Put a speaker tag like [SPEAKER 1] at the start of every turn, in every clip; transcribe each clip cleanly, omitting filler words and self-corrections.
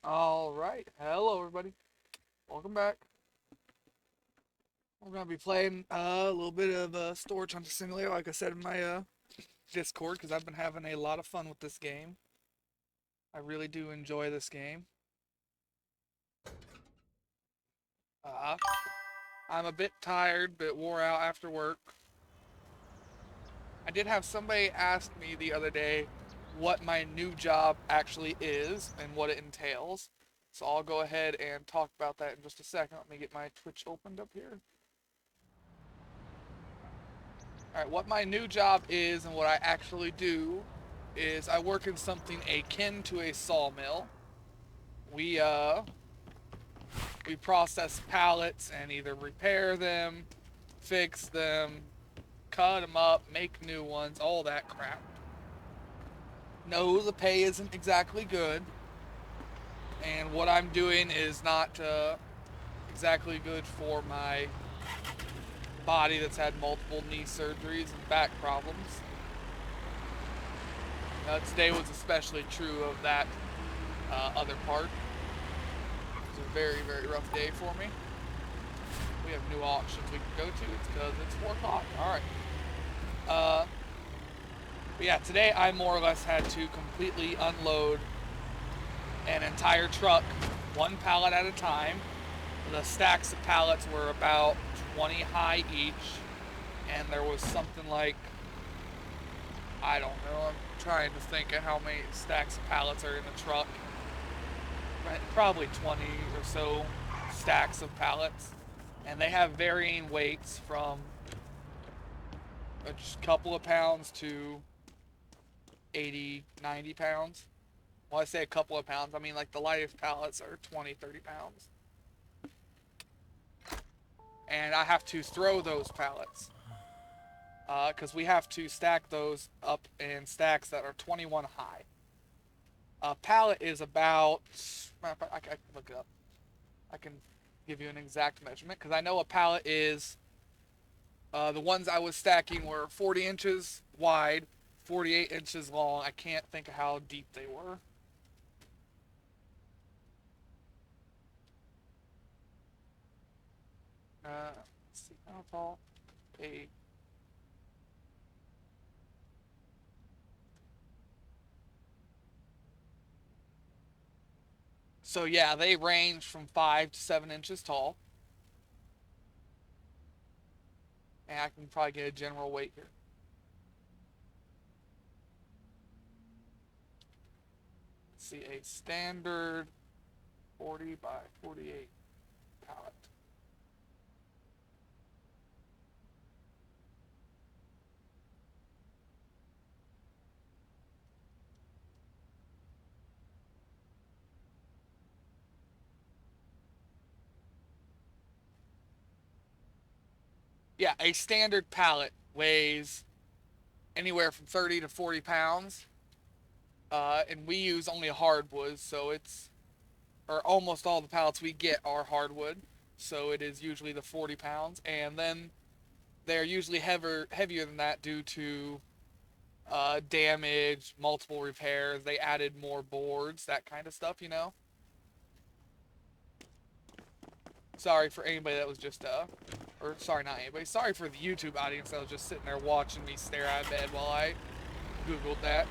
[SPEAKER 1] Alright, hello everybody. Welcome back. We're going to be playing a little bit of Storage Hunter Simulator, like I said in my Discord, because I've been having a lot of fun with this game. I really do enjoy this game. Uh, I'm a bit tired, bit wore out after work. I did have somebody ask me the other day what my new job actually is and what it entails. So I'll go ahead and talk about that in just a second. Let me get my Twitch opened up here. Alright, what my new job is and what I actually do is I work in something akin to a sawmill. We we process pallets and either repair them, fix them, cut them up, make new ones, all that crap. No, the pay isn't exactly good, and what I'm doing is not exactly good for my body that's had multiple knee surgeries and back problems. Today was especially true of that other part. It was a very, very rough day for me. We have new auctions we can go to. It's because it's 4 o'clock. Alright. But yeah, today I more or less had to completely unload an entire truck, one pallet at a time. The stacks of pallets were about 20 high each, and there was something like, I don't know, I'm trying to think of how many stacks of pallets are in the truck. Probably 20 or so stacks of pallets, and they have varying weights from a couple of pounds to 80, 90 pounds. Well, I say a couple of pounds, I mean like the lightest pallets are 20, 30 pounds. And I have to throw those pallets because we have to stack those up in stacks that are 21 high. A pallet is about, I can look it up. I can give you an exact measurement because I know a pallet is, the ones I was stacking were 40 inches wide, 48 inches long. I can't think of how deep they were. Let's see how tall a So yeah, they range from 5 to 7 inches tall. And I can probably get a general weight here. Let's see, a standard 40 by 48 pallet. Yeah, a standard pallet weighs anywhere from 30 to 40 pounds. And we use only hardwood, so or almost all the pallets we get are hardwood. So it is usually the 40 pounds. And then they're usually heavier than that due to damage, multiple repairs. They added more boards, that kind of stuff, you know? Sorry for anybody that was just, or sorry, not anybody. Sorry for the YouTube audience that was just sitting there watching me stare at bed while I Googled that.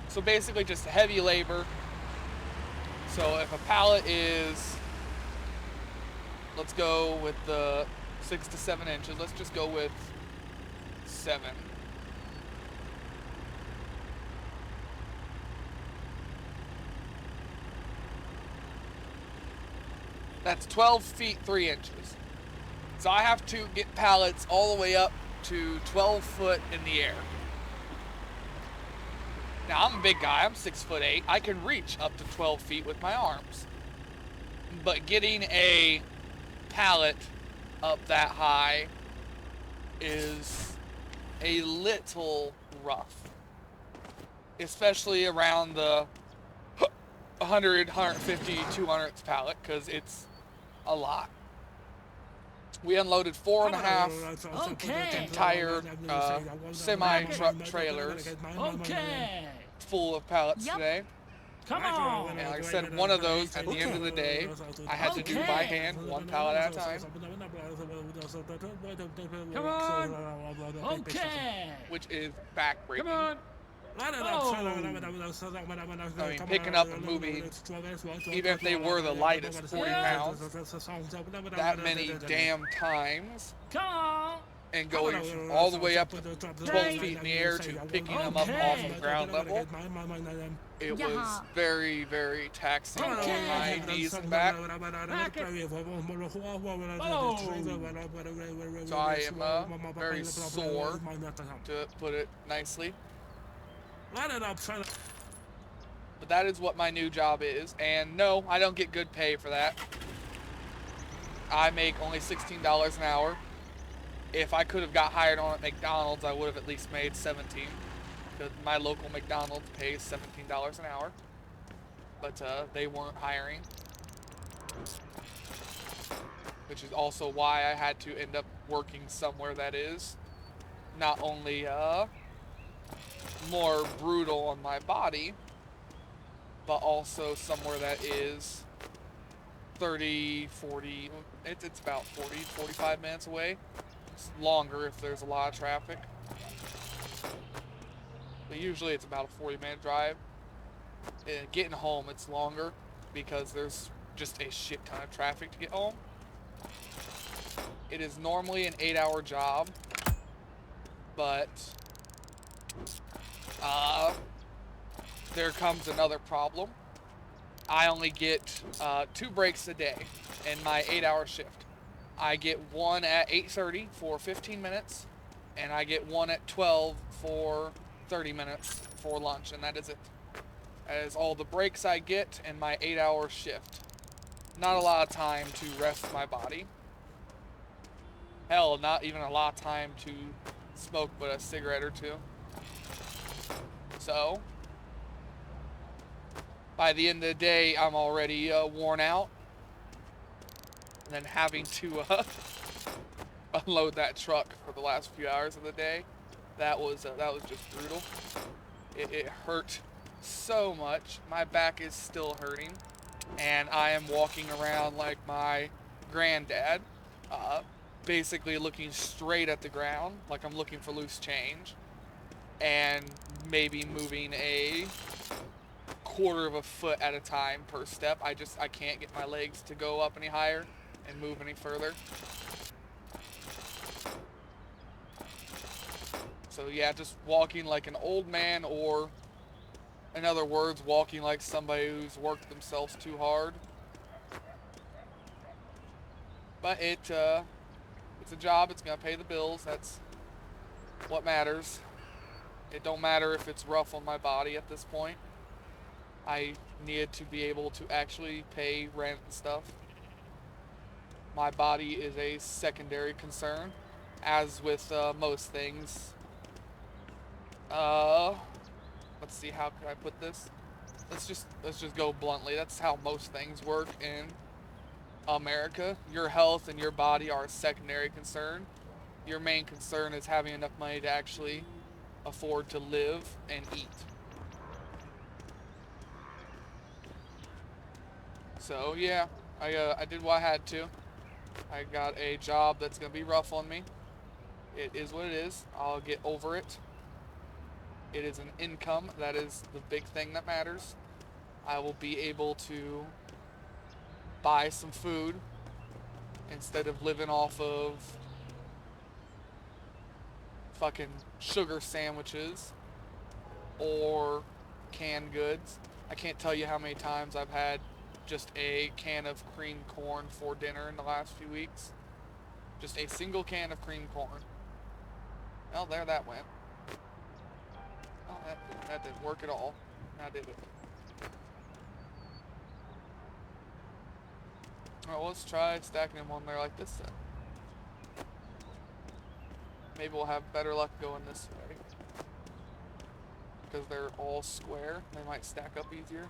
[SPEAKER 1] So basically just heavy labor. So if a pallet is, let's go with the 6 to 7 inches. Let's just go with 7. That's 12 feet 3 inches. So I have to get pallets all the way up to 12 foot in the air. Now I'm a big guy, I'm 6'8". I can reach up to 12 feet with my arms. But getting a pallet up that high is a little rough. Especially around the 100, 150, 200th pallet, because it's a lot. We unloaded 4.5 entire semi-truck trailers
[SPEAKER 2] Okay.
[SPEAKER 1] full of pallets today.
[SPEAKER 2] Come on.
[SPEAKER 1] And like I said, one of those, at the end of the day, I had to do by hand, one pallet at a time.
[SPEAKER 2] Come on. Okay.
[SPEAKER 1] Which is backbreaking.
[SPEAKER 2] Come on. Oh.
[SPEAKER 1] I mean, picking up and moving, even if they were the lightest, 40 pounds, that many damn times,
[SPEAKER 2] Come on.
[SPEAKER 1] and going from all the way up 12 feet in the air to picking them up off the ground level, it was very, very taxing on my knees and back. So I am very sore, to put it nicely. But that is what my new job is, and no, I don't get good pay for that. I make only $16 an hour. If I could have got hired on at McDonald's, I would have at least made $17. Because my local McDonald's pays $17 an hour. But they weren't hiring. Which is also why I had to end up working somewhere that is not only more brutal on my body, but also somewhere that is 30, 40, it's about 40, 45 minutes away. It's longer if there's a lot of traffic. But usually it's about a 40-minute drive. And getting home, it's longer because there's just a shit ton of traffic to get home. It is normally an 8-hour job, but there comes another problem. I only get 2 breaks a day in my 8-hour shift. I get one at 8:30 for 15 minutes, and I get one at 12 for 30 minutes for lunch, and that is it. That is all the breaks I get in my 8-hour shift. Not a lot of time to rest my body. Hell, not even a lot of time to smoke but a cigarette or two. So, by the end of the day, I'm already worn out. And then having to unload that truck for the last few hours of the day, that was just brutal. It hurt so much. My back is still hurting, and I am walking around like my granddad, basically looking straight at the ground, like I'm looking for loose change, and maybe moving a quarter of a foot at a time per step. I can't get my legs to go up any higher and move any further. So yeah, just walking like an old man, or in other words, walking like somebody who's worked themselves too hard. But it's a job, it's gonna pay the bills, that's what matters. It don't matter if it's rough on my body at this point. I needed to be able to actually pay rent and stuff. My body is a secondary concern, as with most things. Let's see, how can I put this? Let's just go bluntly. That's how most things work in America. Your health and your body are a secondary concern. Your main concern is having enough money to actually afford to live and eat. So yeah, I did what I had to. I got a job that's gonna be rough on me. It is what it is. I'll get over it. It is an income. That is the big thing that matters. I will be able to buy some food instead of living off of fucking sugar sandwiches or canned goods. I can't tell you how many times I've had just a can of creamed corn for dinner in the last few weeks. Just a single can of creamed corn. Well, there that went. Oh, that didn't work at all. Now did it? Alright, let's try stacking them on there like this then. Maybe we'll have better luck going this way. Because they're all square, they might stack up easier.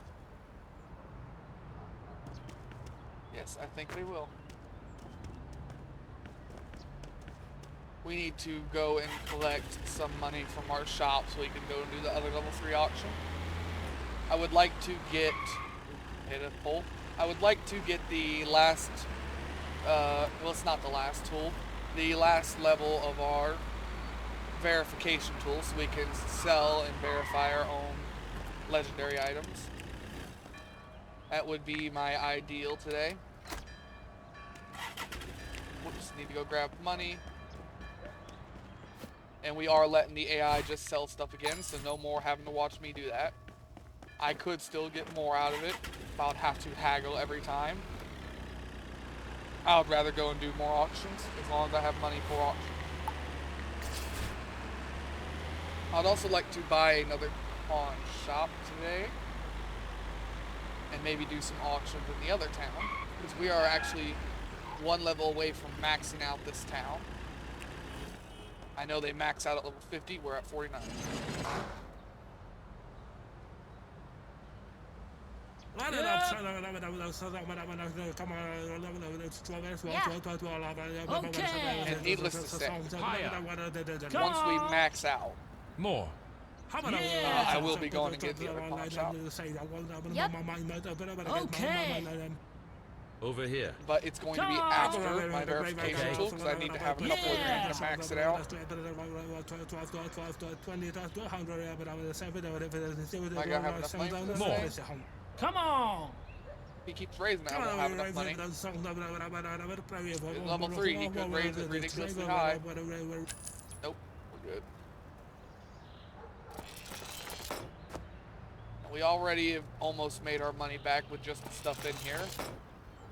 [SPEAKER 1] Yes, I think they will. We need to go and collect some money from our shop so we can go and do the other level 3 auction. I would like to get hit a pole. I would like to get the last. Well, it's not the last tool. The last level of our verification tool, so we can sell and verify our own legendary items. That would be my ideal today. Whoops, need to go grab money. And we are letting the AI just sell stuff again, so no more having to watch me do that. I could still get more out of it, but I'd have to haggle every time. I would rather go and do more auctions, as long as I have money for auction. I'd also like to buy another pawn shop today, and maybe do some auctions in the other town, because we are actually one level away from maxing out this town. I know they max out at level 50, we're at 49. And needless to say, once we max out,
[SPEAKER 2] More.
[SPEAKER 1] I will be going to get the other pawn shop.
[SPEAKER 3] Okay.
[SPEAKER 2] Over here.
[SPEAKER 1] But it's going to be after my verification tool, because I need to have a couple of grand to max it out. Am I gonna have enough money for this
[SPEAKER 2] More.
[SPEAKER 1] thing?
[SPEAKER 3] Come on.
[SPEAKER 1] He keeps raising it, I won't have enough money. At level 3, he could raise it ridiculously high. Nope, we're good. We already have almost made our money back with just the stuff in here.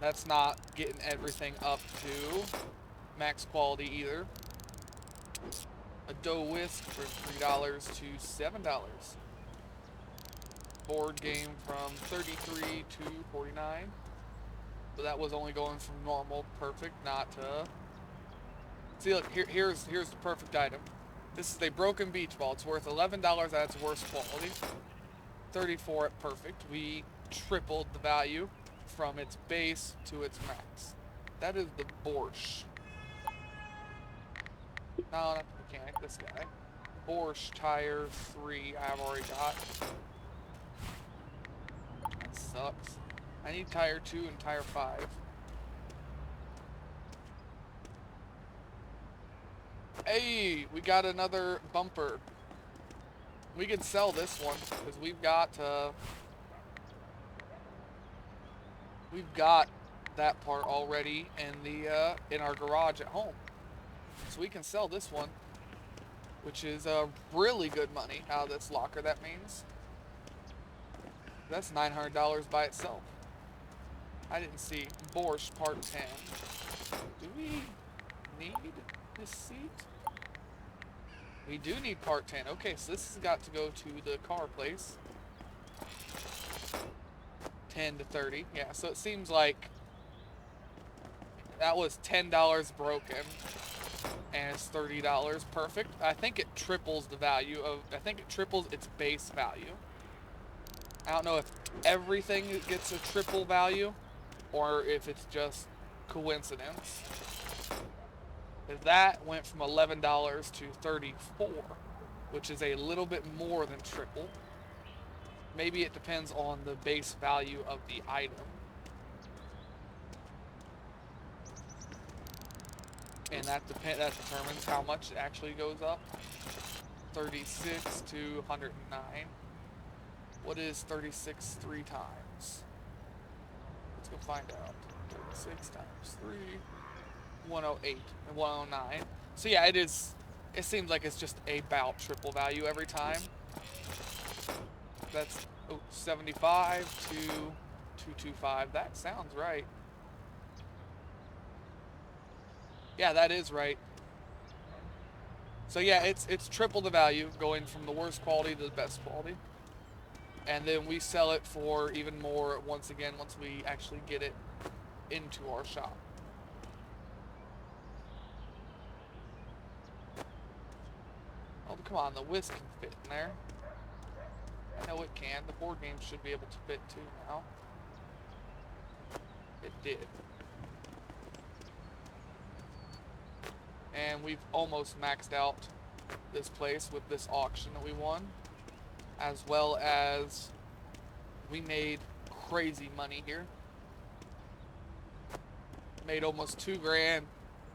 [SPEAKER 1] That's not getting everything up to max quality either. A dough whisk for $3 to $7. Board game from 33 to 49. So that was only going from normal, perfect, not See, look, here's the perfect item. This is a broken beach ball. It's worth $11 at its worst quality. 34 at perfect. We tripled the value from its base to its max. That is the Borscht. No, not the mechanic, this guy. Borscht Tire 3 I've already got. That sucks. I need Tire 2 and Tire 5. Hey, we got another bumper. We can sell this one, because we've got that part already in our garage at home. So we can sell this one, which is really good money out of this locker, that means. That's $900 by itself. I didn't see Borscht Part 10. Do we need this seat? We do need Part 10. Okay, so this has got to go to the car place. 10 to 30. Yeah, so it seems like that was $10 broken, and it's $30. Perfect. I think it triples the value of... I think it triples its base value. I don't know if everything gets a triple value, or if it's just coincidence. If that went from $11 to $34, which is a little bit more than triple. Maybe it depends on the base value of the item. And that determines how much it actually goes up. 36 to 109. What is 36 3 times? Let's go find out. 36 times 3. 108 and 109. So yeah, it seems like it's just about triple value every time. That's 75 to 225. That sounds right. Yeah, that is right. So yeah, it's triple the value, going from the worst quality to the best quality. And then we sell it for even more once we actually get it into our shop. Oh, come on, the whisk can fit in there. I know it can. The board game should be able to fit too now. It did. And we've almost maxed out this place with this auction that we won, as well as We made crazy money here. Made almost $2,000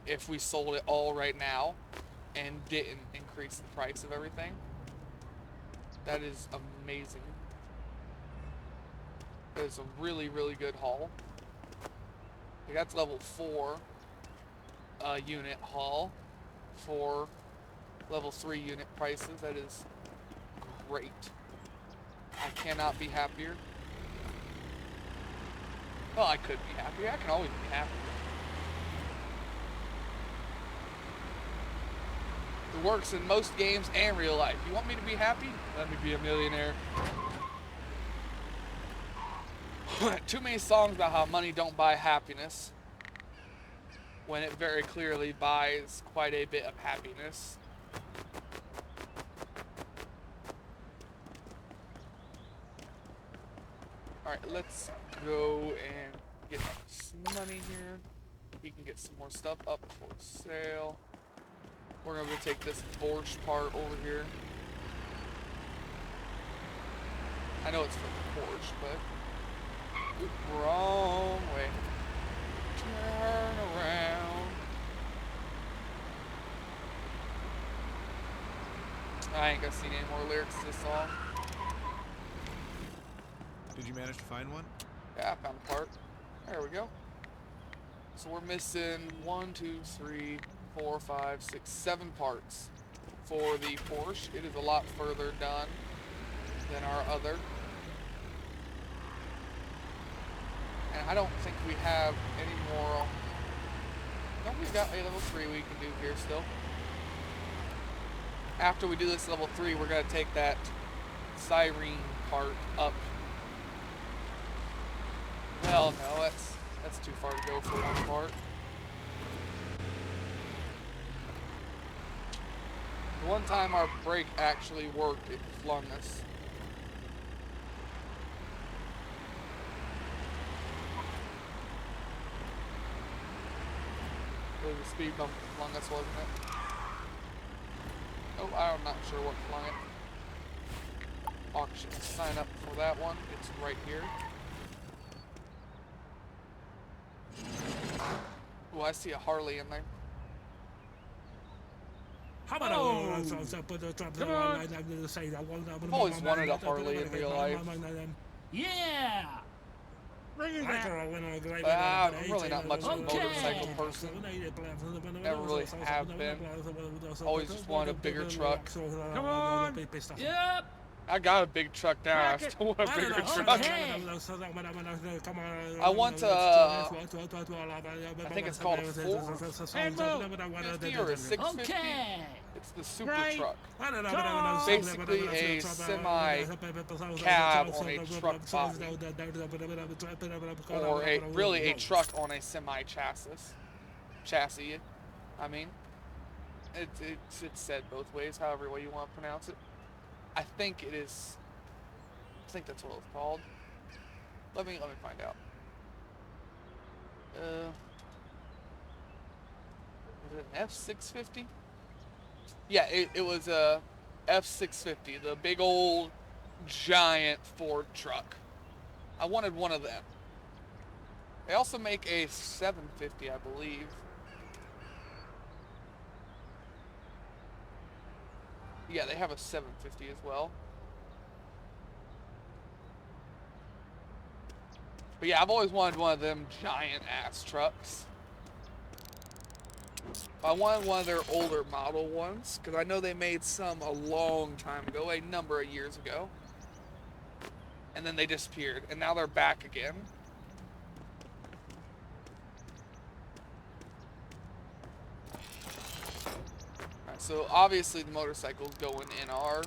[SPEAKER 1] if we sold it all right now and didn't increase the price of everything. That is amazing. That is a really, really good haul. That's level 4 unit haul for level 3 unit prices. That is great. I cannot be happier. Well, I could be happier. I can always be happier. It works in most games and real life. You want me to be happy? Let me be a millionaire. Too many songs about how money don't buy happiness, when it very clearly buys quite a bit of happiness. Alright, let's go and get some money here. We can get some more stuff up for sale. We're gonna go take this Porsche part over here. I know it's for the Porsche, but... Oop, wrong way. Turn around. I ain't gonna sing any more lyrics to this song.
[SPEAKER 3] Did you manage to find one?
[SPEAKER 1] Yeah, I found a part. There we go. So we're missing 1, 2, 3, 4, 5, 6, 7 parts for the Porsche. It is a lot further done than our other. And I don't think we have any more. No, we've got a level 3 we can do here still. After we do this level 3, we're going to take that siren part up. Well, no, that's too far to go for one part. The one time our brake actually worked, it flung us. It was a speed bump that flung us, wasn't it? Oh, I'm not sure what flung it. Auction. Sign up for that one. It's right here. Oh, I see a Harley in there.
[SPEAKER 4] Oh.
[SPEAKER 1] I've always wanted a Harley in real life.
[SPEAKER 4] Yeah!
[SPEAKER 1] I'm really not much of a motorcycle person. Never really have been. Always just wanted a bigger truck.
[SPEAKER 4] Come on! Yep!
[SPEAKER 1] I got a big truck now. I still want a bigger truck. I want I think it's called a 450 or a 650.
[SPEAKER 4] Okay!
[SPEAKER 1] It's the super
[SPEAKER 4] Right.
[SPEAKER 1] truck.
[SPEAKER 4] Come
[SPEAKER 1] Basically a semi cab on a truck body. Or really a truck on a semi chassis. I mean, it's said both ways, however way you want to pronounce it. I think it is. I think that's what it's called. Let me find out. Was it an F650? Yeah, it was a F650, the big old giant Ford truck. I wanted one of them. They also make a 750, I believe. Yeah, they have a 750 as well. But yeah, I've always wanted one of them giant ass trucks. I wanted one of their older model ones, because I know they made some a long time ago, a number of years ago. And then they disappeared, and now they're back again. So obviously the motorcycle's going in our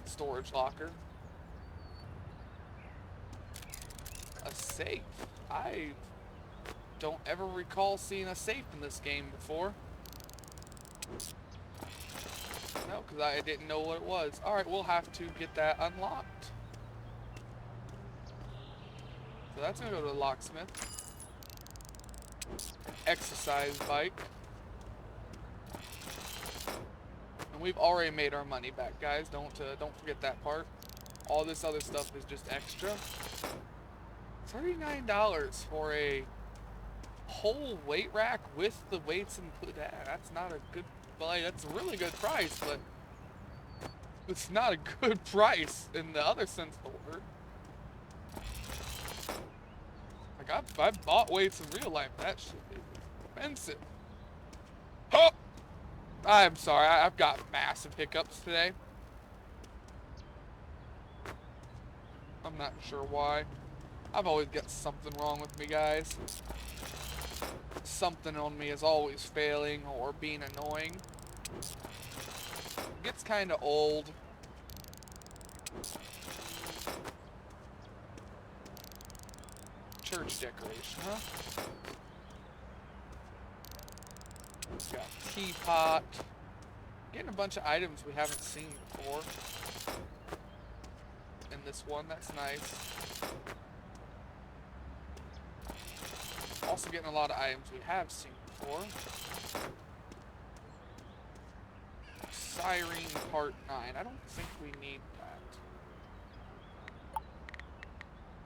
[SPEAKER 1] storage locker. A safe. I don't ever recall seeing a safe in this game before. No, because I didn't know what it was. Alright, we'll have to get that unlocked. So that's going to go to the locksmith. Exercise bike. And we've already made our money back, guys. Don't forget that part. All this other stuff is just extra. $39 for a whole weight rack with the weights included. That's not a good, well, that's a really good price, but it's not a good price in the other sense of the word. Like, I've bought weights in real life. That shit is expensive. Oh! I'm sorry, I've got massive hiccups today. I'm not sure why. I've always got something wrong with me, guys. Something on me is always failing or being annoying. It gets kind of old. Church decoration, huh? Got teapot. Getting a bunch of items we haven't seen before. In this one, that's nice. Also getting a lot of items we have seen before. Siren Part 9. I don't think we need that.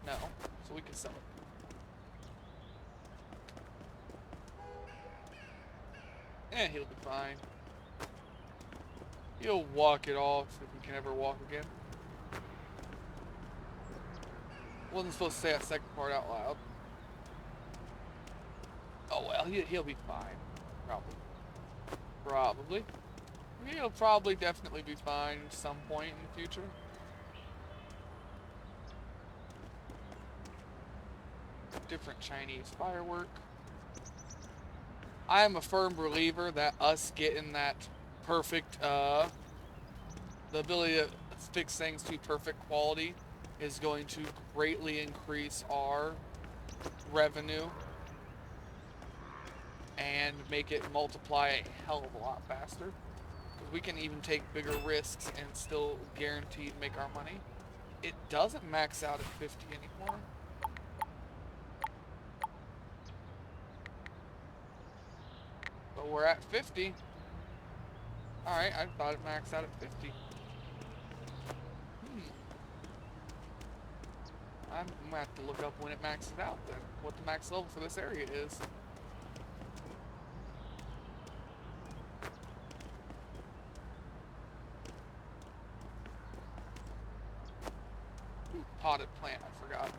[SPEAKER 1] No, so we can sell it. He'll be fine. He'll walk it off if we can ever walk again. Wasn't supposed to say that second part out loud. Oh well, he'll be fine. Probably. He'll probably definitely be fine at some point in the future. Different Chinese firework. I am a firm believer that us getting that perfect, the ability to fix things to perfect quality is going to greatly increase our revenue and make it multiply a hell of a lot faster. Because we can even take bigger risks and still guaranteed make our money. It doesn't max out at 50 anymore. But we're at 50. Alright, I thought it maxed out at 50. I'm gonna have to look up when it maxes out then. What the max level for this area is. Ooh, potted plant, I forgot.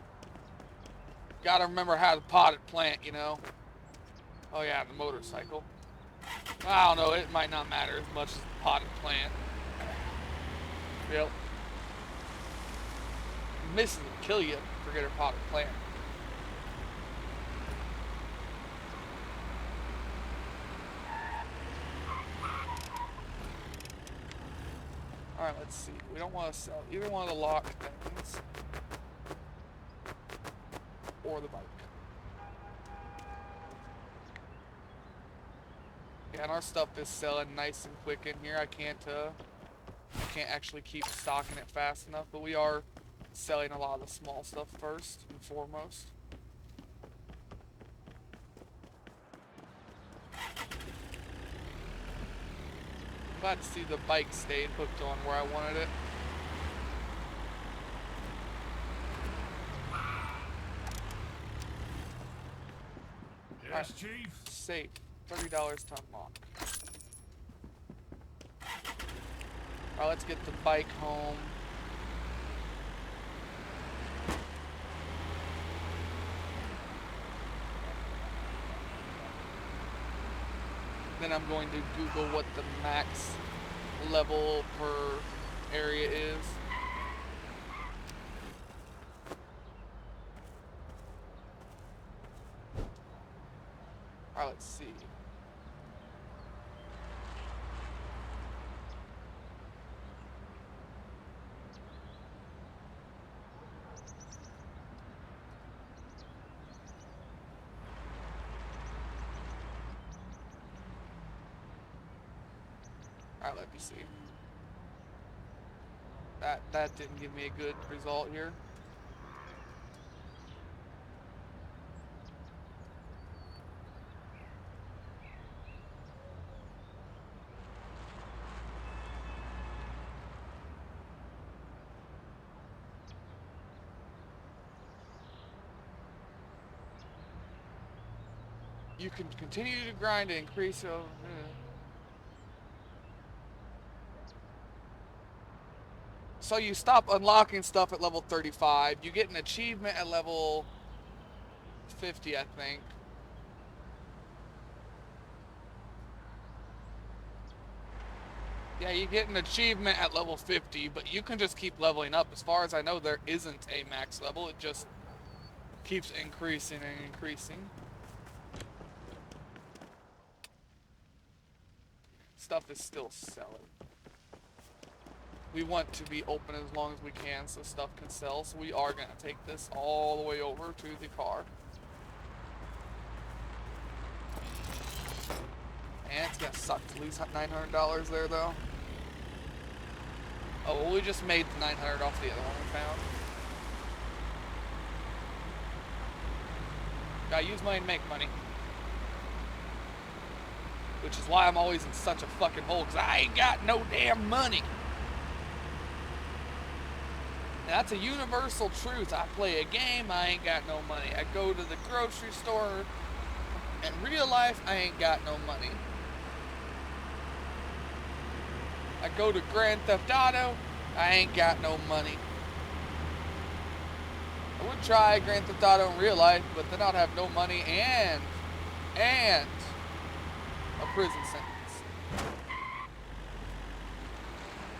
[SPEAKER 1] Gotta remember how to potted plant, you know. Oh yeah, the motorcycle. I don't know, it might not matter as much as the potted plant. Yep. Misses will kill you, forget her potted plant. Alright, let's see. We don't want to sell either one of the lock things or the bike. Yeah, and our stuff is selling nice and quick in here. I can't actually keep stocking it fast enough, but we are selling a lot of the small stuff first and foremost. I'm glad to see the bike stayed hooked on where I wanted it.
[SPEAKER 4] Yes,
[SPEAKER 1] Right.
[SPEAKER 4] Chief.
[SPEAKER 1] Safe. $30 to unlock. Alright, let's get the bike home. Then I'm going to Google what the max level per area is. Alright, let's see. Alright, let me see. That didn't give me a good result here. You can continue to grind to increase your... So you stop unlocking stuff at level 35. You get an achievement at level 50, I think. Yeah, you get an achievement at level 50, but you can just keep leveling up. As far as I know, there isn't a max level. It just keeps increasing and increasing. Stuff is still selling. We want to be open as long as we can so stuff can sell. So we are going to take this all the way over to the car. And it's going to suck to lose $900 there, though. Oh, well, we just made the $900 off the other one we found. Gotta use money to make money. Which is why I'm always in such a fucking hole, because I ain't got no damn money. And that's a universal truth. I play a game, I ain't got no money. I go to the grocery store, in real life, I ain't got no money. I go to Grand Theft Auto, I ain't got no money. I would try Grand Theft Auto in real life, but then I'd have no money and a prison sentence.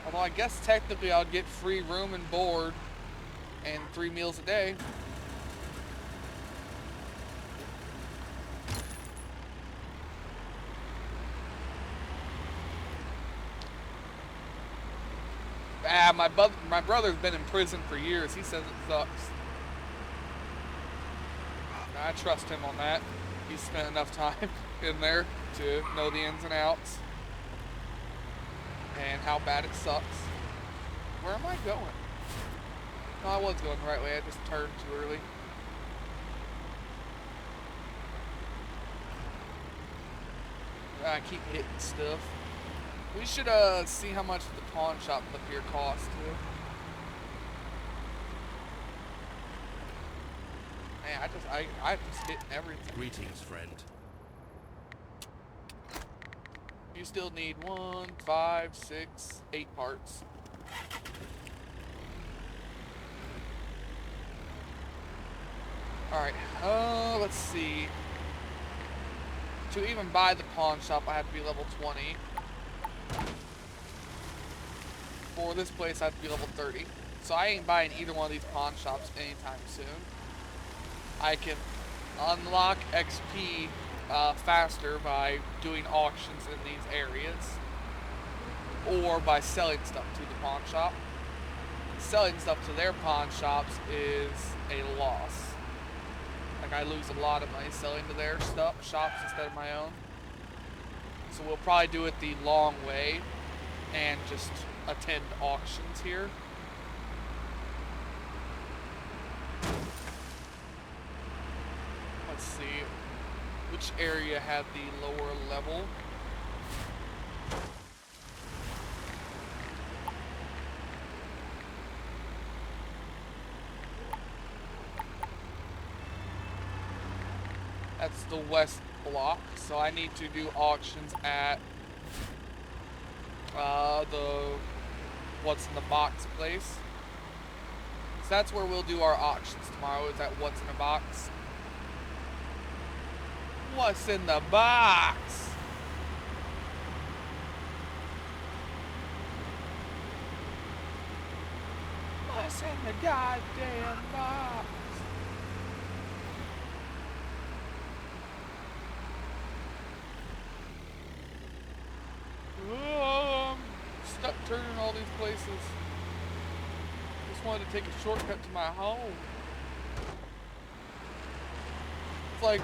[SPEAKER 1] Although I guess technically I'd get free room and board and 3 meals a day. My brother's been in prison for years. He says it sucks. I trust him on that. He's spent enough time in there to know the ins and outs and how bad it sucks. Where am I going? No, I was going the right way. I just turned too early. I keep hitting stuff. We should see how much the pawn shop up here costs too. Man, I just hit everything.
[SPEAKER 2] Greetings, friend.
[SPEAKER 1] You still need 1, 5, 6, 8 parts. Alright, let's see. To even buy the pawn shop, I have to be level 20. For this place, I have to be level 30. So I ain't buying either one of these pawn shops anytime soon. I can unlock XP faster by doing auctions in these areas, or by selling stuff to the pawn shop. Selling stuff to their pawn shops is a loss. Like, I lose a lot of money selling to their shops instead of my own. So we'll probably do it the long way and just attend auctions here. Let's see which area had the lower level. That's the west block, so I need to do auctions at the What's in the Box place. So that's where we'll do our auctions tomorrow, is at What's in the Box. What's in the box? What's in the goddamn box? Oh, I'm stuck turning all these places. Just wanted to take a shortcut to my home. It's like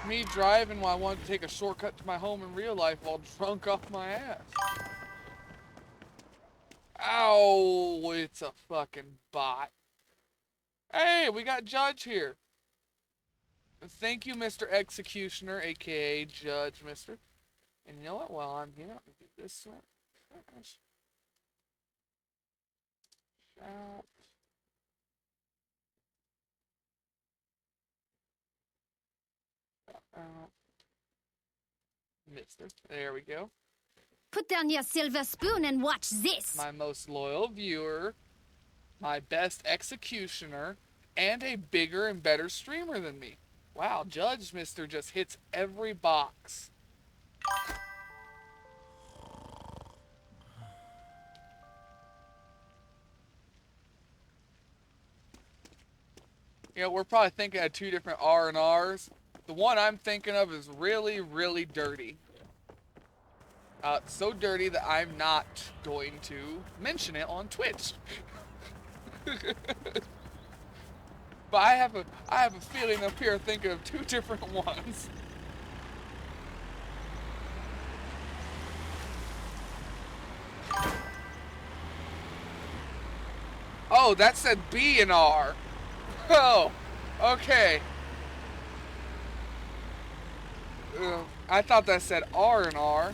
[SPEAKER 1] me driving while I wanted to take a shortcut to my home in real life while drunk off my ass. Ow, it's a fucking bot. Hey, we got Judge here. Thank you, Mr. Executioner, aka Judge, Mr. And you know what? While I'm here, I'll do this one. Shout. Out. Mister. There we go.
[SPEAKER 5] Put down your silver spoon and watch this.
[SPEAKER 1] My most loyal viewer, my best executioner, and a bigger and better streamer than me. Wow, Judge Mister just hits every box. You know, we're probably thinking of two different R&Rs. The one I'm thinking of is really, really dirty. So dirty that I'm not going to mention it on Twitch. But I have a feeling up here thinking of two different ones. Oh, that said B and R. Oh, okay. I thought that said R and R.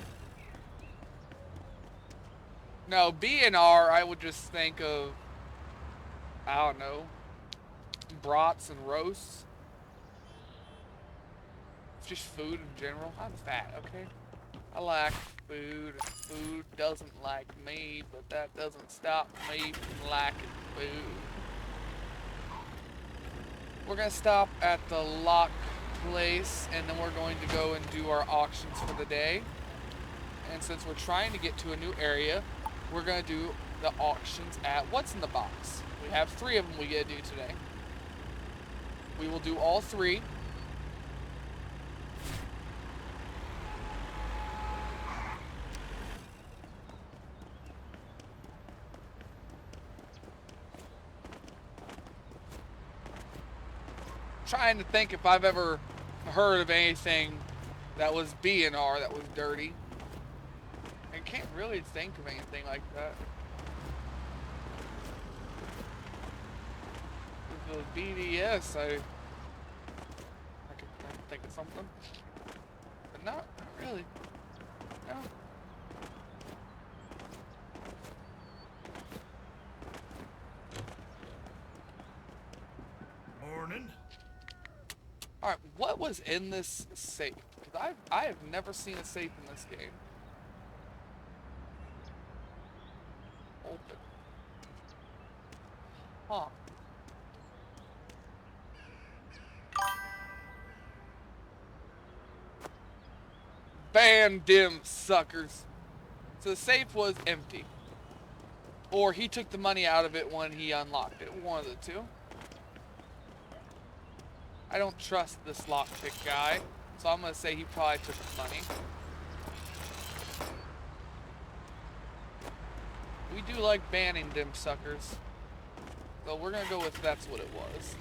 [SPEAKER 1] No, B and R, I would just think of, I don't know, brats and roasts. Just food in general. I'm fat, okay? I like food, and food doesn't like me, but that doesn't stop me from liking food. We're gonna stop at the lock place, and then we're going to go and do our auctions for the day. And since we're trying to get to a new area, we're gonna do the auctions at What's in the Box. We have 3 of them we get to do today. We will do all 3. Trying to think if I've ever heard of anything that was B and R that was dirty. I can't really think of anything like that. If it was BDS, I could think of something. But not really. No.
[SPEAKER 3] Morning.
[SPEAKER 1] Alright, what was in this safe? Because I have never seen a safe in this game. Open. Huh. Bam, dim suckers. So the safe was empty. Or he took the money out of it when he unlocked it. One of the two. I don't trust this lockpick guy, so I'm gonna say he probably took the money. We do like banning dim suckers, so we're gonna go with that's what it was.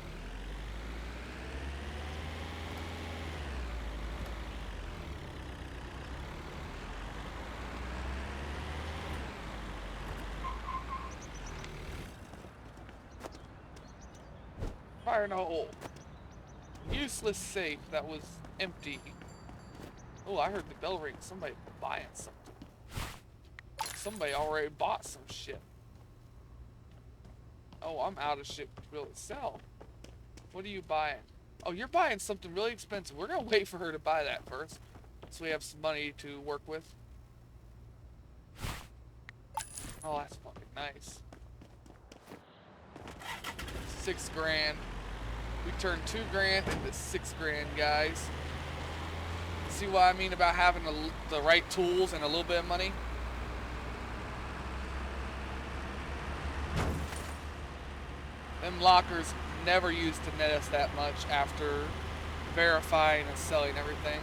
[SPEAKER 1] Fire in a hole. Useless safe that was empty. Oh, I heard the bell ring. Somebody buying something. Somebody already bought some shit. Oh, I'm out of shit to be able to sell. What are you buying? Oh, you're buying something really expensive. We're gonna wait for her to buy that first, so we have some money to work with. Oh, that's fucking nice. 6 grand. We turned 2 grand into 6 grand, guys. See what I mean about having the right tools and a little bit of money? Them lockers never used to net us that much after verifying and selling everything.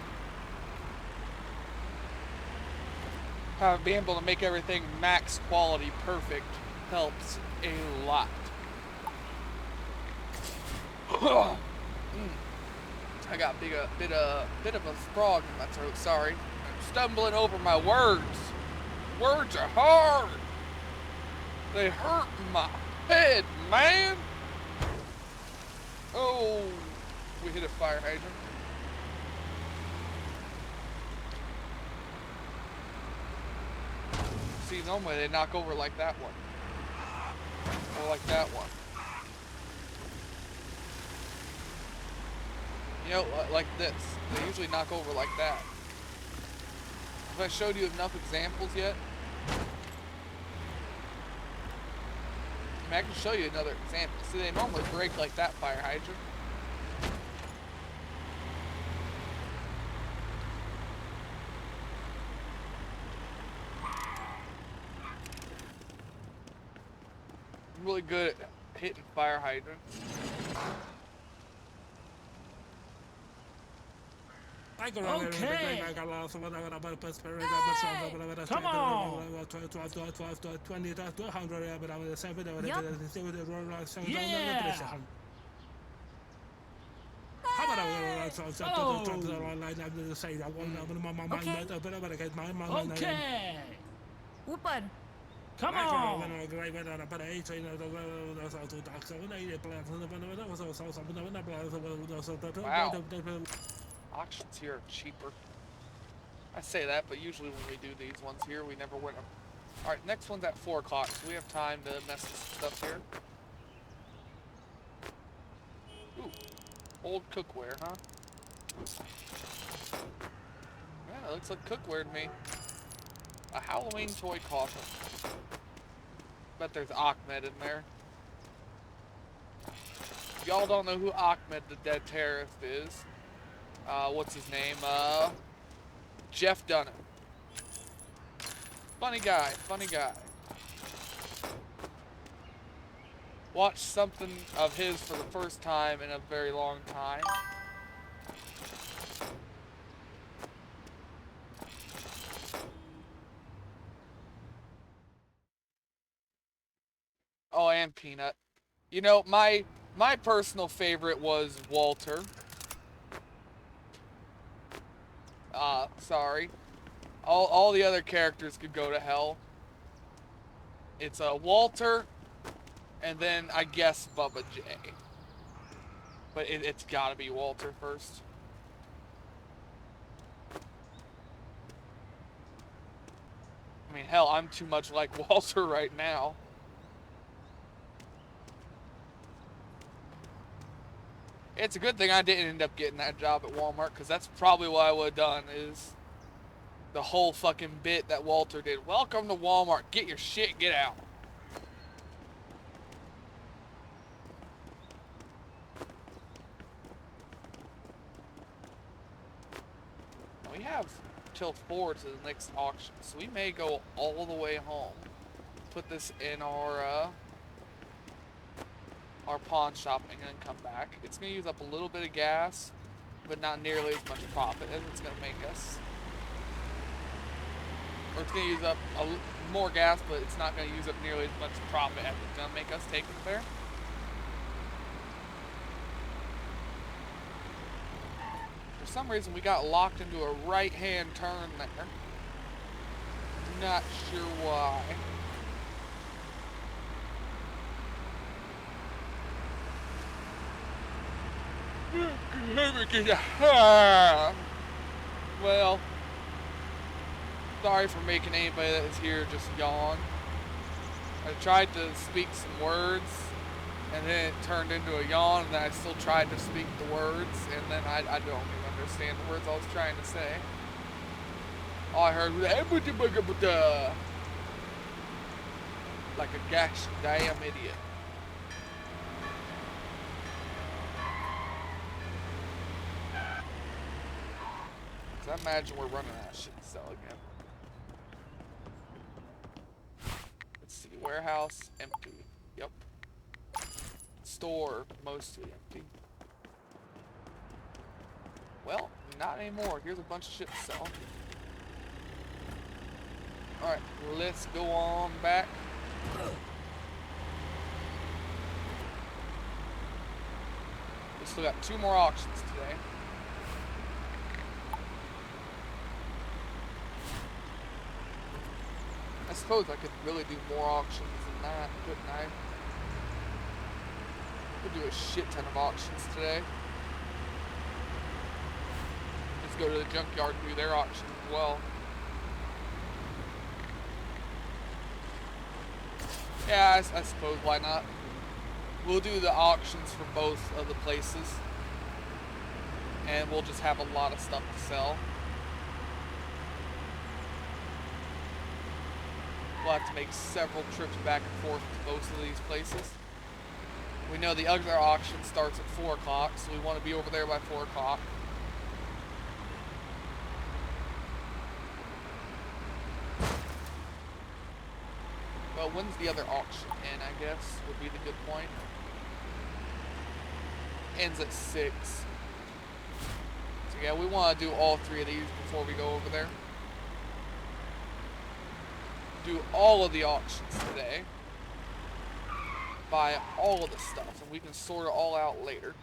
[SPEAKER 1] Being able to make everything max quality perfect helps a lot. I got a bit of a frog in my throat, sorry. I'm stumbling over my words. Words are hard. They hurt my head, man. Oh, we hit a fire hydrant. See, normally they knock over like that one. Or like that one. You know, like this. They usually knock over like that. Have I showed you enough examples yet? I mean, I can show you another example. See, they normally break like that fire hydrant. I'm really good at hitting fire hydrants.
[SPEAKER 6] Okay. Come on. Yeah. Okay.
[SPEAKER 7] ऊपर
[SPEAKER 6] Come on.
[SPEAKER 1] Wow. Auctions here are cheaper. I say that, but usually when we do these ones here, we never win them. Alright, next one's at 4 o'clock, so we have time to mess with some stuff here. Ooh, old cookware, huh? Yeah, it looks like cookware to me. A Halloween toy coffin. Bet there's Ahmed in there. Y'all don't know who Ahmed, the dead terrorist, is. What's his name? Jeff Dunham. Funny guy, funny guy. Watched something of his for the first time in a very long time. Oh, and Peanut. You know, my personal favorite was Walter. Sorry. All the other characters could go to hell. It's Walter, and then I guess Bubba J. But it's gotta be Walter first. I mean, hell, I'm too much like Walter right now. It's a good thing I didn't end up getting that job at Walmart, because that's probably what I would have done, is the whole fucking bit that Walter did. Welcome to Walmart. Get your shit, get out. We have till 4 to the next auction, so we may go all the way home. Put this in our pawn shop and then come back. It's going to use up a little bit of gas, but not nearly as much profit as it's going to make us. Or it's going to use up more gas, but it's not going to use up nearly as much profit as it's going to make us take it there. For some reason, we got locked into a right-hand turn there. Not sure why. Well, sorry for making anybody that is here just yawn. I tried to speak some words, and then it turned into a yawn, and then I still tried to speak the words, and then I don't even understand the words I was trying to say. All I heard was like a gosh damn idiot. So I imagine we're running out of shit to sell again. Let's see, warehouse, empty. Yep. Store, mostly empty. Well, not anymore. Here's a bunch of shit to sell. Alright, let's go on back. We still got 2 more auctions today. I suppose I could really do more auctions than that, couldn't I? Could do a shit ton of auctions today. Just go to the junkyard and do their auction as well. Yeah, I suppose, why not? We'll do the auctions for both of the places. And we'll just have a lot of stuff to sell. we'll have to make several trips back and forth to most of these places. We know the other auction starts at 4 o'clock, so we want to be over there by 4 o'clock. Well, when's the other auction end, I guess, would be the good point. Ends at 6. So yeah, we want to do all 3 of these before we go over there. Do all of the auctions today. Buy all of the stuff, and we can sort it all out later.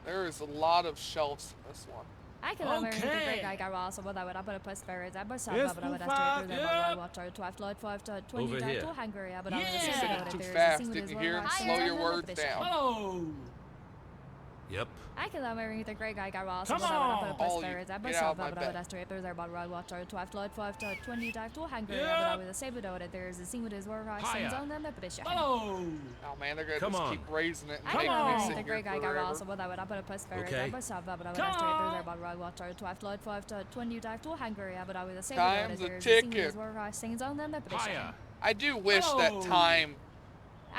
[SPEAKER 1] There is a lot of shelves in this one.
[SPEAKER 7] I can remember the great guy got also what I would have put spirits. I was
[SPEAKER 6] Yes,
[SPEAKER 7] but I would
[SPEAKER 6] too
[SPEAKER 7] have
[SPEAKER 6] fast,
[SPEAKER 7] to
[SPEAKER 6] yeah.
[SPEAKER 7] watch our 12 Lord 5 to 20
[SPEAKER 2] Over here.
[SPEAKER 7] to Hungary. But I
[SPEAKER 1] You
[SPEAKER 7] was
[SPEAKER 1] said it too fast, didn't you hear? Slow your words down.
[SPEAKER 6] Hello.
[SPEAKER 2] Yep.
[SPEAKER 7] I can remember the great guy got also
[SPEAKER 6] Come
[SPEAKER 7] what I would have
[SPEAKER 6] on.
[SPEAKER 7] put
[SPEAKER 1] All you-
[SPEAKER 7] spirits. I
[SPEAKER 1] get
[SPEAKER 7] was
[SPEAKER 1] out of my
[SPEAKER 7] but I would
[SPEAKER 1] bed.
[SPEAKER 7] have to there's about right watch our 12 Lord 5 to 20 to Hungary.
[SPEAKER 6] Yeah.
[SPEAKER 7] But I would have said that there's a scene with his work. I sings on them. But
[SPEAKER 6] Hello.
[SPEAKER 1] Oh man, they're gonna
[SPEAKER 2] Come
[SPEAKER 1] just
[SPEAKER 2] on.
[SPEAKER 1] keep raising it and
[SPEAKER 7] I
[SPEAKER 1] making
[SPEAKER 7] can
[SPEAKER 1] me
[SPEAKER 7] remember
[SPEAKER 1] sit
[SPEAKER 7] the
[SPEAKER 1] here
[SPEAKER 7] great guy got
[SPEAKER 1] forever.
[SPEAKER 7] also what I would have put spirits.
[SPEAKER 2] Okay.
[SPEAKER 7] I was but I would have
[SPEAKER 6] Come
[SPEAKER 7] to there's
[SPEAKER 6] on.
[SPEAKER 7] about right watch our 12 Lord 5 to 20 to Hungary. But I would have said
[SPEAKER 1] Time's
[SPEAKER 7] that
[SPEAKER 1] a
[SPEAKER 7] there's a scene with
[SPEAKER 1] ticking.
[SPEAKER 7] his work. I sings on them. But
[SPEAKER 2] Higher.
[SPEAKER 1] I do wish that
[SPEAKER 6] Hello.
[SPEAKER 1] time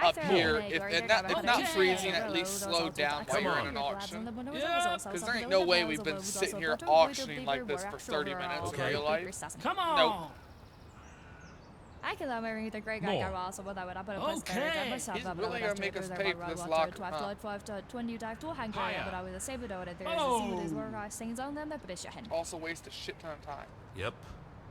[SPEAKER 1] up here, if not
[SPEAKER 6] Okay.
[SPEAKER 1] freezing, at least slowed down while
[SPEAKER 2] Come
[SPEAKER 1] you're
[SPEAKER 2] on.
[SPEAKER 1] in an auction.
[SPEAKER 6] Yeah.
[SPEAKER 1] Because there ain't no way we've been sitting here auctioning like this for 30 minutes
[SPEAKER 2] Okay.
[SPEAKER 1] in real life.
[SPEAKER 6] Come on.
[SPEAKER 1] Nope.
[SPEAKER 7] I can remember the great guy
[SPEAKER 2] More.
[SPEAKER 7] got also what I would have put
[SPEAKER 6] Okay.
[SPEAKER 1] He's really gonna make us pay for this locker, huh?
[SPEAKER 7] 5 to 20 to Hungary.
[SPEAKER 2] Higher.
[SPEAKER 7] But I would have said that there's a
[SPEAKER 6] Hello.
[SPEAKER 7] scene with his work. I sings on them. But
[SPEAKER 1] Also waste a shit ton of time.
[SPEAKER 2] Yep.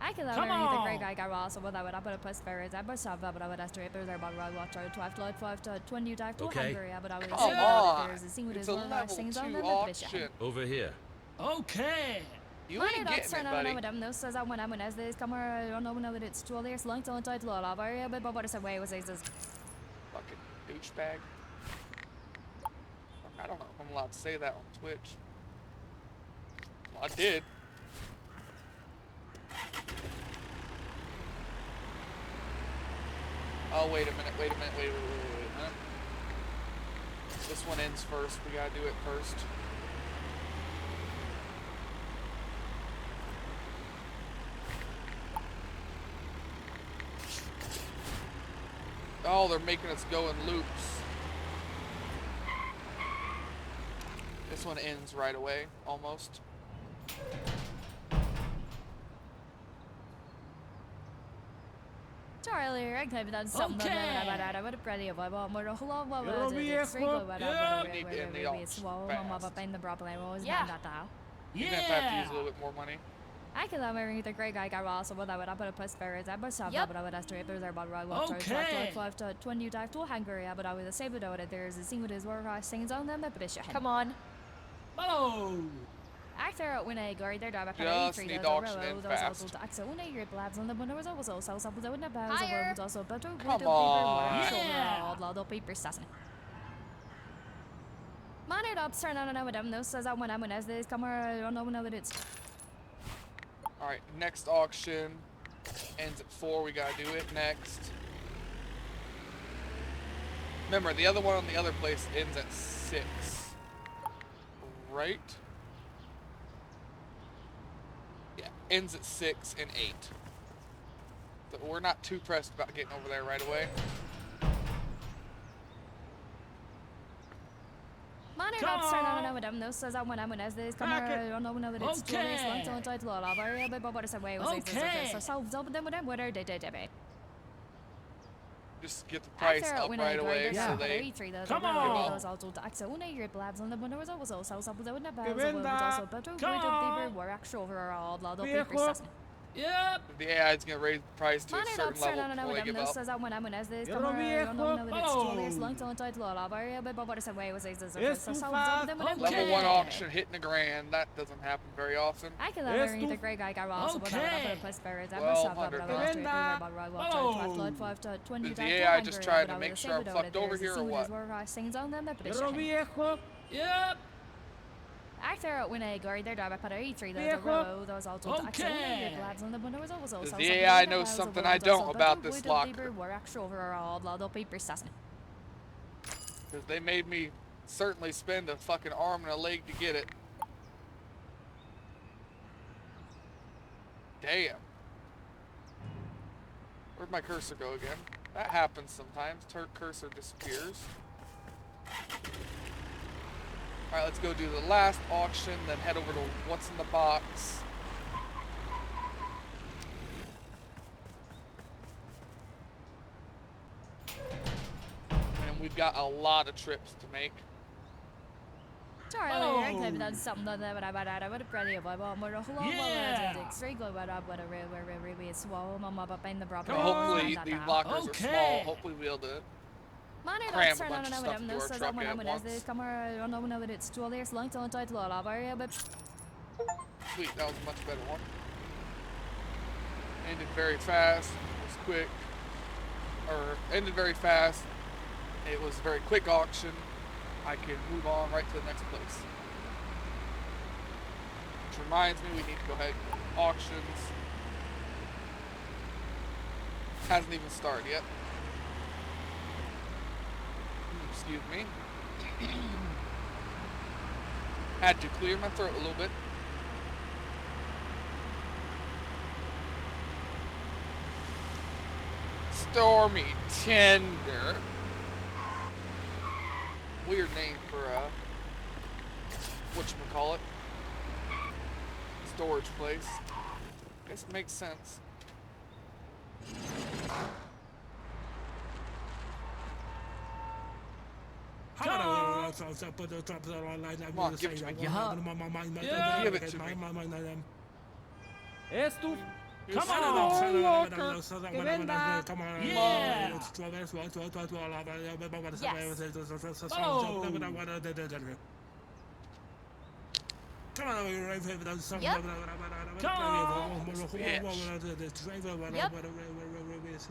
[SPEAKER 7] I can
[SPEAKER 6] Come
[SPEAKER 7] remember the
[SPEAKER 6] on.
[SPEAKER 7] great guy got also what I would have put spirits. I was but I would have to there's about right watch our 12 Lord 5 to 20 to
[SPEAKER 2] Okay.
[SPEAKER 7] Hungary. But I would have
[SPEAKER 1] Come
[SPEAKER 7] said
[SPEAKER 1] on.
[SPEAKER 7] that there's a scene with
[SPEAKER 1] It's
[SPEAKER 7] his
[SPEAKER 1] a
[SPEAKER 7] work. I
[SPEAKER 1] level
[SPEAKER 7] sings
[SPEAKER 1] 2
[SPEAKER 7] on them.
[SPEAKER 1] auction.
[SPEAKER 2] Over here.
[SPEAKER 6] Okay.
[SPEAKER 1] You ain't getting it, buddy.
[SPEAKER 7] With them, no says I when as this come I don't know when it's too late, long to title of area, but what is away was this
[SPEAKER 1] Fucking douchebag. I don't know if I'm allowed to say that on Twitch. Well, I did. Oh, wait a minute, wait a minute. This one ends first. We gotta do it first. Oh, they're making us go in loops. This one ends right away, almost.
[SPEAKER 7] Charlie, I could have done something
[SPEAKER 6] Okay.
[SPEAKER 7] about that. I would have pretty of a more a whole lot of
[SPEAKER 6] It'll be a
[SPEAKER 7] it's regular, but
[SPEAKER 6] yeah.
[SPEAKER 7] I
[SPEAKER 1] Need to end the
[SPEAKER 7] would
[SPEAKER 1] auction
[SPEAKER 7] be swole.
[SPEAKER 1] fast.
[SPEAKER 7] I'm up in the problem. Was
[SPEAKER 5] Yeah.
[SPEAKER 7] not that.
[SPEAKER 1] You're gonna have to use a little bit more money.
[SPEAKER 7] I can remember the great guy got also what I would have put a plus spirits. I was
[SPEAKER 5] Yep.
[SPEAKER 7] but I would have to there's about right watch our
[SPEAKER 6] Okay.
[SPEAKER 7] 5 to 20 to Hungary. But I would have said that there's a scene with his work. I sings on them. But
[SPEAKER 5] Come on.
[SPEAKER 6] Hello.
[SPEAKER 7] Actor when I go there, I
[SPEAKER 1] Just need to auction in fast.
[SPEAKER 7] also when your blabs on the window was also so in the
[SPEAKER 5] Higher.
[SPEAKER 7] was also better with
[SPEAKER 1] Come
[SPEAKER 7] the
[SPEAKER 1] on.
[SPEAKER 7] paper
[SPEAKER 6] Yeah.
[SPEAKER 7] lot of paper assassin. Man it up, turn on with them. No says I when as this come I don't know when it's
[SPEAKER 1] Alright, next auction ends at 4. We gotta do it next. Remember, the other one on the other place ends at 6. Right? Yeah, ends at 6 and 8. So we're not too pressed about getting over there right away.
[SPEAKER 7] Man it
[SPEAKER 6] Come
[SPEAKER 7] up, turn
[SPEAKER 6] on.
[SPEAKER 7] on with them. No says I when as this come
[SPEAKER 6] Back it.
[SPEAKER 7] I don't know when it's
[SPEAKER 6] Okay.
[SPEAKER 7] long to title of area but what is away was
[SPEAKER 6] Okay.
[SPEAKER 7] so them with them whether they did it.
[SPEAKER 1] Just get the price up right away so they...
[SPEAKER 6] Come on.
[SPEAKER 7] Those also tax on your blabs on the window was also so with the bells
[SPEAKER 6] Gewinnt
[SPEAKER 7] was also
[SPEAKER 6] dat.
[SPEAKER 7] better with
[SPEAKER 6] Come
[SPEAKER 7] the
[SPEAKER 6] on.
[SPEAKER 7] paper were actual overall lot of
[SPEAKER 6] Weer
[SPEAKER 7] paper
[SPEAKER 6] goed.
[SPEAKER 7] assassin.
[SPEAKER 6] Yep.
[SPEAKER 1] If the AI is gonna raise the price to a
[SPEAKER 7] Man it
[SPEAKER 1] certain
[SPEAKER 7] up, turn
[SPEAKER 1] level
[SPEAKER 7] on
[SPEAKER 1] before they
[SPEAKER 7] with
[SPEAKER 1] give
[SPEAKER 7] them. No
[SPEAKER 1] up.
[SPEAKER 7] says I when as this
[SPEAKER 6] You're
[SPEAKER 7] come
[SPEAKER 6] alweer
[SPEAKER 7] I don't know when it's
[SPEAKER 6] goed.
[SPEAKER 7] too late long to title of area but what is away was
[SPEAKER 6] Is
[SPEAKER 7] so
[SPEAKER 6] too
[SPEAKER 7] with them
[SPEAKER 6] fast.
[SPEAKER 1] Level
[SPEAKER 6] Okay.
[SPEAKER 1] 1 auction hitting $1,000. That doesn't happen very often.
[SPEAKER 7] I can
[SPEAKER 6] Yes,
[SPEAKER 7] learn
[SPEAKER 6] too.
[SPEAKER 7] the great guy got also but I
[SPEAKER 6] Okay.
[SPEAKER 7] would plus spirits. I
[SPEAKER 1] Well,
[SPEAKER 7] must have
[SPEAKER 1] under
[SPEAKER 7] but I
[SPEAKER 1] that.
[SPEAKER 7] was
[SPEAKER 6] Gewinnt dat.
[SPEAKER 7] about right
[SPEAKER 6] Oh.
[SPEAKER 7] watch 5 to 20
[SPEAKER 1] Is the AI just trying to make sure I'm fucked over here or what?
[SPEAKER 7] Sings on them but
[SPEAKER 6] You're alweer goed. Yep.
[SPEAKER 7] Actor when I go there, I put a 3
[SPEAKER 6] Weer
[SPEAKER 7] the
[SPEAKER 6] goed.
[SPEAKER 7] row, those also
[SPEAKER 6] Okay.
[SPEAKER 7] blabs on the window was also
[SPEAKER 1] Does
[SPEAKER 7] so
[SPEAKER 1] the AI know something I don't about this locker?
[SPEAKER 7] Were actual overall lot of paper assassin.
[SPEAKER 1] Because they made me certainly spend a fucking arm and a leg to get it. Damn. Where'd my cursor go again? That happens sometimes. Cursor disappears. Alright, let's go do the last auction, then head over to what's in the box. And we've got a lot of trips to make.
[SPEAKER 7] Charlie, I claim that something that I would have ready of my mom or a whole
[SPEAKER 6] Yeah.
[SPEAKER 7] straight go about up with a really swallow my mom up in the proper.
[SPEAKER 1] Hopefully these lockers are small. Hopefully we'll be able to
[SPEAKER 7] Money
[SPEAKER 1] cram
[SPEAKER 7] that's
[SPEAKER 1] a bunch of stuff into our truck at once.
[SPEAKER 7] Come I don't know when it's 2 years long to title all of our but
[SPEAKER 1] Sweet, that was a much better one. Ended very fast, was quick. Or ended very fast. It was a very quick auction. I can move on right to the next place. Which reminds me we need to go ahead and auctions. Hasn't even started yet. Excuse me. Had to clear my throat a little bit. Stormy Tender. Weird name for whatchamacallit. Storage place. Guess it makes sense. Come on, give it to me. Give it to me.
[SPEAKER 6] Es tu.
[SPEAKER 1] Come
[SPEAKER 6] on, locker.
[SPEAKER 7] Yeah.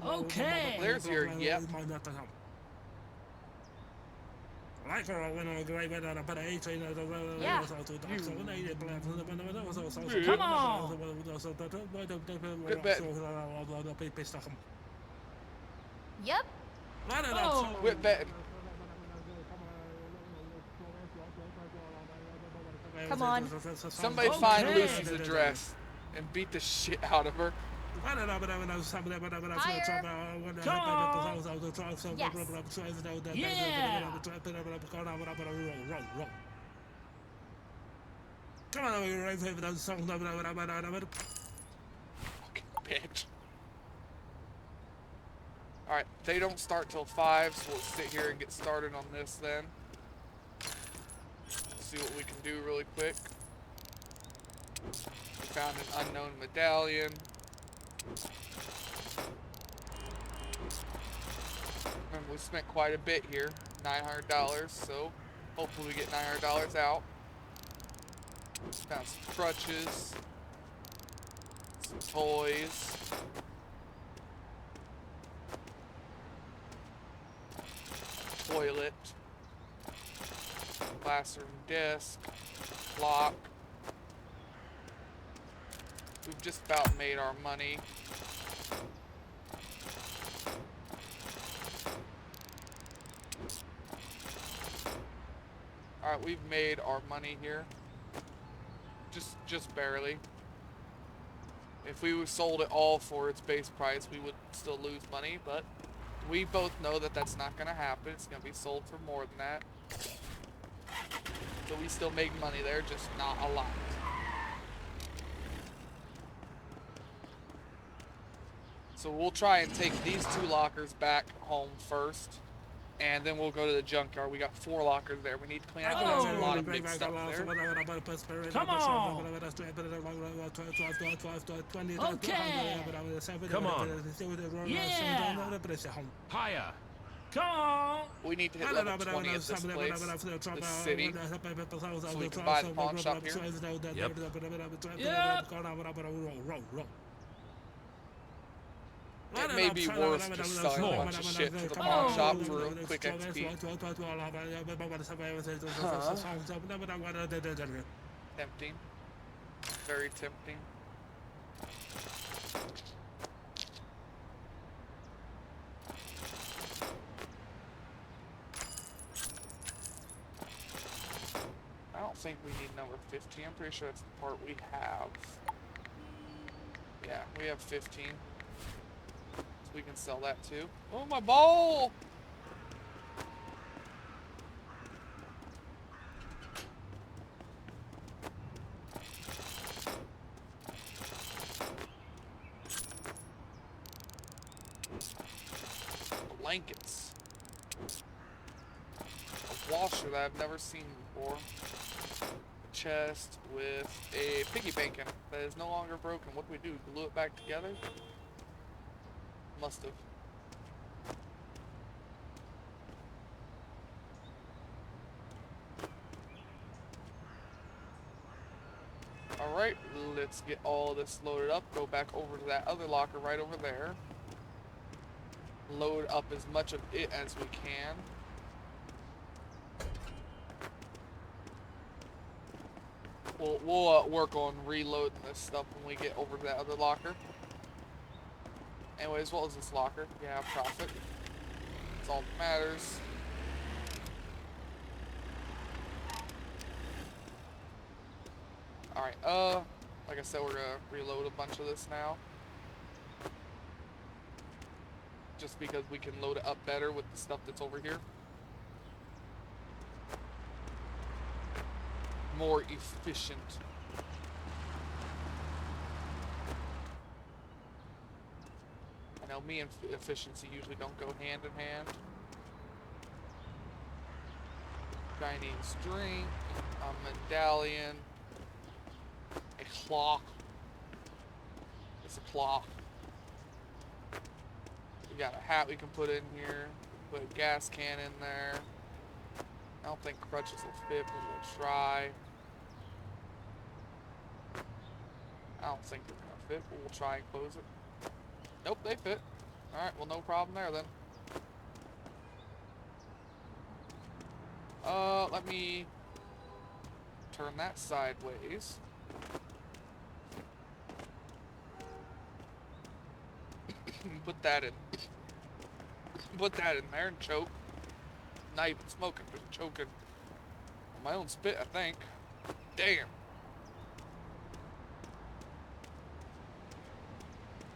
[SPEAKER 6] Okay.
[SPEAKER 1] There's your yep.
[SPEAKER 6] Come on.
[SPEAKER 1] Good bet.
[SPEAKER 5] Yep.
[SPEAKER 6] Oh.
[SPEAKER 1] Quit betting.
[SPEAKER 7] Come on.
[SPEAKER 1] Somebody find Lucy's address and beat the shit out of her. Bitch. Alright, they don't start till 5, so we'll sit here and get started on this then. See what we can do really quick. We found an unknown medallion. Remember, we spent quite a bit here, $900, so hopefully we get $900 out. Found some crutches, some toys, toilet, classroom desk, clock. We've just about made our money. Alright, we've made our money here. Just barely. If we sold it all for its base price, we would still lose money, but we both know that that's not going to happen. It's going to be sold for more than that. So we still make money there, just not a lot. So we'll try and take these 2 lockers back home first, and then we'll go to the junkyard. We got 4 lockers there. We need to clean out a lot of big stuff there.
[SPEAKER 6] Come on. Okay.
[SPEAKER 2] Come on.
[SPEAKER 6] Yeah.
[SPEAKER 2] Higher.
[SPEAKER 6] Come on.
[SPEAKER 1] We need to hit level 20 at this place, the city, so we can buy the pawn shop here.
[SPEAKER 2] Yep.
[SPEAKER 6] Yep.
[SPEAKER 1] It may be worth just selling a bunch of shit to the pawn shop for a quick XP. Tempting. Very tempting. I don't think we need number 15. I'm pretty sure that's the part we have. Yeah, Yeah, we have 15. So we can sell that too. Oh, my bowl! Blankets. A washer that I've never seen before. A chest with a piggy bank in it that is no longer broken. What do we do? Glue it back together? Must have. Alright, let's get all this loaded up. Go back over to that other locker right over there. Load up as much of it as we can. We'll work on reloading this stuff when we get over to that other locker. Anyways, what was this locker? Yeah, profit. That's all that matters. Alright, like I said, we're gonna reload a bunch of this now. Just because we can load it up better with the stuff that's over here. More efficient. I know me and efficiency usually don't go hand in hand. Chinese drink, a medallion, a clock. It's a clock. We got a hat we can put in here. Put a gas can in there. I don't think crutches will fit, but we'll try. I don't think they're gonna fit, but we'll try and close it. Nope, they fit. Alright, well, no problem there then. Let me turn that sideways. Put that in. Put that in there and choke. Not even smoking, just choking on my own spit, I think. Damn.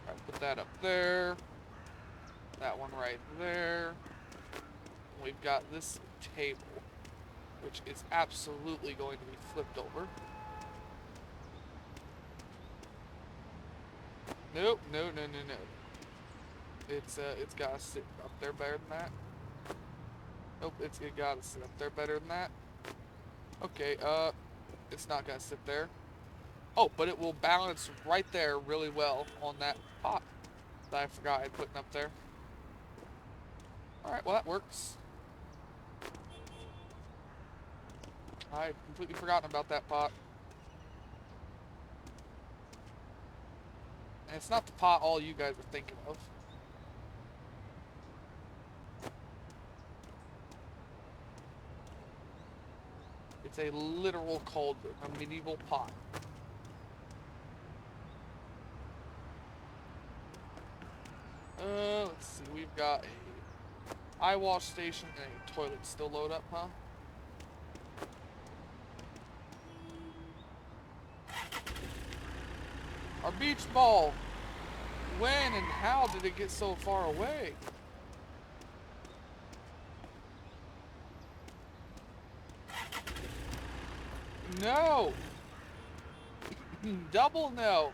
[SPEAKER 1] Alright, put that up there. That one right there. We've got this table, which is absolutely going to be flipped over. Nope, no. It's gotta sit up there better than that. Nope, it gotta sit up there better than that. Okay, it's not gonna sit there. Oh, but it will balance right there really well on that pot that I forgot I'd put up there. Alright, well that works. I'd completely forgotten about that pot. And it's not the pot all you guys are thinking of. It's a literal cauldron, a medieval pot. Let's see, we've got a eye wash station and a toilet still load up, huh? Our beach ball. When and how did it get so far away? No. Double no.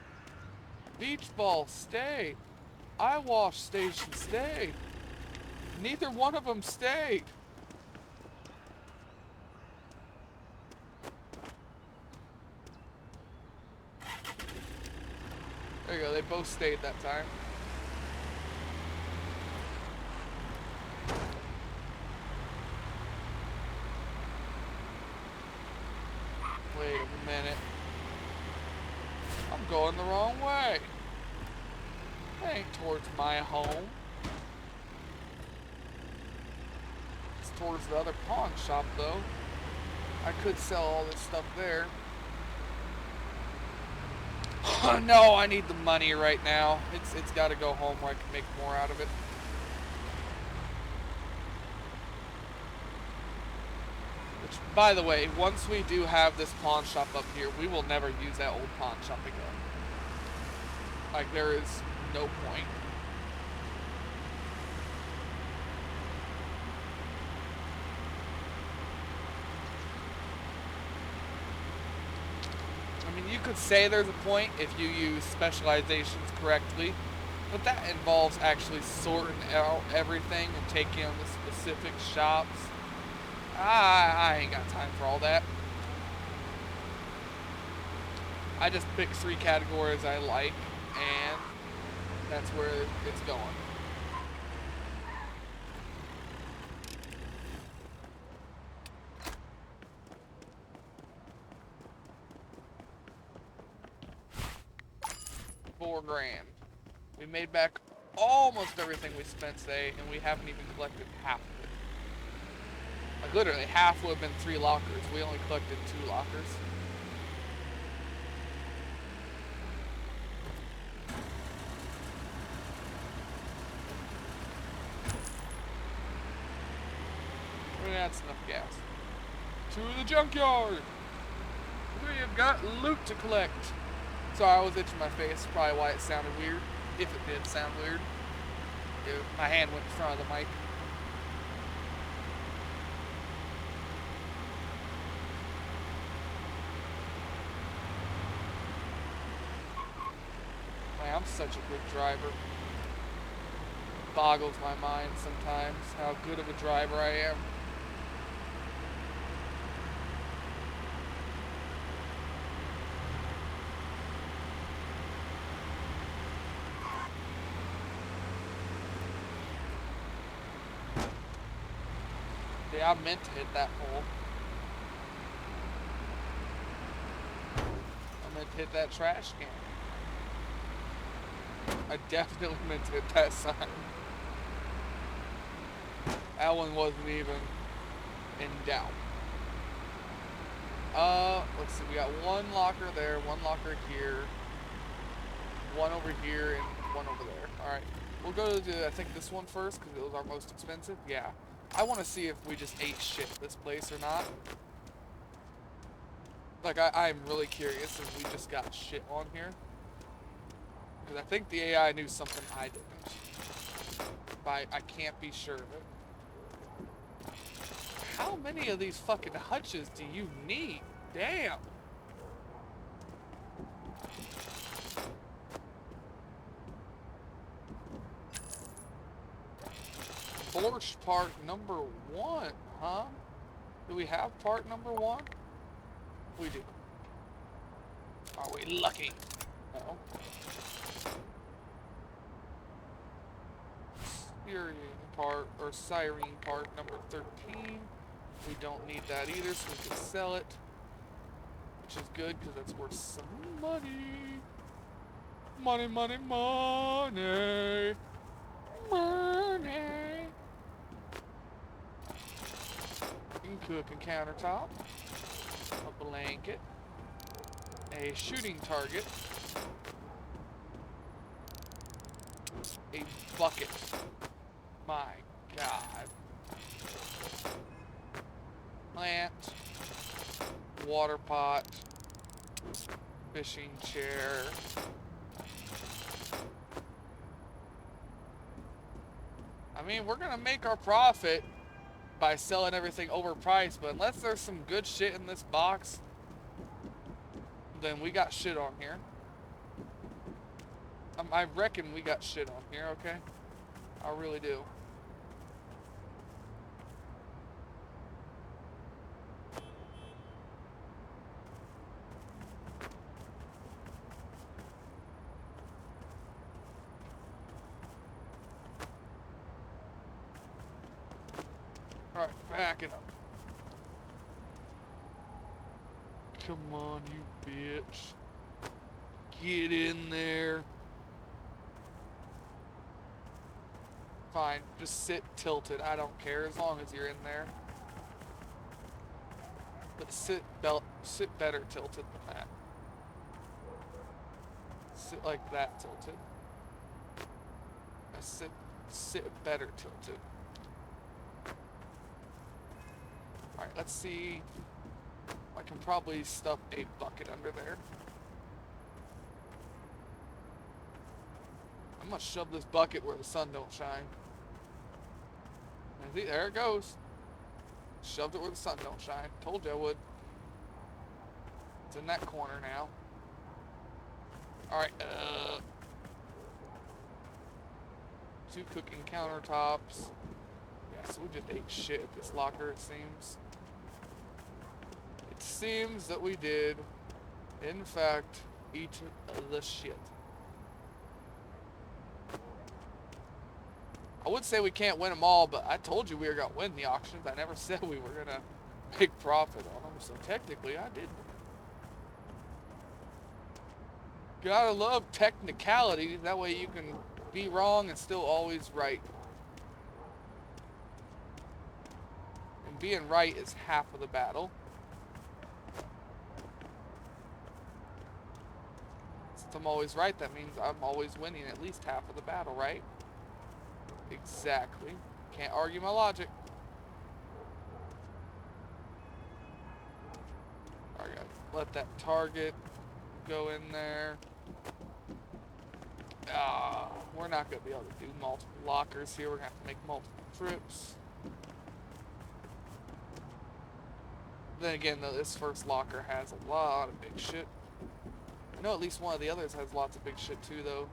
[SPEAKER 1] Beach ball, stay. Eye wash station, stay. Neither one of them stayed. There you go, they both stayed that time. Wait a minute. I'm going the wrong way. That ain't towards my home. It's towards the other pawn shop though. I could sell all this stuff there. No, I need the money right now. It's got to go home where I can make more out of it. Which, by the way, once we do have this pawn shop up here, we will never use that old pawn shop again. Like, there is no point. I mean, you could say there's a point if you use specializations correctly, but that involves actually sorting out everything and taking them to specific shops. I ain't got time for all that. I just pick 3 categories I like, and that's where it's going. $4,000. We made back almost everything we spent today, and we haven't even collected half of it. Like, literally, half would have been 3 lockers. We only collected 2 lockers. That's enough gas. To the junkyard! We have got loot to collect. Sorry, I was itching my face. Probably why it sounded weird. If it did sound weird. My hand went in front of the mic. Man, I'm such a good driver. Boggles my mind sometimes how good of a driver I am. Yeah, I meant to hit that pole. I meant to hit that trash can. I definitely meant to hit that sign. That one wasn't even in doubt. Let's see, we got 1 locker there, 1 locker here, 1 over here, and 1 over there. Alright, we'll go to, I think, this one first, because it was our most expensive. Yeah. I want to see if we just ate shit this place or not. Like, I'm really curious if we just got shit on here. Because I think the AI knew something I didn't. But I can't be sure of it. How many of these fucking hutches do you need? Damn. Borscht part number 1, huh? Do we have part number 1? We do. Are we lucky? No. Syrian part, or Cyrene part number 13. We don't need that either, so we can sell it. Which is good, because that's worth some money. Money, money, money. Money. Cooking countertop, a blanket, a shooting target, a bucket. My God. Plant, water pot, fishing chair. I mean, we're gonna make our profit by selling everything overpriced, but unless there's some good shit in this box, then we got shit on here. I reckon we got shit on here, okay? I really do. Alright, back it up. Come on, you bitch. Get in there. Fine, just sit tilted. I don't care as long as you're in there. But sit better tilted than that. Sit like that tilted. Sit better tilted. Alright, let's see. I can probably stuff a bucket under there. gonna shove this bucket where the sun don't shine. And there it goes. Shoved it where the sun don't shine. Told you I would. It's in that corner now. Alright, 2 cooking countertops. Yeah, so we just ate shit at this locker, it seems. It seems that we did, in fact, eat the shit. I would say we can't win them all, but I told you we were going to win the auctions. I never said we were going to make profit on them, so technically I did. Gotta love technicality, that way you can be wrong and still always right. And being right is half of the battle. Since I'm always right, that means I'm always winning at least half of the battle, right? Exactly. Can't argue my logic. Alright, let that target go in there. We're not going to be able to do multiple lockers here. We're going to have to make multiple trips. Then again, though, this first locker has a lot of big shit. I know at least one of the others has lots of big shit too, though.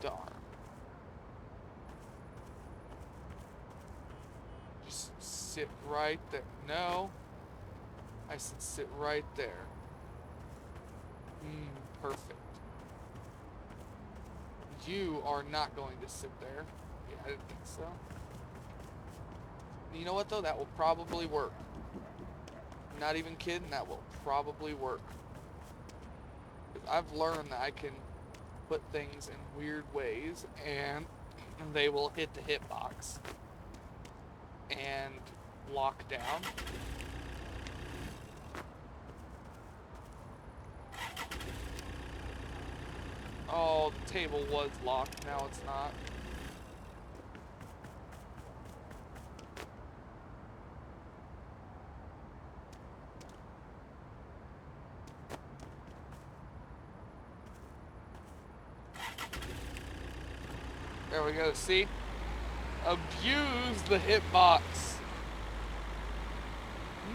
[SPEAKER 1] Darn. Just sit right there. No. I said sit right there. Perfect. You are not going to sit there. Yeah, I didn't think so. You know what though? That will probably work. Not even kidding, that will probably work. I've learned that I can put things in weird ways and they will hit the hitbox and lock down. Oh, the table was locked, now it's not. There we go, see? Abuse the hitbox.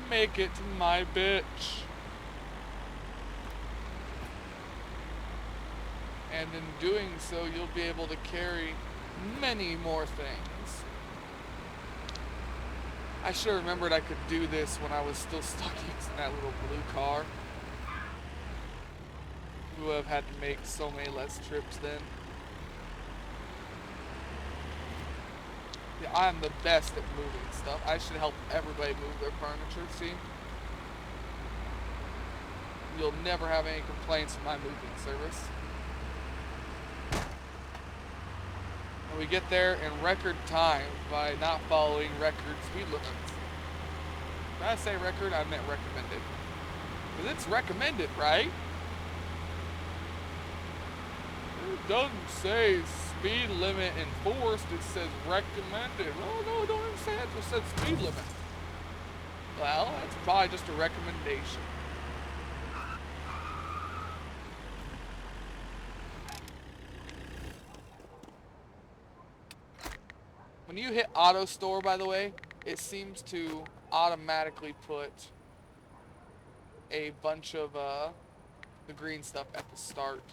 [SPEAKER 1] Make it my bitch. And in doing so, you'll be able to carry many more things. I should have remembered I could do this when I was still stuck in that little blue car. We would have had to make so many less trips then. Yeah, I'm the best at moving stuff. I should help everybody move their furniture, see? You'll never have any complaints from my moving service. And we get there in record time by not following record speed limits. When I say record, I meant recommended. Because it's recommended, right? It doesn't say speed limit enforced, it says recommended. Oh no, don't even say it, just said speed limit. Well, that's probably just a recommendation. When you hit auto store, by the way, it seems to automatically put a bunch of the green stuff at the start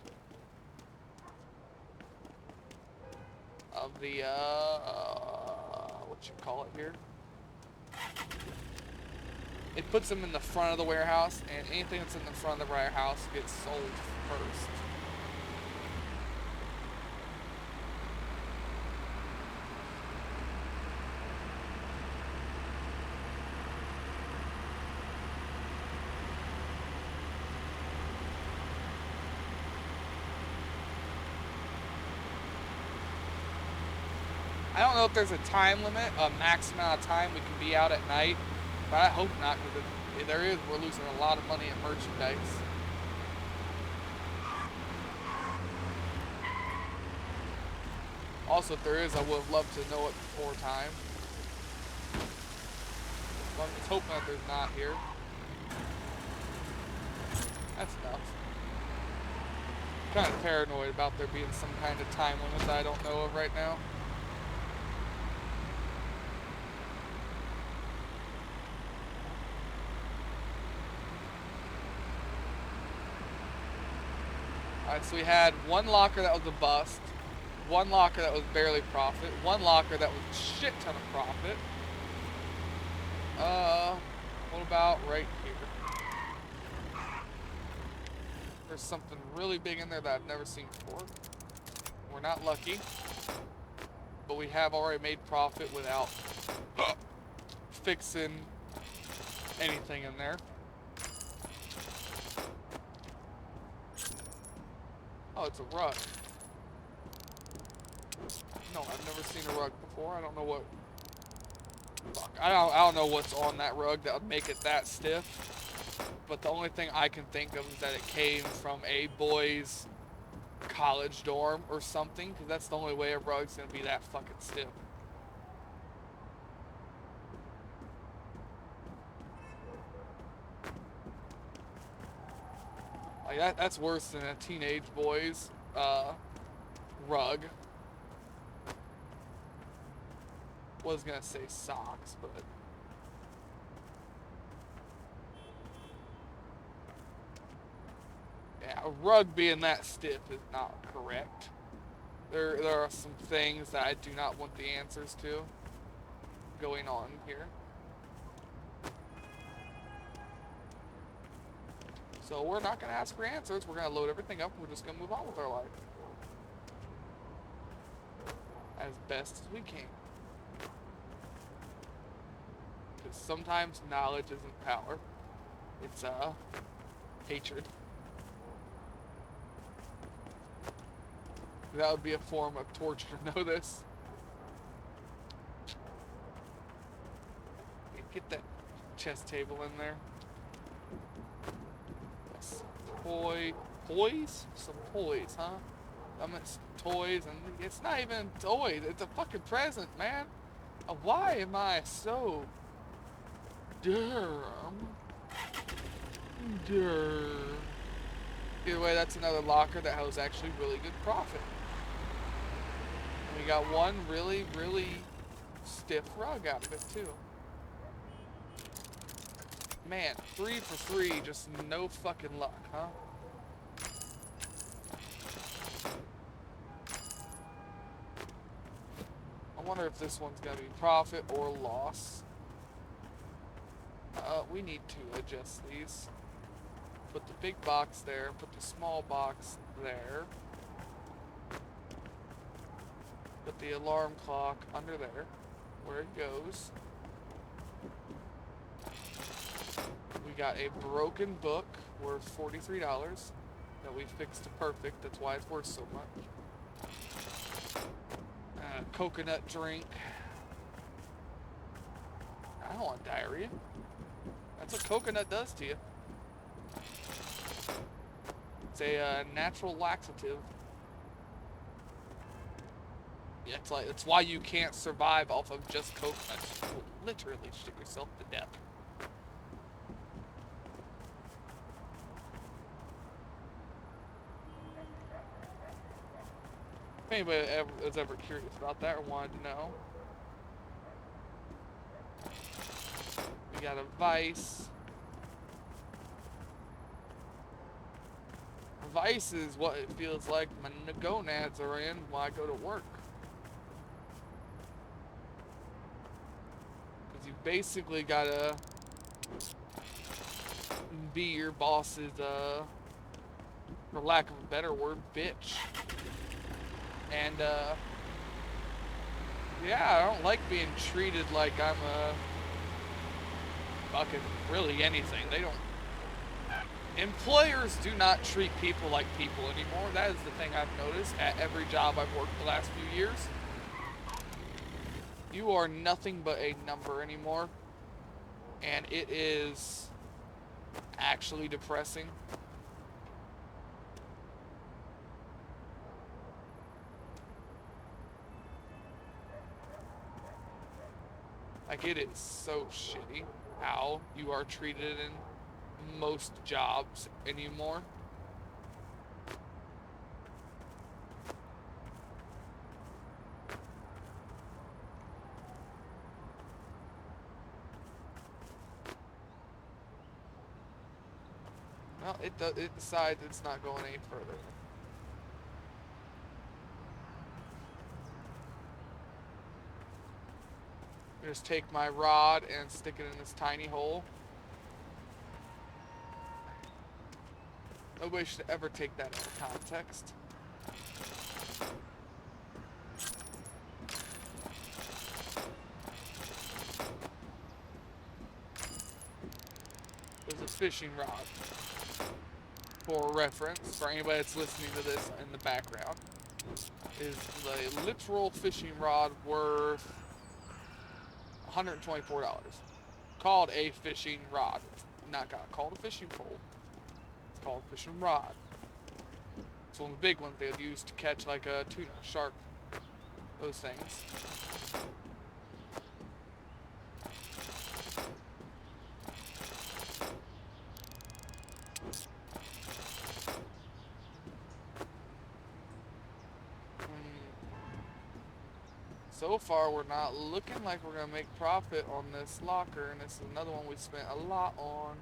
[SPEAKER 1] of the what you call it here. It puts them in the front of the warehouse, and anything that's in the front of the warehouse gets sold first. I don't know if there's a time limit, a max amount of time we can be out at night, but I hope not, because if there is, we're losing a lot of money in merchandise. Also, if there is, I would have loved to know it before time. So I'm just hoping that there's not here. That's enough. Kind of paranoid about there being some kind of time limit that I don't know of right now. Alright, so we had one locker that was a bust, one locker that was barely profit, one locker that was a shit ton of profit. What about right here? There's something really big in there that I've never seen before. We're not lucky, but we have already made profit without fixing anything in there. Oh, it's a rug. No, I've never seen a rug before. I don't know what. Fuck. I don't know what's on that rug that would make it that stiff. But the only thing I can think of is that it came from a boys' college dorm or something, because that's the only way a rug's gonna be that fucking stiff. Like that's worse than a teenage boy's rug. Was gonna say socks, but yeah, a rug being that stiff is not correct. There are some things that I do not want the answers to going on here. So we're not gonna ask for answers. We're gonna load everything up. We're just gonna move on with our life as best as we can. Because sometimes knowledge isn't power. It's hatred. That would be a form of torture to know this. Get that chess table in there. Yes. Toys? Some toys, huh? I meant some toys, and it's not even toys. It's a fucking present, man. Why am I so dumb? Either way, that's another locker that has actually really good profit. And we got one really, really stiff rug out of it, too. Man, 3 for 3, just no fucking luck, huh? I wonder if this one's gonna be profit or loss. We need to adjust these. Put the big box there, put the small box there. Put the alarm clock under there, where it goes. We got a broken book worth $43 that we fixed to perfect. That's why it's worth so much. Coconut drink. I don't want diarrhea. That's what coconut does to you. It's a natural laxative. Yeah, it's why you can't survive off of just coconuts. You will literally shit yourself to death. If anybody was ever curious about that or wanted to know. We got a vice. A vice is what it feels like my gonads are in while I go to work. Because you basically gotta be your boss's, for lack of a better word, bitch. And, yeah, I don't like being treated like I'm a fucking really anything. They don't. Employers do not treat people like people anymore. That is the thing I've noticed at every job I've worked the last few years. You are nothing but a number anymore. And it is actually depressing. Like, it is so shitty how you are treated in most jobs anymore. Well, it decides it's not going any further. Just take my rod and stick it in this tiny hole. Nobody should ever take that out of context. It was a fishing rod. For reference, for anybody that's listening to this in the background, is the literal fishing rod worth $124. Called a fishing rod. It's not called a fishing pole. It's called a fishing rod. It's one of the big ones they would use to catch like a tuna, shark, those things. So far, we're not looking like we're going to make profit on this locker, and this is another one we spent a lot on.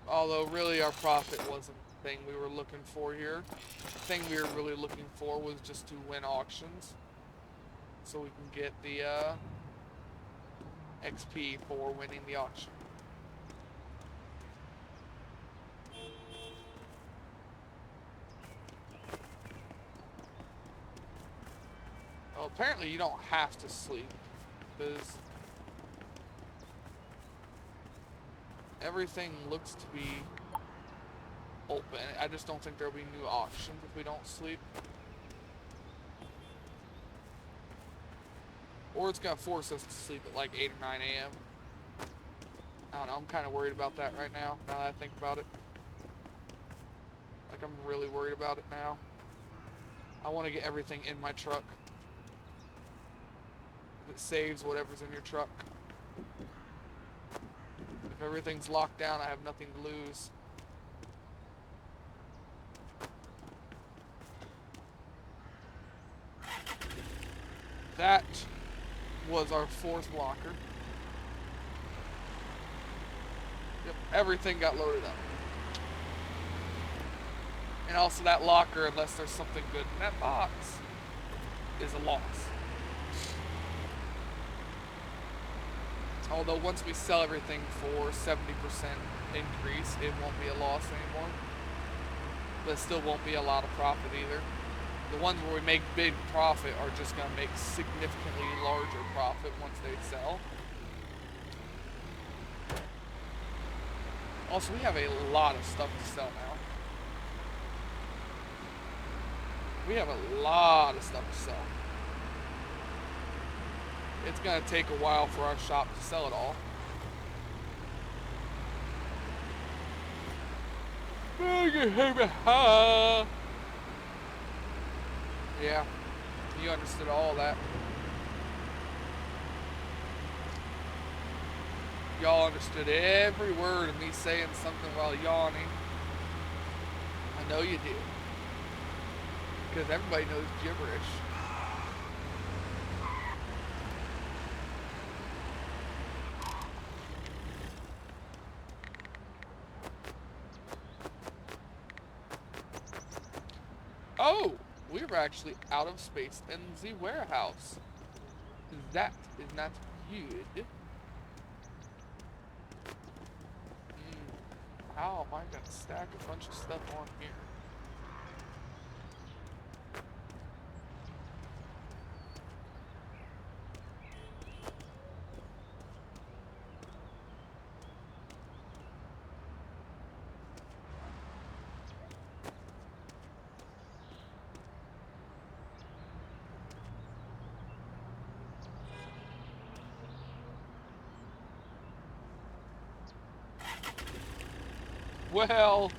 [SPEAKER 1] Although, really, our profit wasn't the thing we were looking for here. The thing we were really looking for was just to win auctions, so we can get the XP for winning the auction. Well, apparently you don't have to sleep, because everything looks to be open. I just don't think there'll be new auctions if we don't sleep. Or it's going to force us to sleep at like 8 or 9 a.m. I don't know, I'm kind of worried about that right now that I think about it. Like, I'm really worried about it now. I want to get everything in my truck. It saves whatever's in your truck. If everything's locked down, I have nothing to lose. That was our fourth locker. Yep, everything got loaded up. And also that locker, unless there's something good in that box, is a loss. Although once we sell everything for 70% increase, it won't be a loss anymore. But it still won't be a lot of profit either. The ones where we make big profit are just going to make significantly larger profit once they sell. Also, we have a lot of stuff to sell now. We have a lot of stuff to sell. It's going to take a while for our shop to sell it all. Yeah, you understood all that. Y'all understood every word of me saying something while yawning. I know you did. Because everybody knows gibberish. Oh, we were actually out of space in the warehouse. That is not good. How am I going to stack a bunch of stuff on here? Well,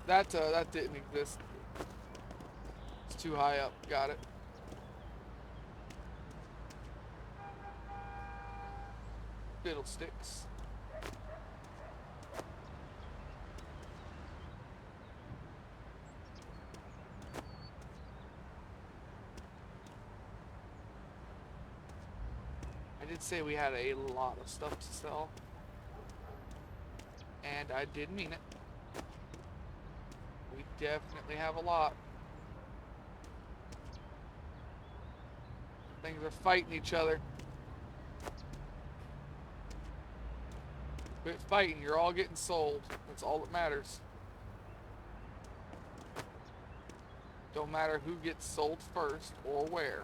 [SPEAKER 1] that didn't exist. It's too high up. Got it. Fiddlesticks. I did say we had a lot of stuff to sell. And I did mean it. We definitely have a lot. Things are fighting each other. Quit fighting, you're all getting sold. That's all that matters. Don't matter who gets sold first or where.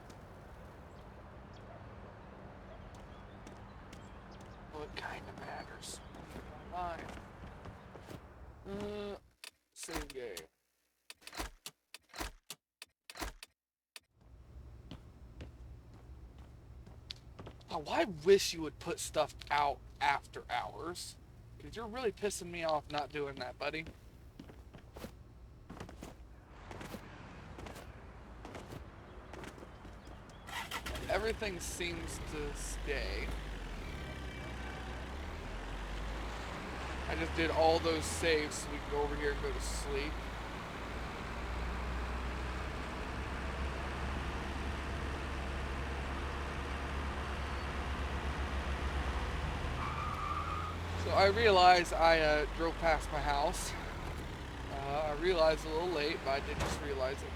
[SPEAKER 1] Well, it kind of matters. Online. Save game. Oh, I wish you would put stuff out after hours. Because you're really pissing me off not doing that, buddy. Everything seems to stay. I just did all those saves so we can go over here and go to sleep. So I realized I drove past my house. I realized a little late, but I did just realize it.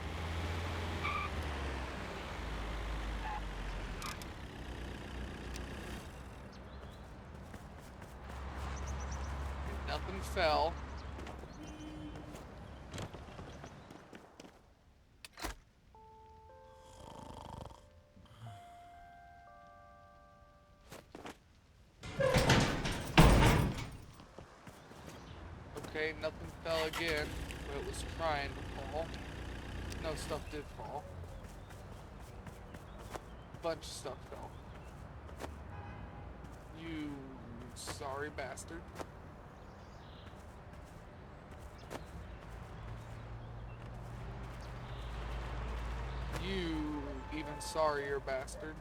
[SPEAKER 1] Nothing fell. Okay, nothing fell again, but it was trying to fall. No, stuff did fall. A bunch of stuff fell. You sorry bastard. You even sorrier bastard.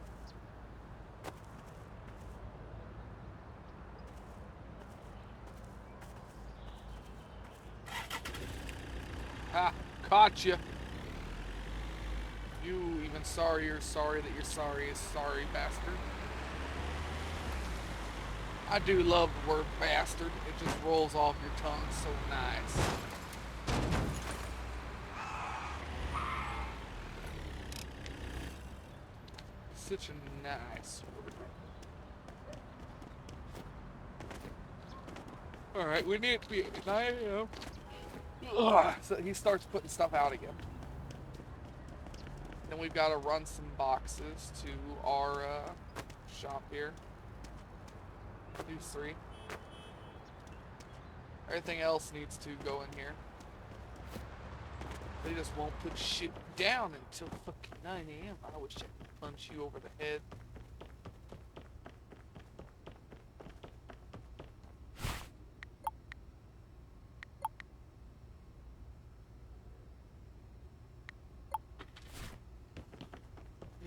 [SPEAKER 1] Ha! Caught you. You even sorrier sorry that you're sorry is sorry bastard. I do love the word bastard. It just rolls off your tongue so nice. Such a nice word. Alright, we need it to be 9 a.m. So he starts putting stuff out again. Then we've got to run some boxes to our shop here. Do 3. Everything else needs to go in here. They just won't put shit down until fucking 9 a.m. I wish I could punch you over the head.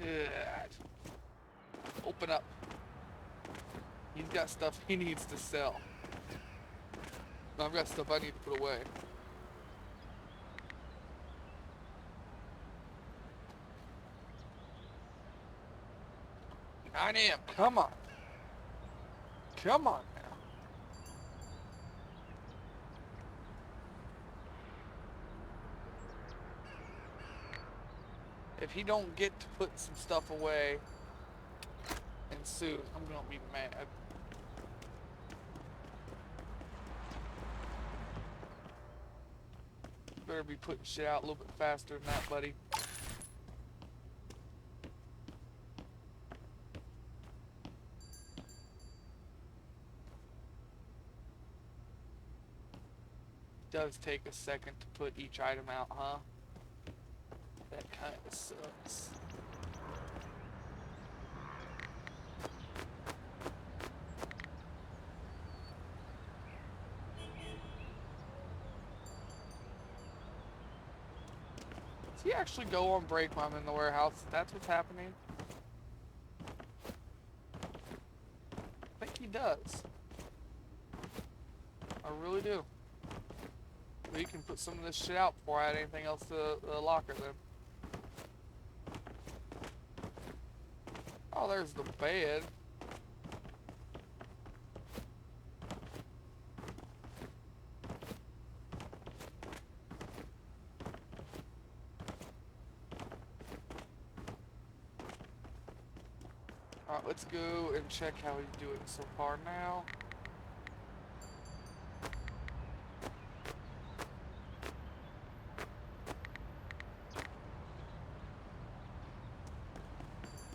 [SPEAKER 1] Yeah. Open up. He's got stuff he needs to sell. I've got stuff I need to put away. I am. Come on. Come on now. If he don't get to put some stuff away and soon, I'm gonna be mad. Better be putting shit out a little bit faster than that, buddy. Does take a second to put each item out, huh? That kind of sucks. Does he actually go on break while I'm in the warehouse? That's what's happening? I think he does. I really do. We can put some of this shit out before I add anything else to the locker then. Oh, there's the bed. Alright, let's go and check how he's doing so far now.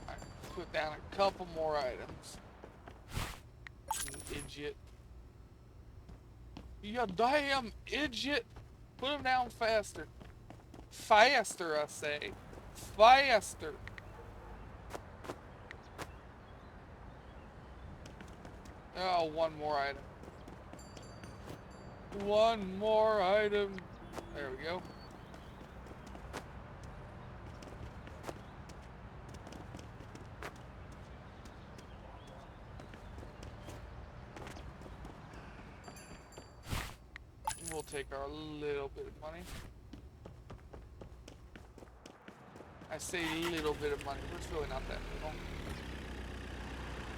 [SPEAKER 1] Alright, put down a couple more items. You idiot. You damn idiot! Put them down faster. Faster, I say. Faster. Oh, one more item. One more item. There we go. We'll take our little bit of money. I say little bit of money, but it's really not that little.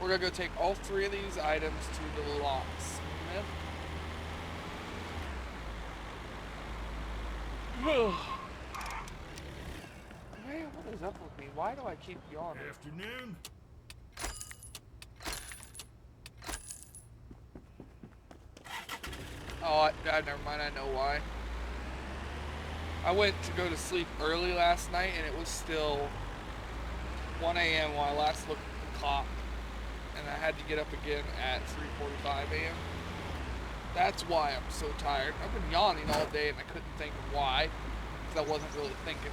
[SPEAKER 1] We're gonna go take all three of these items to the locksmith. Man, what is up with me? Why do I keep yawning?
[SPEAKER 2] Afternoon.
[SPEAKER 1] Oh, never mind. I know why. I went to go to sleep early last night, and it was still 1 a.m. when I last looked at the clock. And I had to get up again at 3:45 a.m. That's why I'm so tired. I've been yawning all day and I couldn't think of why, because I wasn't really thinking.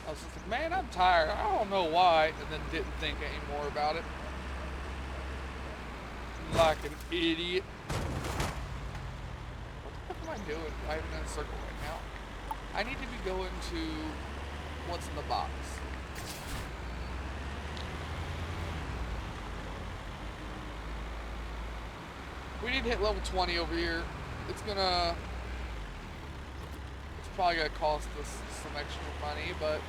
[SPEAKER 1] I was just like, man, I'm tired. I don't know why, and then didn't think any more about it. Like an idiot. What the fuck am I doing? I'm in a circle right now. I need to be going to what's in the box. We need to hit level 20 over here. It's probably gonna cost us some extra money, but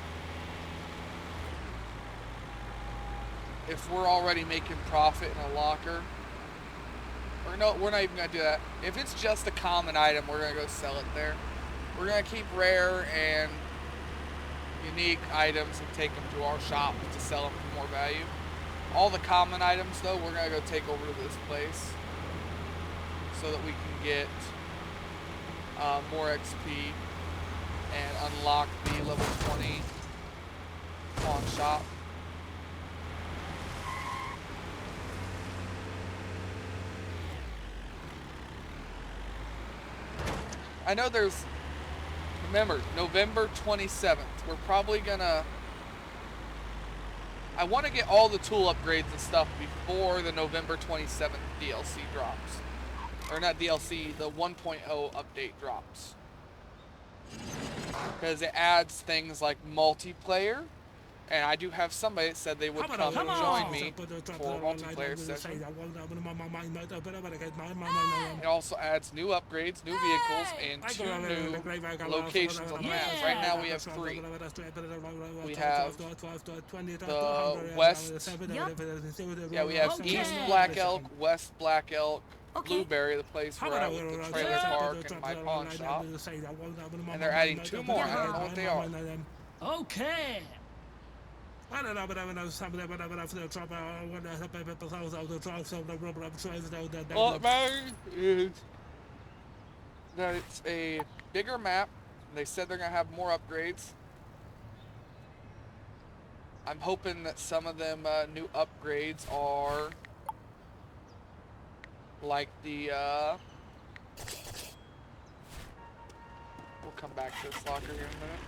[SPEAKER 1] if we're already making profit in a locker, or no, we're not even gonna do that. If it's just a common item, we're gonna go sell it there. We're gonna keep rare and unique items and take them to our shop to sell them for more value. All the common items, though, we're gonna go take over to this place, so that we can get more XP and unlock the level 20 Pawnshop. I know remember, November 27th, we're probably gonna, I want to get all the tool upgrades and stuff before the November 27th DLC drops. Or not DLC, the 1.0 update drops. Because it adds things like multiplayer. And I do have somebody that said they would come and join me for a multiplayer session. It also adds new upgrades, new vehicles, and 2 new locations on the map. Right now we have 3. We have the west, yeah, we have East Black Elk, West Black Elk, Blueberry, the place where I went to the trailer park and my pawn shop. And they're adding 2 more. I don't know what they are.
[SPEAKER 6] Okay.
[SPEAKER 1] Well, it matters is that it's a bigger map. They said they're going to have more upgrades. I'm hoping that some of them new upgrades are like the, we'll come back to this locker here in a minute.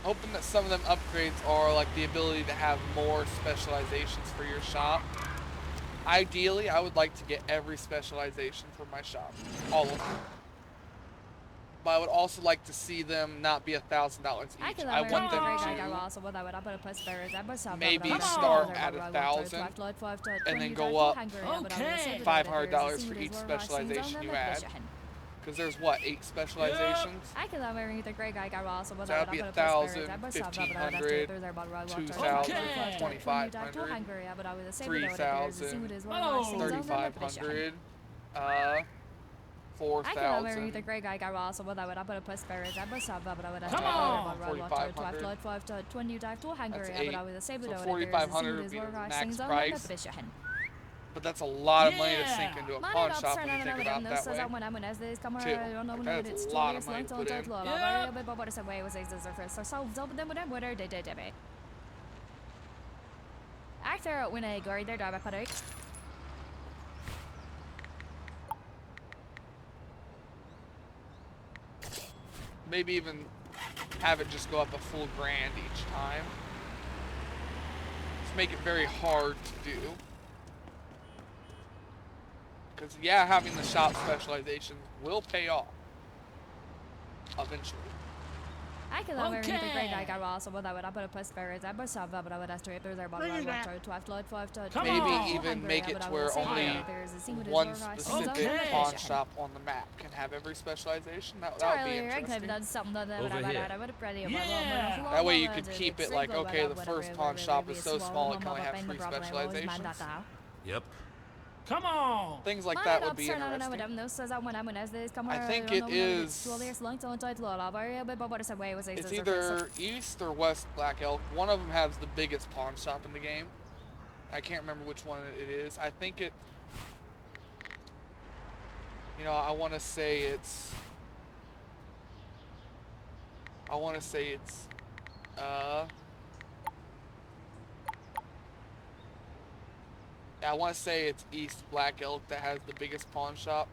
[SPEAKER 1] Hoping that some of them upgrades are like the ability to have more specializations for your shop. Ideally, I would like to get every specialization for my shop. All of them. but I would also like to see them not be $1,000 each. I want them to maybe start at 1,000 and then go up $500 for each specialization you add. Because there's what, 8 specializations? So that would be 1,000, 1,500, 2,000, 2,500, 3,000, 3,500, 4,000, 4,500. That's 8. So 4,500 would be the max price. But that's a lot of money to sink into a pawn shop when you think about it that way. Too. Like, that's a lot of money to put in. Maybe even have it just go up a full grand each time. Just make it very hard to do. Because, yeah, having the shop specialization will pay off. Eventually. Maybe even make it to where only one specific pawn shop on the map can have every specialization. That would be interesting. That way you could keep it like, okay, the first pawn shop is so small it can only have 3 specializations.
[SPEAKER 2] Yep.
[SPEAKER 6] Come on!
[SPEAKER 1] Things like that would be interesting. I think it is... It's either East or West Black Elk. One of them has the biggest pawn shop in the game. I can't remember which one it is. I think it... You know, I want to say it's... I want to say it's East Black Elk that has the biggest pawn shop,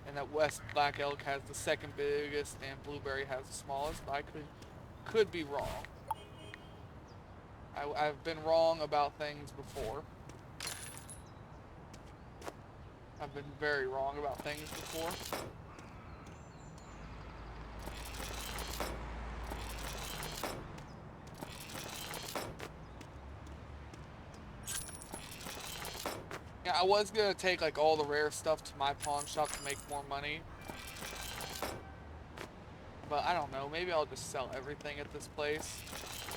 [SPEAKER 1] and that West Black Elk has the second biggest, and Blueberry has the smallest. But I could be wrong. I've been wrong about things before. I've been very wrong about things before. Yeah, I was gonna take like all the rare stuff to my pawn shop to make more money. But I don't know, maybe I'll just sell everything at this place.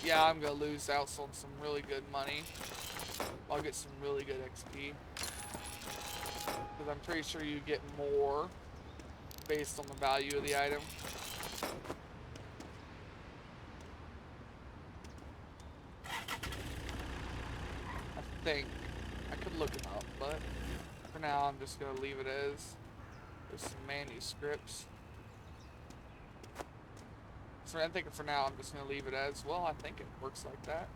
[SPEAKER 1] Yeah, I'm gonna lose out on some really good money. I'll get some really good XP. Because I'm pretty sure you get more based on the value of the item. I think. I could look it up, but for now I'm just going to leave it as there's some manuscripts. So I think for now I'm just going to leave it as, well, I think it works like that.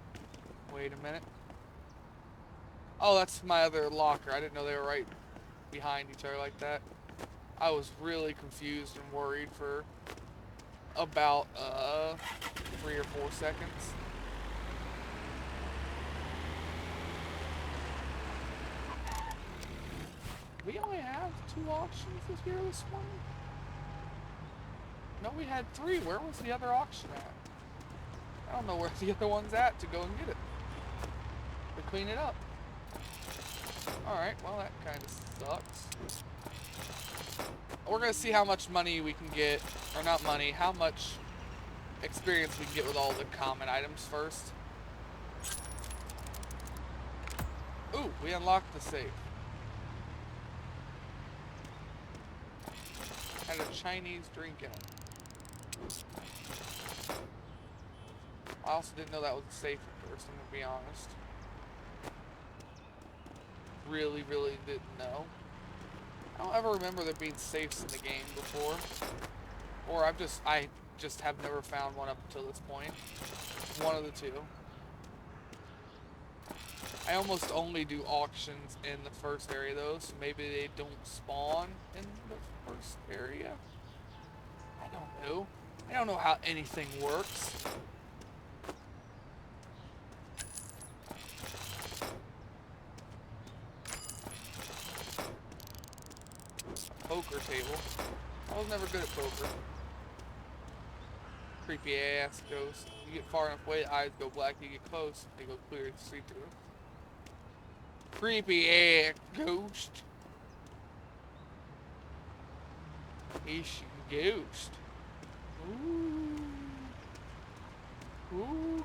[SPEAKER 1] Wait a minute. Oh, that's my other locker. I didn't know they were right behind each other like that. I was really confused and worried for about 3 or 4 seconds. We only have 2 auctions this year this morning? No, we had 3. Where was the other auction at? I don't know where the other one's at to go and get it. To clean it up. Alright, well that kind of sucks. We're going to see how much money we can get, or not money, how much experience we can get with all the common items first. Ooh, we unlocked the safe. Had a Chinese drink in it. I also didn't know that was a safe at first, I'm gonna be honest. Really didn't know. I don't ever remember there being safes in the game before. Or I just have never found one up until this point. One of the two. I almost only do auctions in the first area though, so maybe they don't spawn in the first area. I don't know. I don't know how anything works. Poker table. I was never good at poker. Creepy ass ghost. You get far enough away, the eyes go black. You get close, they go clear, see through. Creepy ass ghost. Ish ghost. Ooh. Ooh.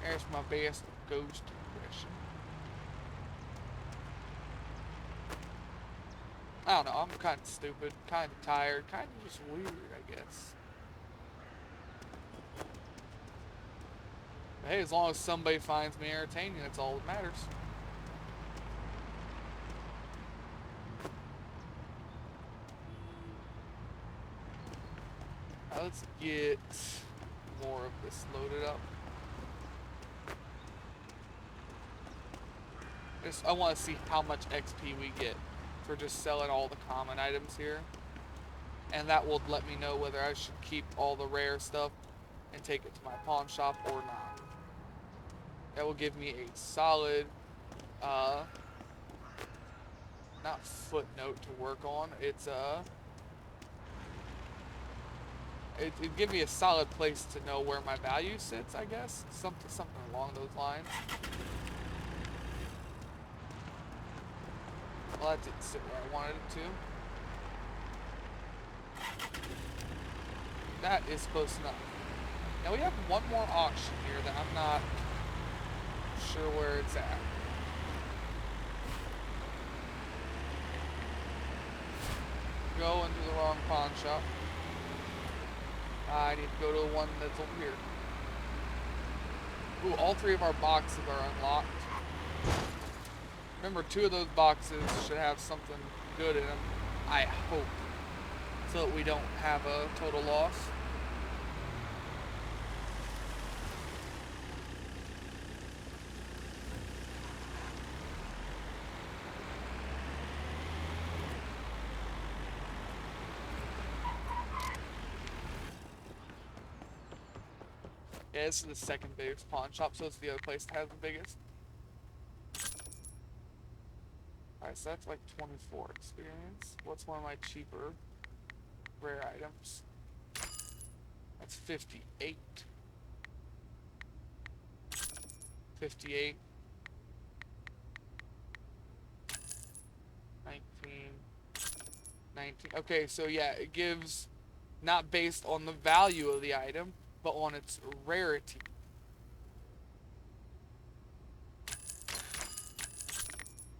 [SPEAKER 1] There's my best ghost impression. I don't know, I'm kind of stupid, kind of tired, kind of just weird, I guess. But hey, as long as somebody finds me entertaining, that's all that matters. Now let's get more of this loaded up. I want to see how much XP we get for just selling all the common items here. And that will let me know whether I should keep all the rare stuff and take it to my pawn shop or not. That will give me a solid, not footnote to work on. It's it'd give me a solid place to know where my value sits, I guess. Something along those lines. Well, that didn't sit where I wanted it to. That is close enough. Now we have one more auction here that I'm not sure where it's at. Go into the wrong pawn shop. I need to go to the one that's over here. Ooh, all three of our boxes are unlocked. Remember, 2 of those boxes should have something good in them, I hope, so that we don't have a total loss. Yeah, this is the second biggest pawn shop, so it's the other place that has the biggest. Alright, so that's like 24 experience. What's one of my cheaper rare items? That's 58. 58. 19. 19. Okay, so yeah, it gives not based on the value of the item, but on its rarity.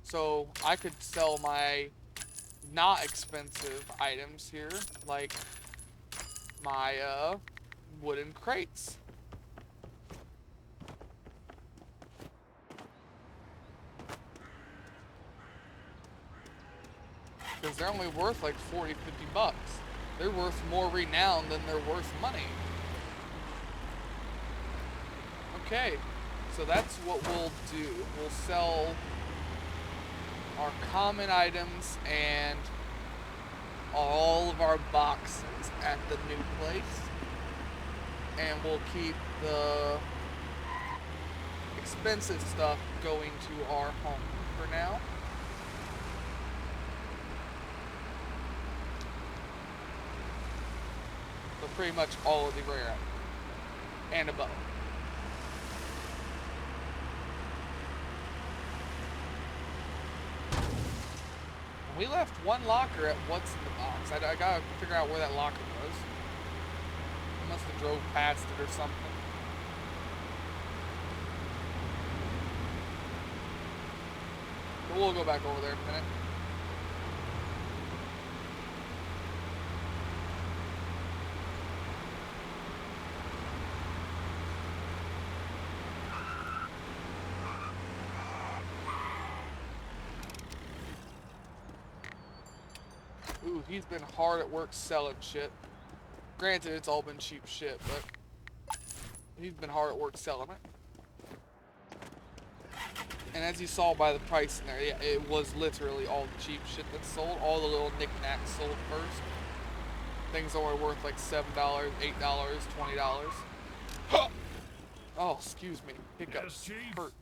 [SPEAKER 1] So I could sell my not expensive items here, like my wooden crates. Because they're only worth like 40, 50 bucks. They're worth more renown than they're worth money. Okay, so that's what we'll do. We'll sell our common items and all of our boxes at the new place, and we'll keep the expensive stuff going to our home for now. But pretty much all of the rare and above. We left one locker at what's in the box. I gotta figure out where that locker was. I must have drove past it or something. But we'll go back over there in a minute. Ooh, he's been hard at work selling shit. Granted, it's all been cheap shit, but he's been hard at work selling it. And as you saw by the price in there, yeah, it was literally all the cheap shit that sold. All the little knickknacks sold first. Things that were worth like $7, $8, $20. Oh, excuse me. Hiccups.
[SPEAKER 2] Yes, Chief.
[SPEAKER 1] Hurt.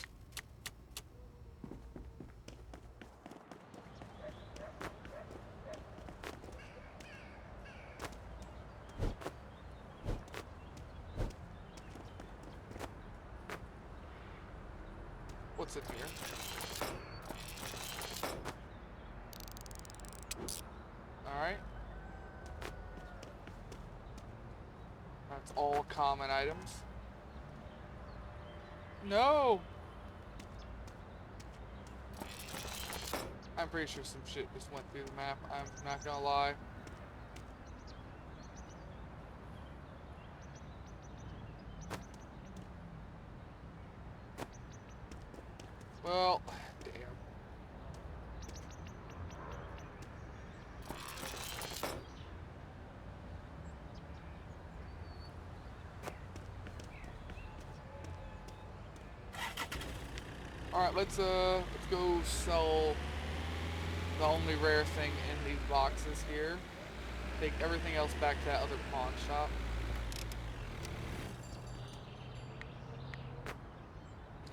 [SPEAKER 1] in here. Alright. That's all common items. No! I'm pretty sure some shit just went through the map. I'm not gonna lie. Well, damn. Alright, let's go sell the only rare thing in these boxes here. Take everything else back to that other pawn shop.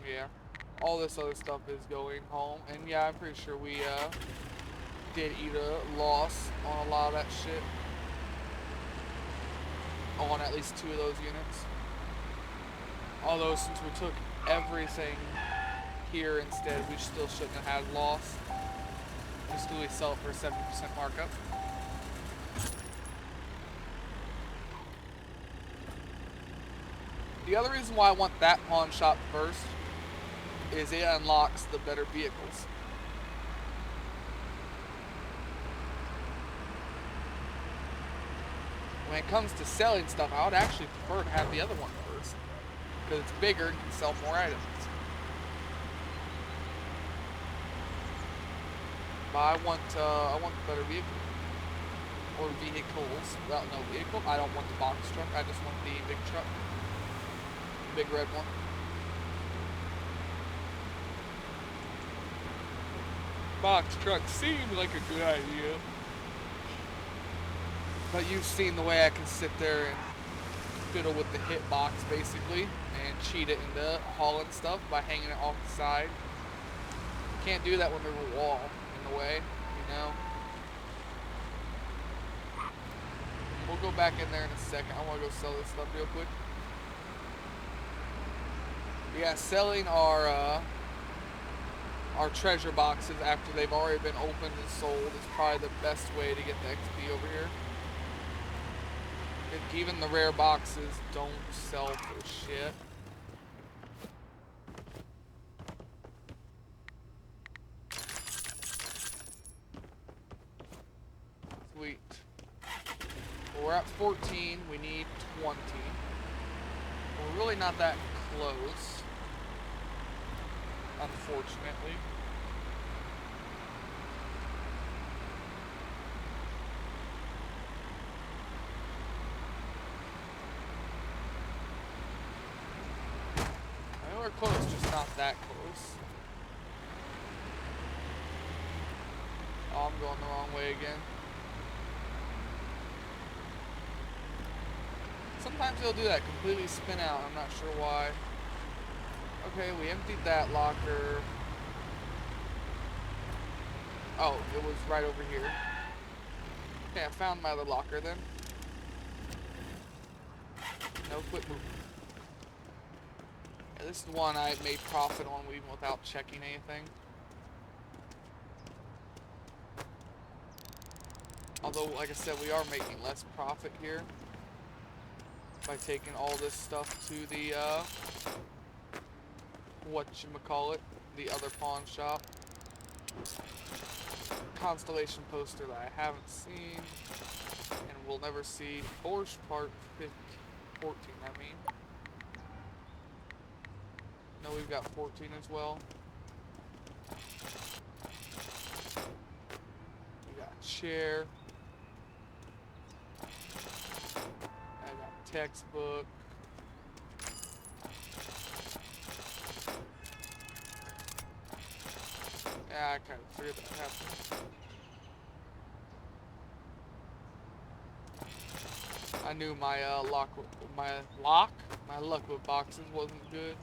[SPEAKER 1] Yeah. All this other stuff is going home. And yeah, I'm pretty sure we did eat a loss on a lot of that shit. On at least 2 of those units. Although since we took everything here instead, we still shouldn't have had loss. Just do we sell it for a 70% markup. The other reason why I want that pawn shop first is it unlocks the better vehicles. When it comes to selling stuff, I would actually prefer to have the other one first, because it's bigger and can sell more items. But I want the better vehicle. Or vehicles. Well, no vehicle. I don't want the box truck. I just want the big truck. The big red one. Box truck seems like a good idea. But you've seen the way I can sit there and fiddle with the hit box basically and cheat it into hauling stuff by hanging it off the side. Can't do that when there's a wall in the way, you know. We'll go back in there in a second. I want to go sell this stuff real quick. Yeah, selling our treasure boxes after they've already been opened and sold is probably the best way to get the XP over here. Even the rare boxes don't sell for shit. Sweet. Well, we're at 14. We need 20. We're really not that close, unfortunately. We're close, just not that close. Oh, I'm going the wrong way again. Sometimes they'll do that, completely spin out. I'm not sure why. Okay, we emptied that locker. Oh, it was right over here. Okay, I found my other locker then. No, quit moving. This is the one I made profit on even without checking anything. Although, like I said, we are making less profit here by taking all this stuff to the, whatchamacallit, the other pawn shop. Constellation poster that I haven't seen and will never see. Porsche part 14, I mean. No, we've got 14 as well. We got chair. I got textbook. Yeah, I kind of figured that happened. I knew my luck with boxes wasn't good.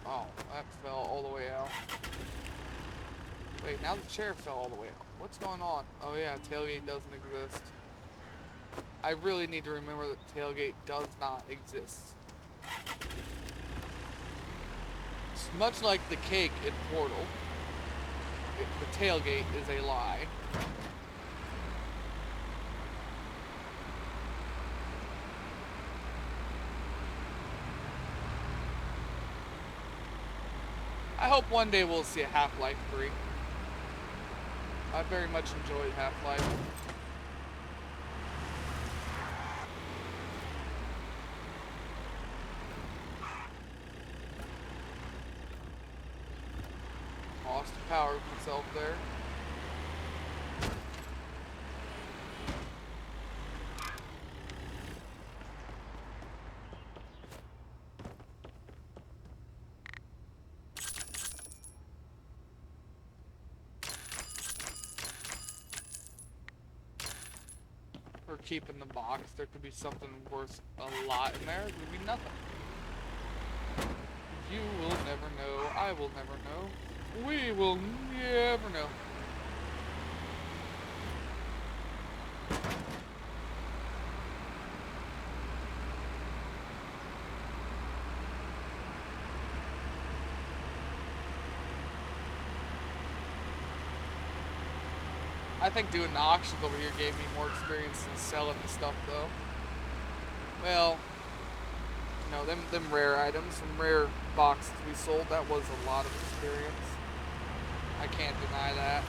[SPEAKER 1] Oh, that fell all the way out. Wait, now the chair fell all the way out. What's going on? Oh yeah, tailgate doesn't exist. I really need to remember that tailgate does not exist. It's much like the cake in Portal. The tailgate is a lie. I hope one day we'll see a Half-Life 3. I very much enjoyed Half-Life. Lost power of myself there. For keeping the box, there could be something worth a lot in there. There could be nothing. You will never know. I will never know. We will never know. I think doing the auctions over here gave me more experience than selling the stuff, though. Well, you know, them rare items, some rare boxes we sold, that was a lot of experience. I can't deny that.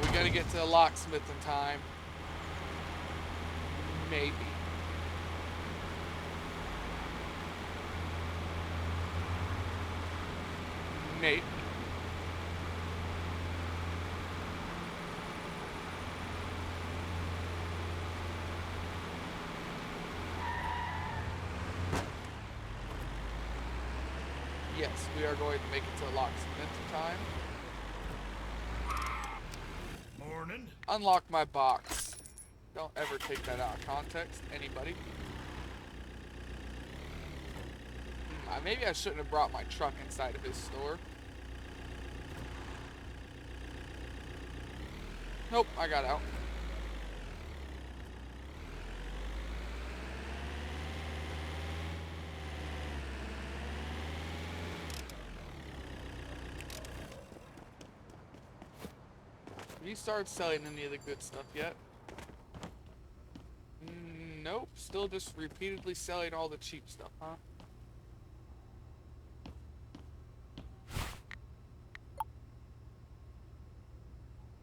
[SPEAKER 1] We gotta get to the locksmith in time. Maybe. Maybe. Yes, we are going to make it to the locksmith in time.
[SPEAKER 2] Morning.
[SPEAKER 1] Unlock my box. Don't ever take that out of context, anybody. Maybe I shouldn't have brought my truck inside of his store. Nope, I got out. Have you started selling any of the good stuff yet? Nope, still just repeatedly selling all the cheap stuff, huh?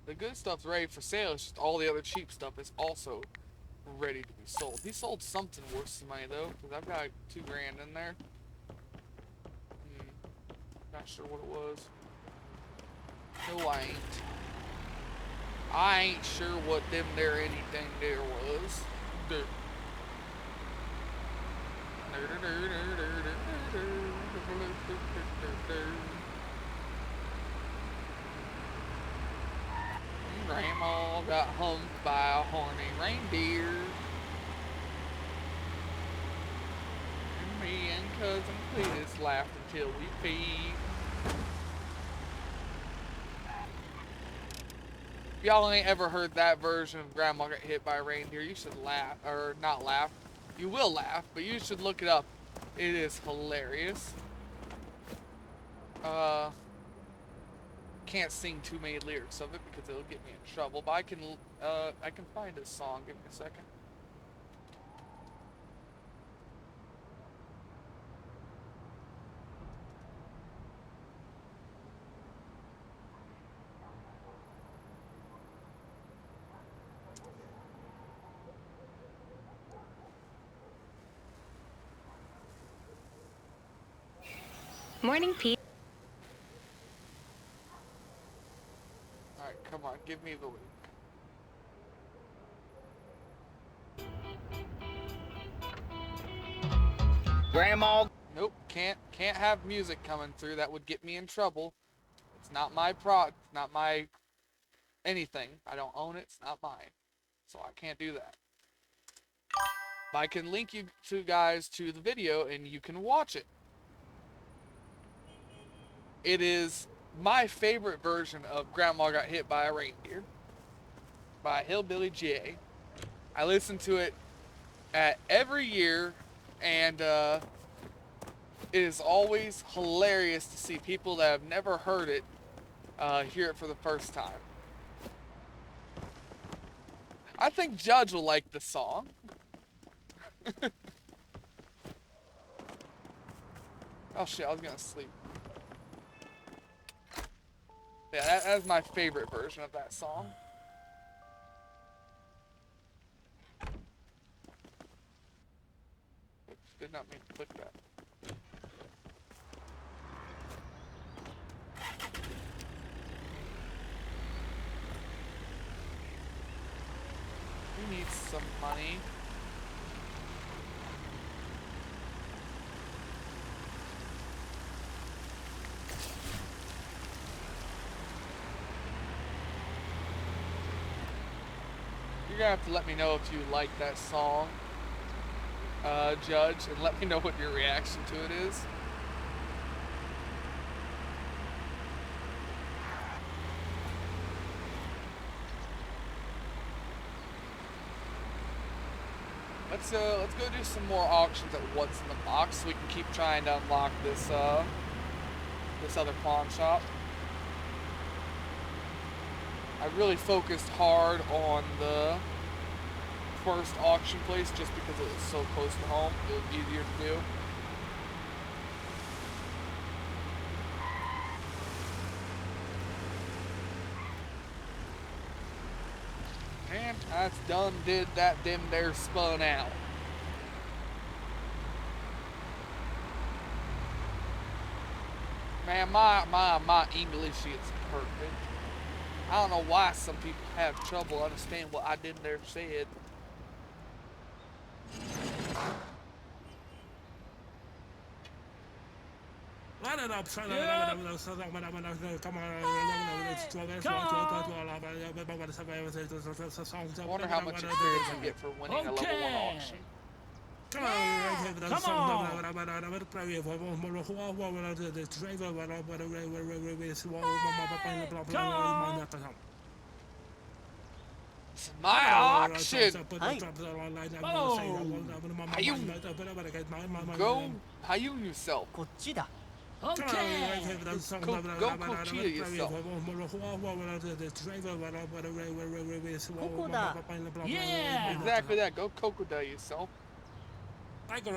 [SPEAKER 1] The good stuff's ready for sale, it's just all the other cheap stuff is also ready to be sold. He sold something worth some money though, because I've got $2 grand in there. Not sure what it was. No, I ain't. I ain't sure what them there anything there was. Grandma got humped by a horny reindeer. And me and cousin Cletus laughed until we peed. If y'all ain't ever heard that version of Grandma got hit by a reindeer, you should laugh, or not laugh. You will laugh, but you should look it up. It is hilarious. Can't sing too many lyrics of it because it'll get me in trouble, but I can find a song. Give me a second.
[SPEAKER 8] Morning, Pete.
[SPEAKER 1] Alright, come on, give me the loot.
[SPEAKER 8] Grandma.
[SPEAKER 1] Nope, can't have music coming through. That would get me in trouble. It's not my not my anything. I don't own it. It's not mine. So I can't do that. But I can link you guys to the video and you can watch it. It is my favorite version of Grandma Got Hit by a Reindeer by Hillbilly J. I listen to it at every year, and it is always hilarious to see people that have never heard it hear it for the first time. I think Judge will like the song. Oh shit, I was gonna sleep. Yeah, that's my favorite version of that song. Oops, did not mean to click that. Who needs some money? You're gonna have to let me know if you like that song, Judge, and let me know what your reaction to it is. Let's go do some more auctions at What's in the Box so we can keep trying to unlock this this other pawn shop. I really focused hard on the first auction place just because it was so close to home. It was easier to do. And that's done did that them there spun out. Man, my English is perfect. I don't know why some people have trouble understanding what I did there said. I wonder how much experience you get for winning a level 1 auction.
[SPEAKER 6] Come on!
[SPEAKER 1] It's my auction! Go Hayun yourself.
[SPEAKER 6] Okay!
[SPEAKER 1] Go Kochia yourself.
[SPEAKER 6] Yeah!
[SPEAKER 1] Exactly that. Go Kokoda yourself.
[SPEAKER 6] Okay.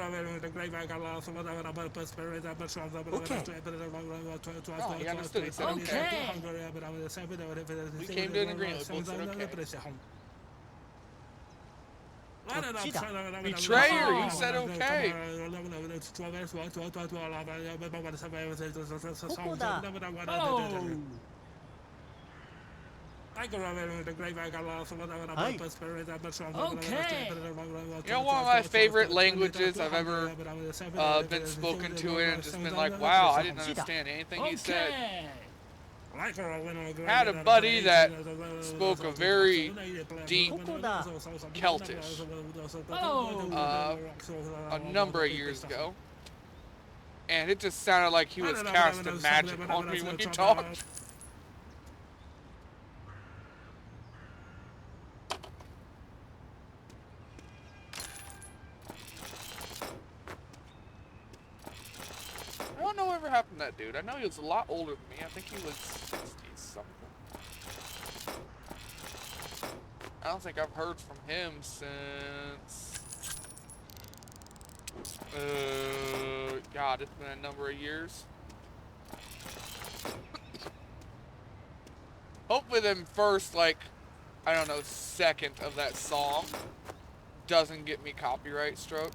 [SPEAKER 1] Oh, he understood. He said okay. We came to an agreement. We both said okay. Betrayer, you said okay.
[SPEAKER 6] Oh!
[SPEAKER 1] Okay.
[SPEAKER 6] Okay.
[SPEAKER 1] You know, one of my favorite languages I've ever been spoken to in and just been like, wow, I didn't understand anything he said. I had a buddy that spoke a very deep Celtish a number of years ago. And it just sounded like he was casting magic on me when he talked. I don't know whatever happened to that dude. I know he was a lot older than me. I think he was 60-something. I don't think I've heard from him since... God, it's been a number of years. Hopefully them first, like, I don't know, second of that song doesn't get me copyright struck.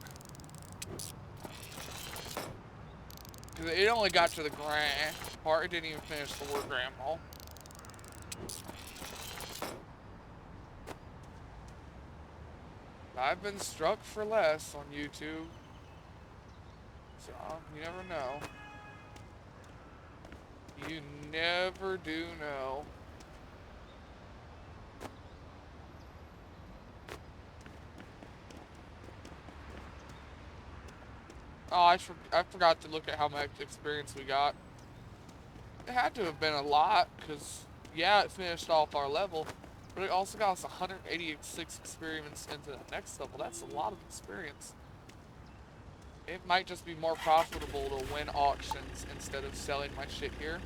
[SPEAKER 1] Because it only got to the grand part. It didn't even finish the word grandma. I've been struck for less on YouTube. So, you never know. You never do know. Oh, I forgot to look at how much experience we got. It had to have been a lot, because, yeah, it finished off our level, but it also got us 186 experience into the next level. That's a lot of experience. It might just be more profitable to win auctions instead of selling my shit here.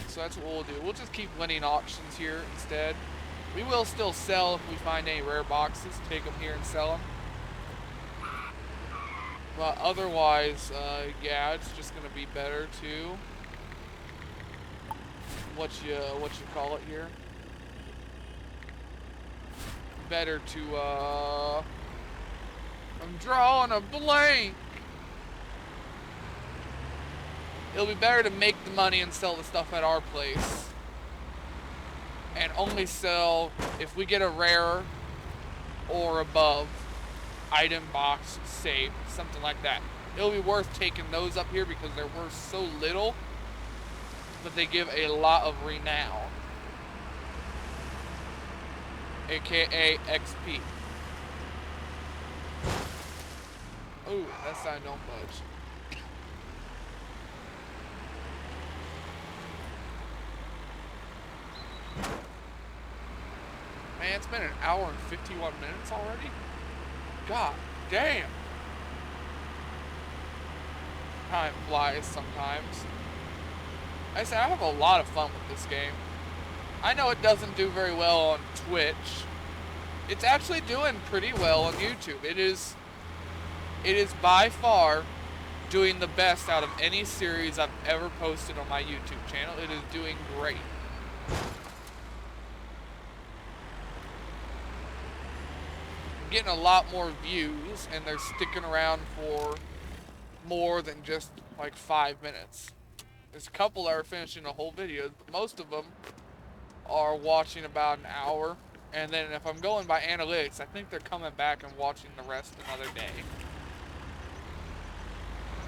[SPEAKER 1] So that's what we'll do. We'll just keep winning auctions here instead. We will still sell if we find any rare boxes, take them here and sell them. But otherwise, yeah, it's just gonna be better to what you call it here. Better to I'm drawing a blank. It'll be better to make the money and sell the stuff at our place. And only sell if we get a rare or above item box saved, something like that. It'll be worth taking those up here because they're worth so little, but they give a lot of renown. AKA XP. Ooh, that sign don't budge. Man, it's been an hour and 51 minutes already? God damn. Time flies sometimes. I say I have a lot of fun with this game. I know it doesn't do very well on Twitch. It's actually doing pretty well on YouTube. It is by far doing the best out of any series I've ever posted on my YouTube channel. It is doing great. Getting a lot more views, and they're sticking around for more than just like 5 minutes. There's a couple that are finishing a whole video, but most of them are watching about an hour, and then if I'm going by analytics, I think they're coming back and watching the rest another day.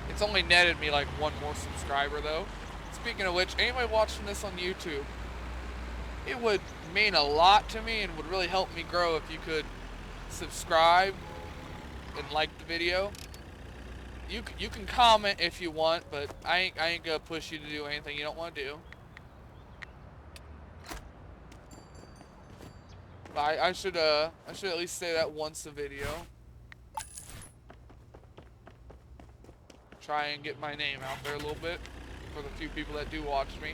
[SPEAKER 1] It's only netted me like one more subscriber though. Speaking of which, anybody watching this on YouTube, it would mean a lot to me and would really help me grow if you could subscribe and like the video. You can comment if you want, but I ain't gonna push you to do anything you don't want to do. But I should at least say that once a video. Try and get my name out there a little bit for the few people that do watch me.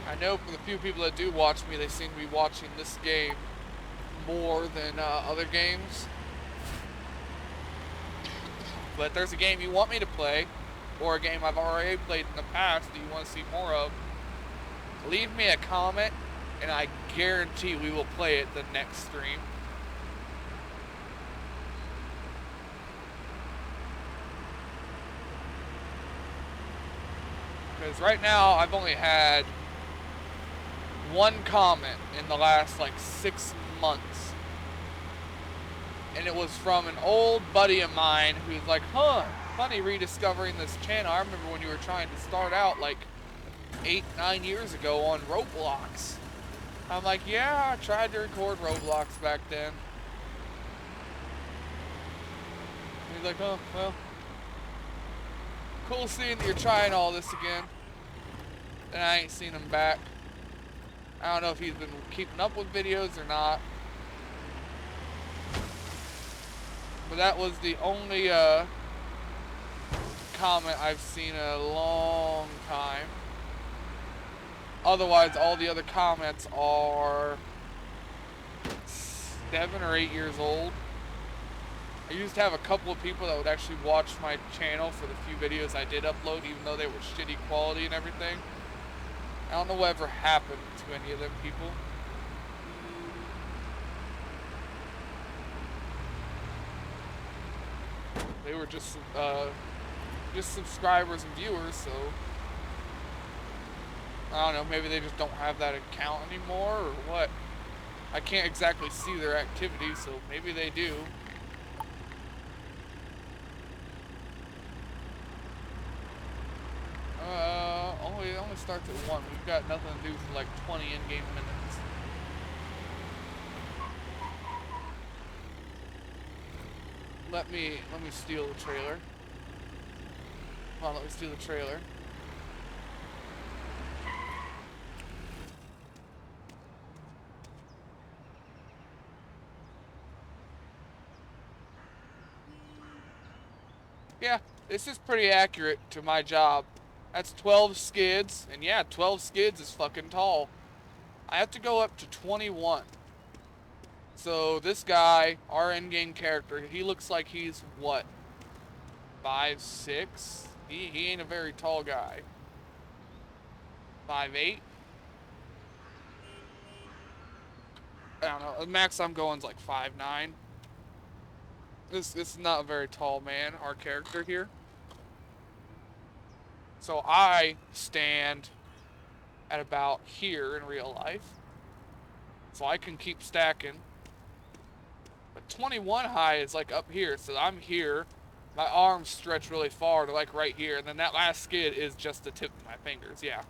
[SPEAKER 1] I know for the few people that do watch me, they seem to be watching this game more than other games. But if there's a game you want me to play, or a game I've already played in the past that you want to see more of, leave me a comment, and I guarantee we will play it the next stream. Because right now, I've only had one comment in the last like 6 months. And it was from an old buddy of mine who's like, huh, funny rediscovering this channel. I remember when you were trying to start out like 8-9 years ago on Roblox. I'm like, yeah, I tried to record Roblox back then. And he's like, oh, well, cool seeing that you're trying all this again. And I ain't seen him back. I don't know if he's been keeping up with videos or not. But that was the only comment I've seen in a long time. Otherwise, all the other comments are 7 or 8 years old. I used to have a couple of people that would actually watch my channel for the few videos I did upload, even though they were shitty quality and everything. I don't know whatever happened to any of them people. They were just subscribers and viewers, so I don't know, maybe they just don't have that account anymore or what. I can't exactly see their activity, so maybe they do. It only starts at 1. We've got nothing to do for like 20 in-game minutes. Let me steal the trailer. Hold on, let me steal the trailer. Yeah, this is pretty accurate to my job. That's 12 skids, and yeah, 12 skids is fucking tall. I have to go up to 21. So this guy, our in-game character, he looks like he's what? 5'6"? He ain't a very tall guy. 5'8"? I don't know. The max I'm going is like 5'9". This is not a very tall man, our character here. So I stand at about here in real life. So I can keep stacking. But 21 high is like up here. So I'm here. My arms stretch really far to like right here. And then that last skid is just the tip of my fingers. Yeah.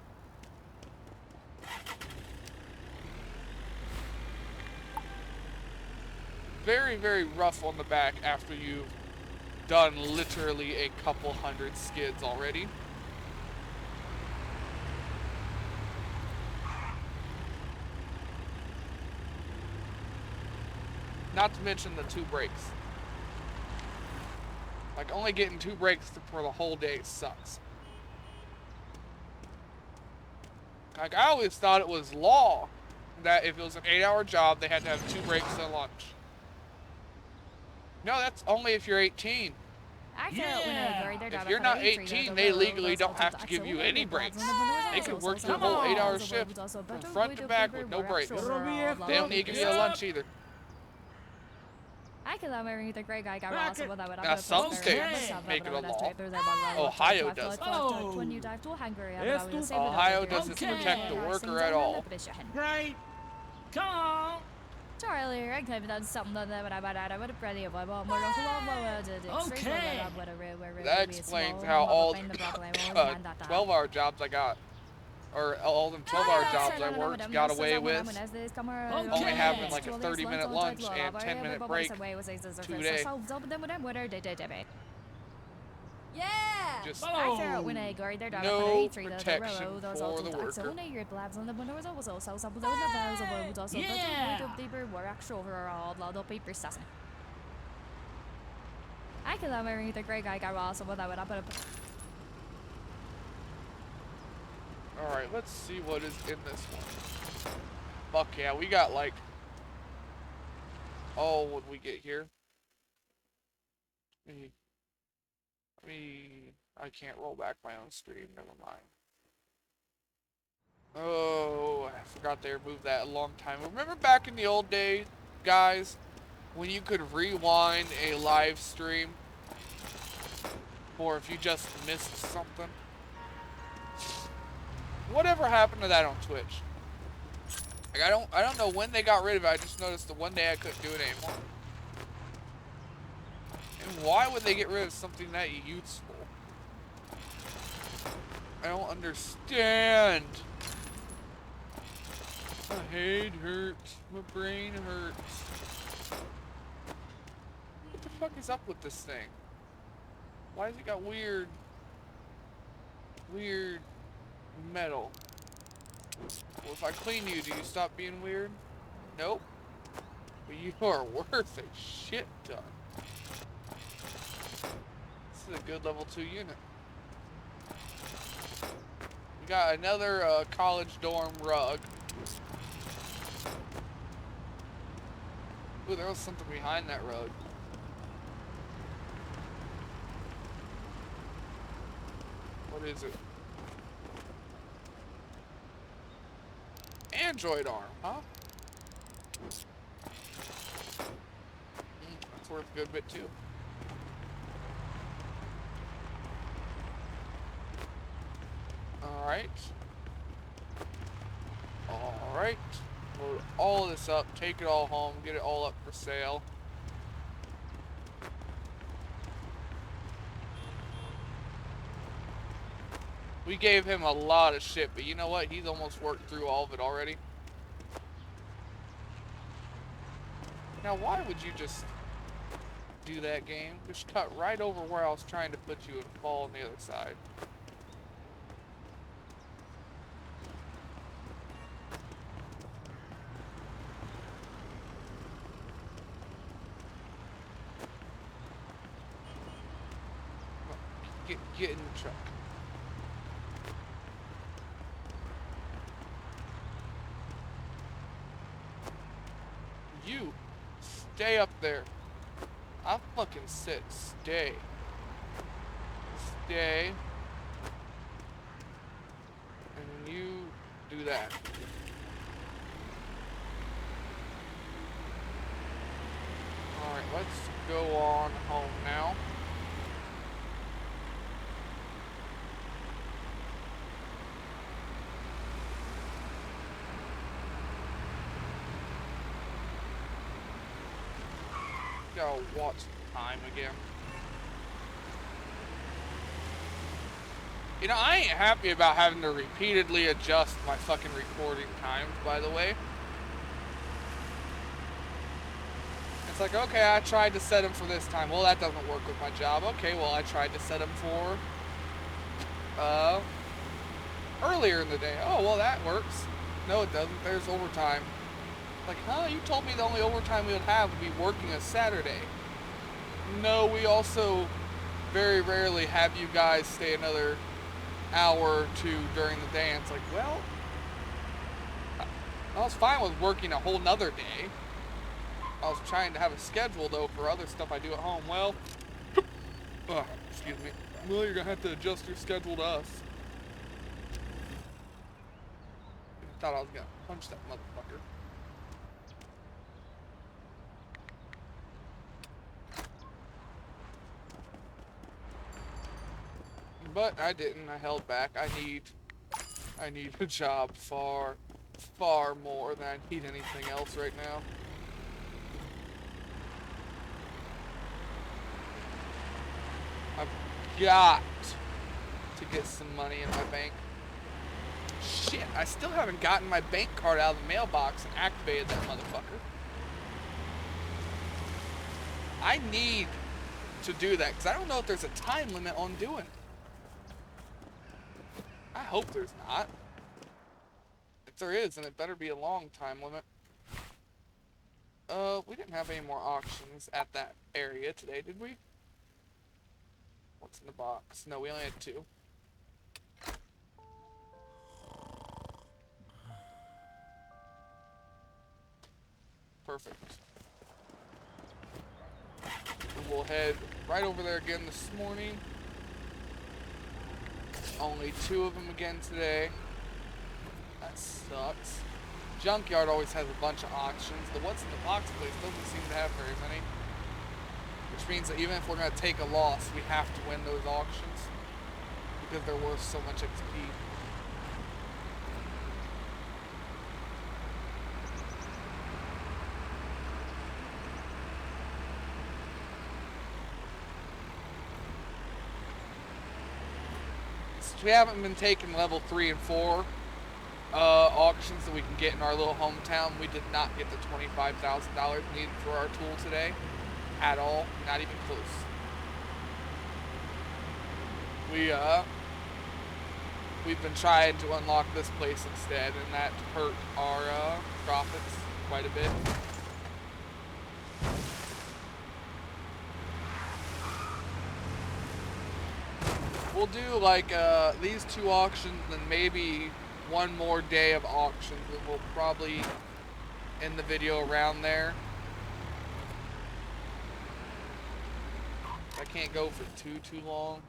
[SPEAKER 1] Very, very rough on the back after you've done literally a couple hundred skids already. Not to mention the 2 breaks. Like, only getting 2 breaks for the whole day sucks. Like, I always thought it was law that if it was an 8-hour job, they had to have 2 breaks and lunch. No, that's only if you're 18. If you're not 18, they legally don't have to give you any breaks. They can work your whole 8-hour shift from front to back with no breaks. They don't need to give you a lunch either. Now, some states make it a law. Ohio doesn't. Ohio doesn't protect the worker at all.
[SPEAKER 6] Right. Come on.
[SPEAKER 7] Charlie, I could have done something that I would have ready of my mom.
[SPEAKER 6] Okay.
[SPEAKER 1] That explains how all 12-hour jobs I got, or all them 12-hour jobs I worked, got away with only having like a 30-minute lunch and 10-minute break 2 days.
[SPEAKER 7] Yeah!
[SPEAKER 1] Just
[SPEAKER 7] No
[SPEAKER 1] protection for the worker. Alright, let's see what is in this one. Fuck yeah, we got like... Oh, what did we get here? I can't roll back my own stream, never mind. Oh, I forgot they removed that a long time. Remember back in the old days, guys, when you could rewind a live stream? Or if you just missed something? Whatever happened to that on Twitch? Like I don't know when they got rid of it, I just noticed the one day I couldn't do it anymore. And why would they get rid of something that useful? I don't understand. My head hurts. My brain hurts. What the fuck is up with this thing? Why has it got weird metal? Well, if I clean you, do you stop being weird? Nope. But you are worth a shit ton. This is a good level 2 unit. We got another college dorm rug. Ooh, there was something behind that rug. What is it? Android arm, huh? That's worth a good bit too. Alright. Alright. Load all of this up, take it all home, get it all up for sale. We gave him a lot of shit, but you know what? He's almost worked through all of it already. Now, why would you just do that, game. Just cut right over where I was trying to put you and fall on the other side. Get in the truck. You stay up there. I'll fucking sit. Stay. Stay. And you do that. Alright, let's go on home now. Gotta watch the time again. You know, I ain't happy about having to repeatedly adjust my fucking recording times, by the way. It's like, okay, I tried to set them for this time. Well, that doesn't work with my job. Okay, well, I tried to set them for earlier in the day. Oh, well, that works. No, it doesn't. There's overtime. Like, huh? You told me the only overtime we would have would be working a Saturday. No, we also very rarely have you guys stay another hour or two during the day. And it's like, well, I was fine with working a whole nother day. I was trying to have a schedule, though, for other stuff I do at home. Well, excuse me. Well, you're going to have to adjust your schedule to us. I thought I was going to punch that motherfucker. But I didn't. I held back. I need a job far, far more than I need anything else right now. I've got to get some money in my bank. Shit, I still haven't gotten my bank card out of the mailbox and activated that motherfucker. I need to do that because I don't know if there's a time limit on doing it. I hope there's not. If there is, then it better be a long time limit. We didn't have any more auctions at that area today, did we? What's in the box? No, we only had 2. Perfect. And we'll head right over there again this morning. Only 2 of them again today. That sucks. Junkyard always has a bunch of auctions. The What's in the Box place doesn't seem to have very many. Which means that even if we're going to take a loss, we have to win those auctions. Because they're worth so much XP. We haven't been taking level 3 and 4 auctions that we can get in our little hometown. We did not get the $25,000 needed for our tool today at all, not even close. We've been trying to unlock this place instead, and that hurt our profits quite a bit. We'll do like these 2 auctions and maybe one more day of auctions, and we'll probably end the video around there. I can't go for too long.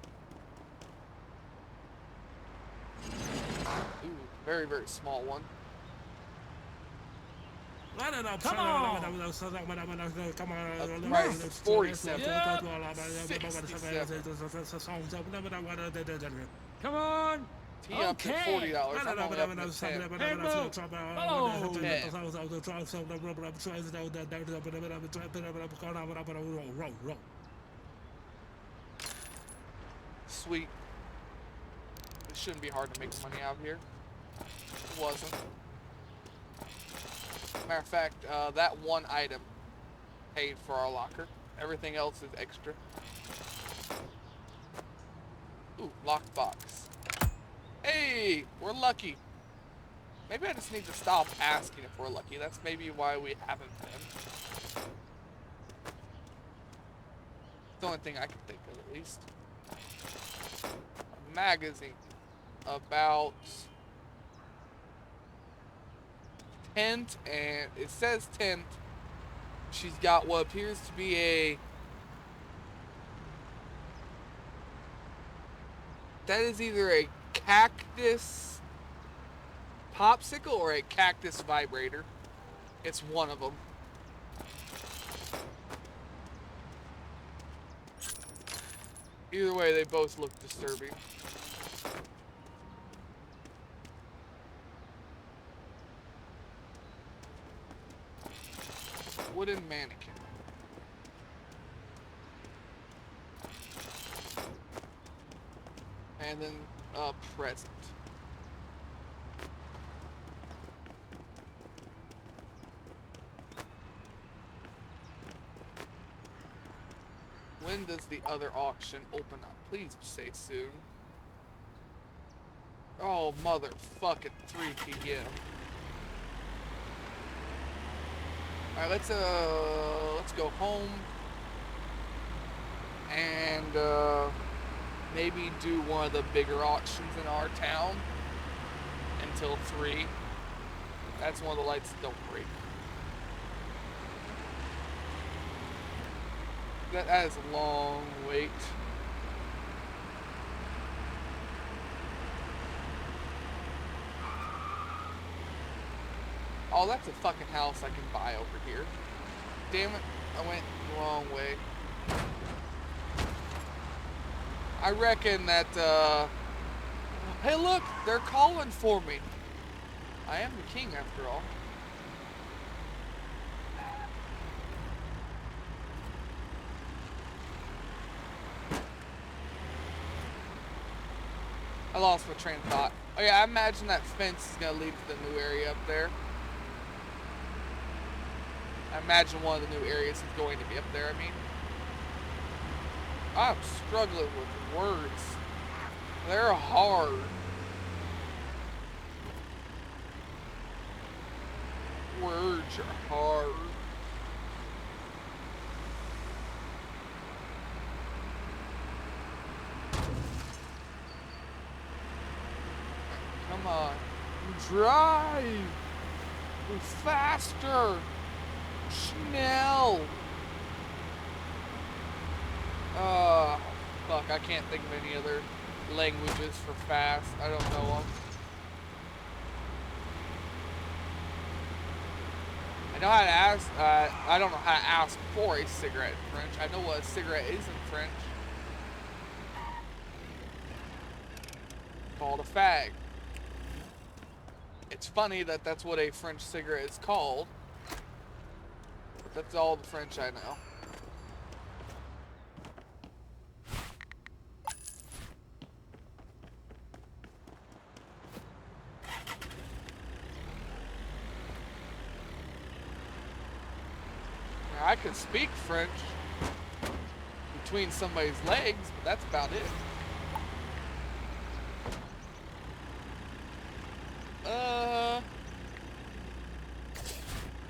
[SPEAKER 1] Ooh, very, very small one.
[SPEAKER 6] Come on!
[SPEAKER 1] Price is 47.
[SPEAKER 6] Yep.
[SPEAKER 1] 67.
[SPEAKER 6] Come on!
[SPEAKER 1] Tee up at $40. I'm only up at 10.
[SPEAKER 6] Hey, move! Oh!
[SPEAKER 1] 10. Sweet. It shouldn't be hard to make money out here. It wasn't. Matter of fact, that one item paid for our locker Everything else is extra. Ooh, lockbox. Hey, we're lucky. Maybe I just need to stop asking if we're lucky. That's maybe why we haven't been. It's the only thing I can think of, at least. A magazine about tent, and it says tent. She's got what appears to be a... That is either a cactus popsicle or a cactus vibrator. It's one of them. Either way, they both look disturbing. Wooden mannequin. And then a present. When does the other auction open up? Please say soon. Oh, motherfucking 3 p.m. Alright, let's go home and maybe do one of the bigger auctions in our town until 3. That's one of the lights that don't break. That is a long wait. Oh, that's a fucking house I can buy over here. Damn it, I went the wrong way. I reckon that, hey look, they're calling for me. I am the king after all. I lost my train of thought. Oh yeah, I imagine that fence is gonna lead to the new area up there. I imagine one of the new areas is going to be up there, I mean. I'm struggling with words. They're hard. Words are hard. Come on. Drive! Faster! Schnell! Fuck, I can't think of any other languages for fast. I don't know them. I know how to ask, I don't know how to ask for a cigarette in French. I know what a cigarette is in French. Called a fag. It's funny that that's what a French cigarette is called. But that's all the French I know. Now, I can speak French between somebody's legs, but that's about it.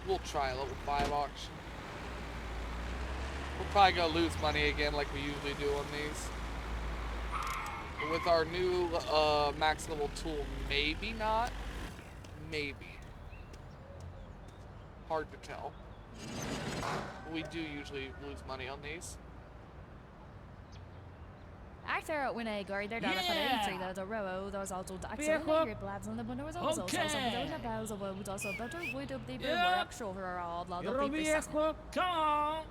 [SPEAKER 1] We'll try a level 5 auction. We're probably gonna lose money again like we usually do on these. But with our new max level tool, maybe not. Maybe. Hard to tell. We do usually lose money on these.
[SPEAKER 7] After when I got there, there's a row, there's also the accelerator blabs on the window, was also some of the bells of was also better with the work shoulder all the people.
[SPEAKER 6] Come on.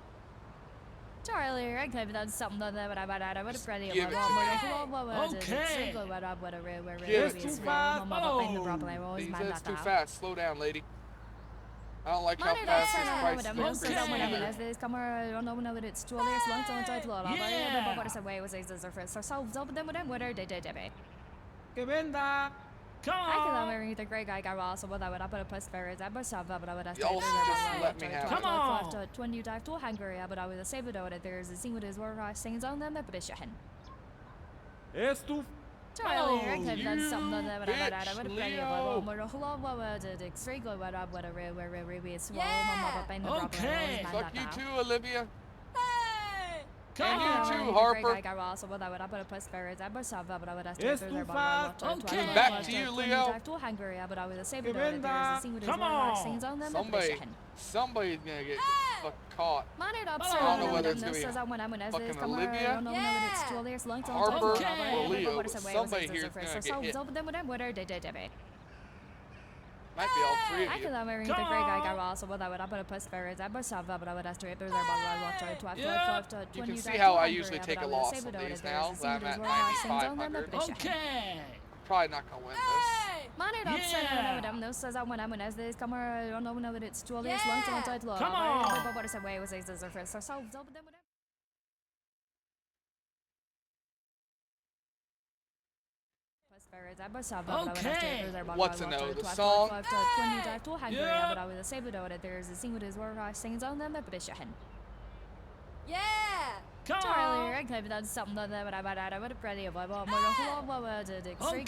[SPEAKER 7] Charlie, I could have done something on that, but I would have ready
[SPEAKER 1] Give it
[SPEAKER 7] about
[SPEAKER 6] Okay.
[SPEAKER 1] It's too fast. That's too fast. Slow down, lady. I don't like how fast this price is increasing either.
[SPEAKER 6] Que venda.
[SPEAKER 7] I can remember the great guy got also what I would up at a post very that was up but I would have
[SPEAKER 1] Y'all just let me have it.
[SPEAKER 7] Come when you dive to Hungary but I would say that there's a scene with his war sings on them but it's Charlie, I could have done something that I would have plenty of a more who did extreme go what up where we swallow my pain the problem
[SPEAKER 1] Fuck you too, Olivia.
[SPEAKER 7] And
[SPEAKER 1] you too, Harper.
[SPEAKER 7] I also what I would up at a post very that was up but I would have
[SPEAKER 1] Back to you, Leo.
[SPEAKER 7] To Hungary but I would say that there's a scene with his war sings on them
[SPEAKER 1] Somebody's gonna get caught.
[SPEAKER 7] I
[SPEAKER 1] don't know whether it's gonna be fucking Olivia, Harper, or Leo, but somebody here is gonna get hit. Might be all three of
[SPEAKER 7] I
[SPEAKER 1] you.
[SPEAKER 7] can remember the great guy got also what I would up at a post very that was up but I would have to there's about
[SPEAKER 1] You can see how I usually take a loss on these now that I'm at 9,500. Probably not gonna win this.
[SPEAKER 7] Money don't say no, no says I when as this come I don't know that it's too late long time to look. Come on. But what is the way was this the first so them
[SPEAKER 1] What's a no? The song?
[SPEAKER 7] But I would say that there's a scene with his war sings on them but it's
[SPEAKER 6] Yeah!
[SPEAKER 7] Charlie, I could have done something that I would have pretty of a more who did extreme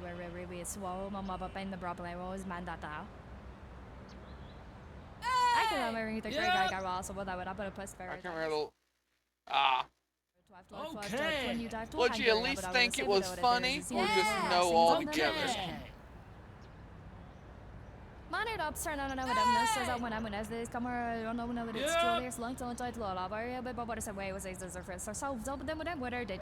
[SPEAKER 7] where we swallow my mother pain the problem I always man that now. I can remember the great guy got also what I would up at a post very.
[SPEAKER 1] I can remember Would you at least think it was funny or just know altogether?
[SPEAKER 7] Money up, sir, no, no, no, says I when as this come I don't know that it's too late long time to look. But what is the way was this the first so them with them what are they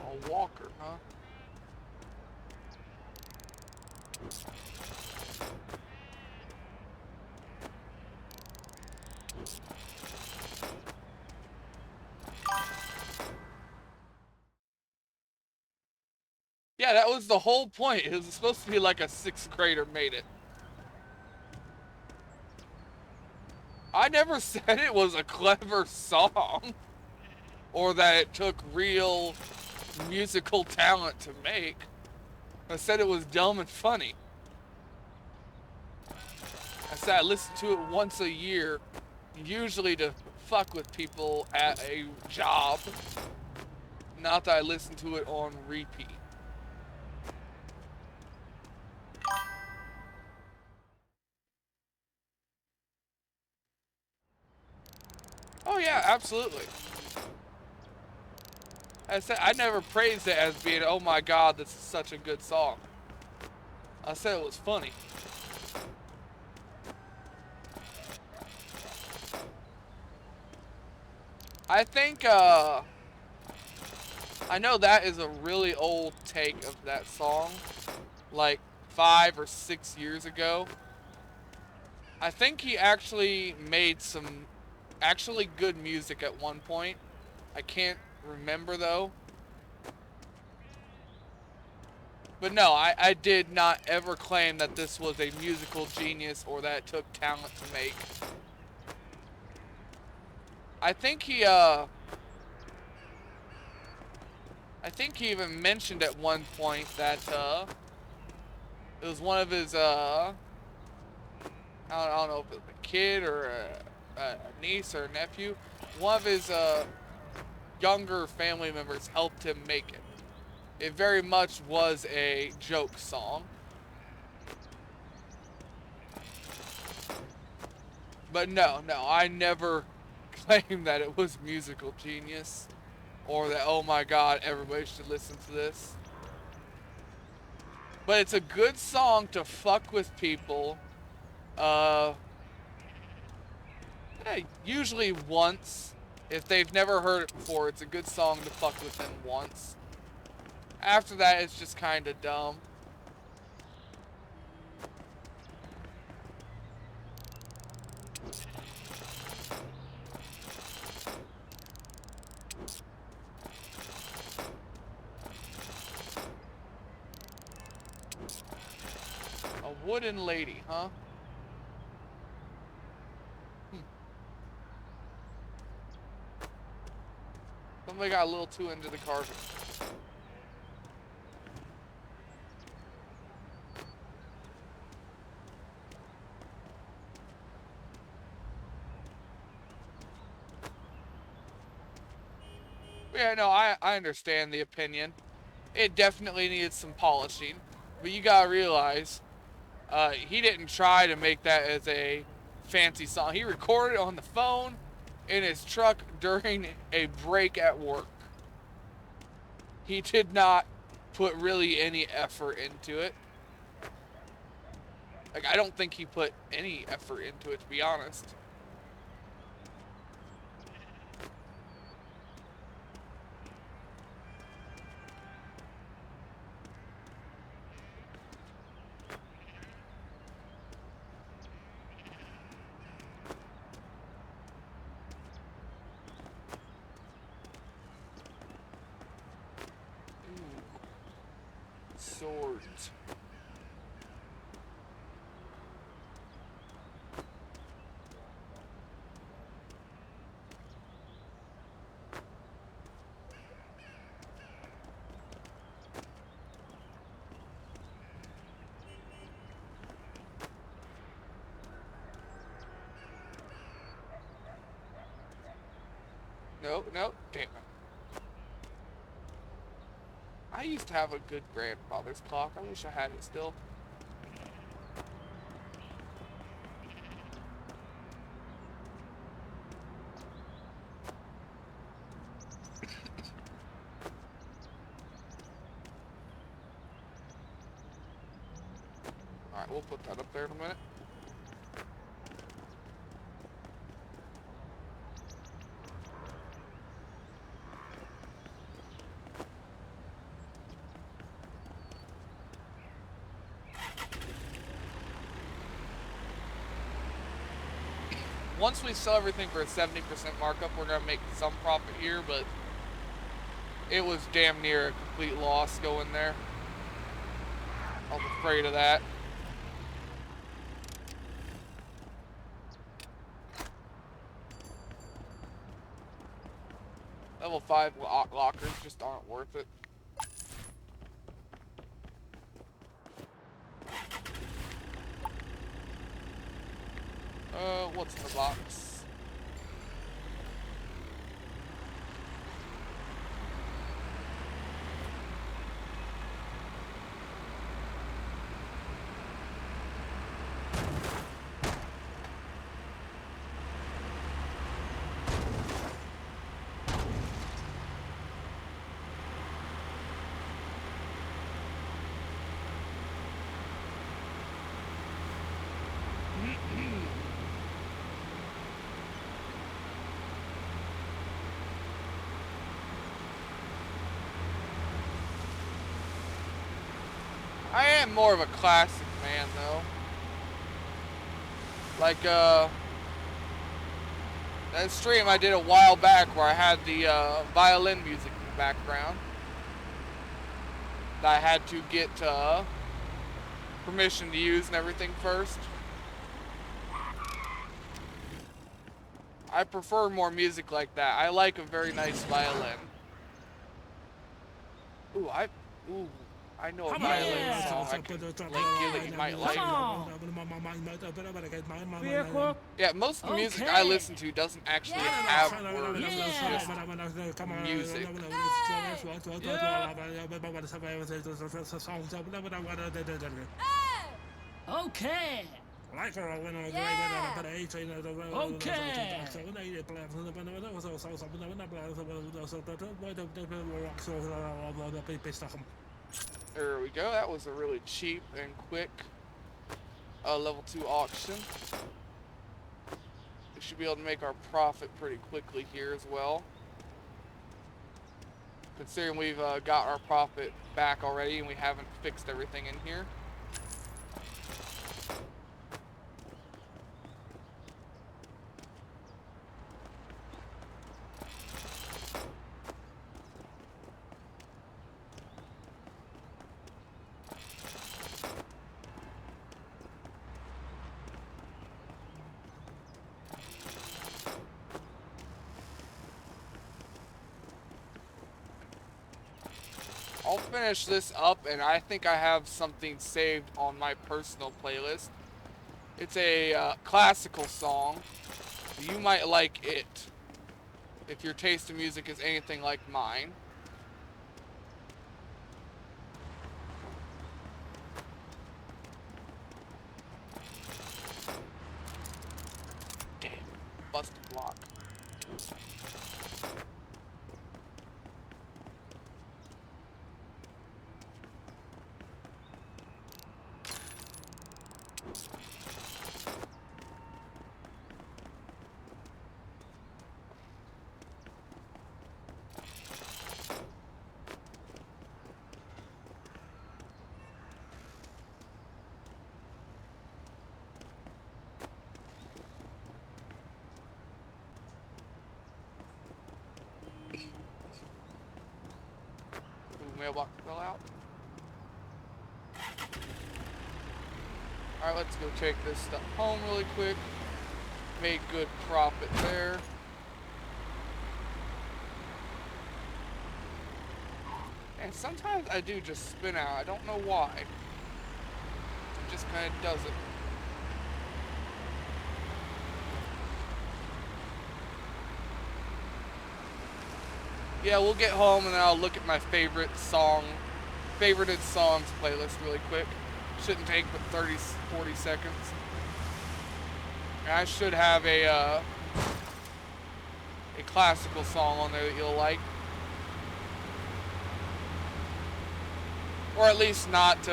[SPEAKER 1] A walker, huh? Yeah, that was the whole point. It was supposed to be like a 6th grader made it. I never said it was a clever song or that it took real musical talent to make. I said it was dumb and funny. I said I listen to it once a year, usually to fuck with people at a job. Not that I listen to it on repeat. Oh yeah, absolutely. I said I never praised it as being, oh my god, this is such a good song. I said it was funny. I think, I know that is a really old take of that song, like 5 or 6 years ago. I think he actually made some actually good music at one point. I can't remember though. But no, I did not ever claim that this was a musical genius or that it took talent to make. I think he even mentioned at one point that it was one of his I don't know if it was a kid or a niece or a nephew. One of his younger family members helped him make it. It very much was a joke song. But no, I never claimed that it was musical genius or that, oh my god, everybody should listen to this. But it's a good song to fuck with people. Usually once. If they've never heard it before, it's a good song to fuck with them once. After that, it's just kind of dumb. Wooden lady, huh? Somebody got a little too into the carpet. Yeah, no, I understand the opinion. It definitely needs some polishing. But you gotta realize, he didn't try to make that as a fancy song. He recorded it on the phone in his truck during a break at work. He did not put really any effort into it. Like, I don't think he put any effort into it, to be honest. Swords. No, no, damn it. I used to have a good grandfather's clock. I wish I had it still. Alright, we'll put that up there in a minute. Once we sell everything for a 70% markup, we're going to make some profit here, but it was damn near a complete loss going there. I was afraid of that. Level 5 lockers just aren't worth it. What's in the box? I am more of a classic man, though. Like, that stream I did a while back where I had the violin music in the background. That I had to get permission to use and everything first. I prefer more music like that. I like a very nice violin. Ooh, I know a violin song I can link you that you might like. Yeah, most of the music I listen to doesn't actually have words, it's just music.
[SPEAKER 9] Okay.
[SPEAKER 1] There we go. That was a really cheap and quick level 2 auction. We should be able to make our profit pretty quickly here as well. Considering we've got our profit back already and we haven't fixed everything in here. I'll finish this up, and I think I have something saved on my personal playlist. It's a classical song. You might like it if your taste in music is anything like mine. Damn, busted block. Mailbox fell out. Alright, let's go take this stuff home really quick. Made good profit there. And sometimes I do just spin out. I don't know why. It just kind of does it. Yeah, we'll get home and then I'll look at my favorited songs playlist really quick. Shouldn't take but 40 seconds. And I should have a classical song on there that you'll like. Or at least not,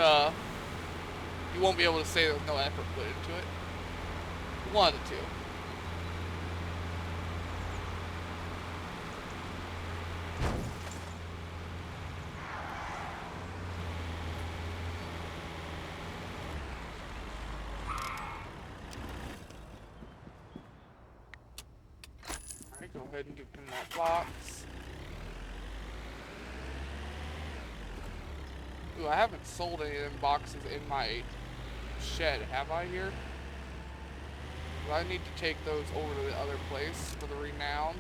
[SPEAKER 1] you won't be able to say there's no effort put into it. One of the two. Go ahead and give him that box. Ooh, I haven't sold any of them boxes in my shed, have I here? Well, I need to take those over to the other place for the renown.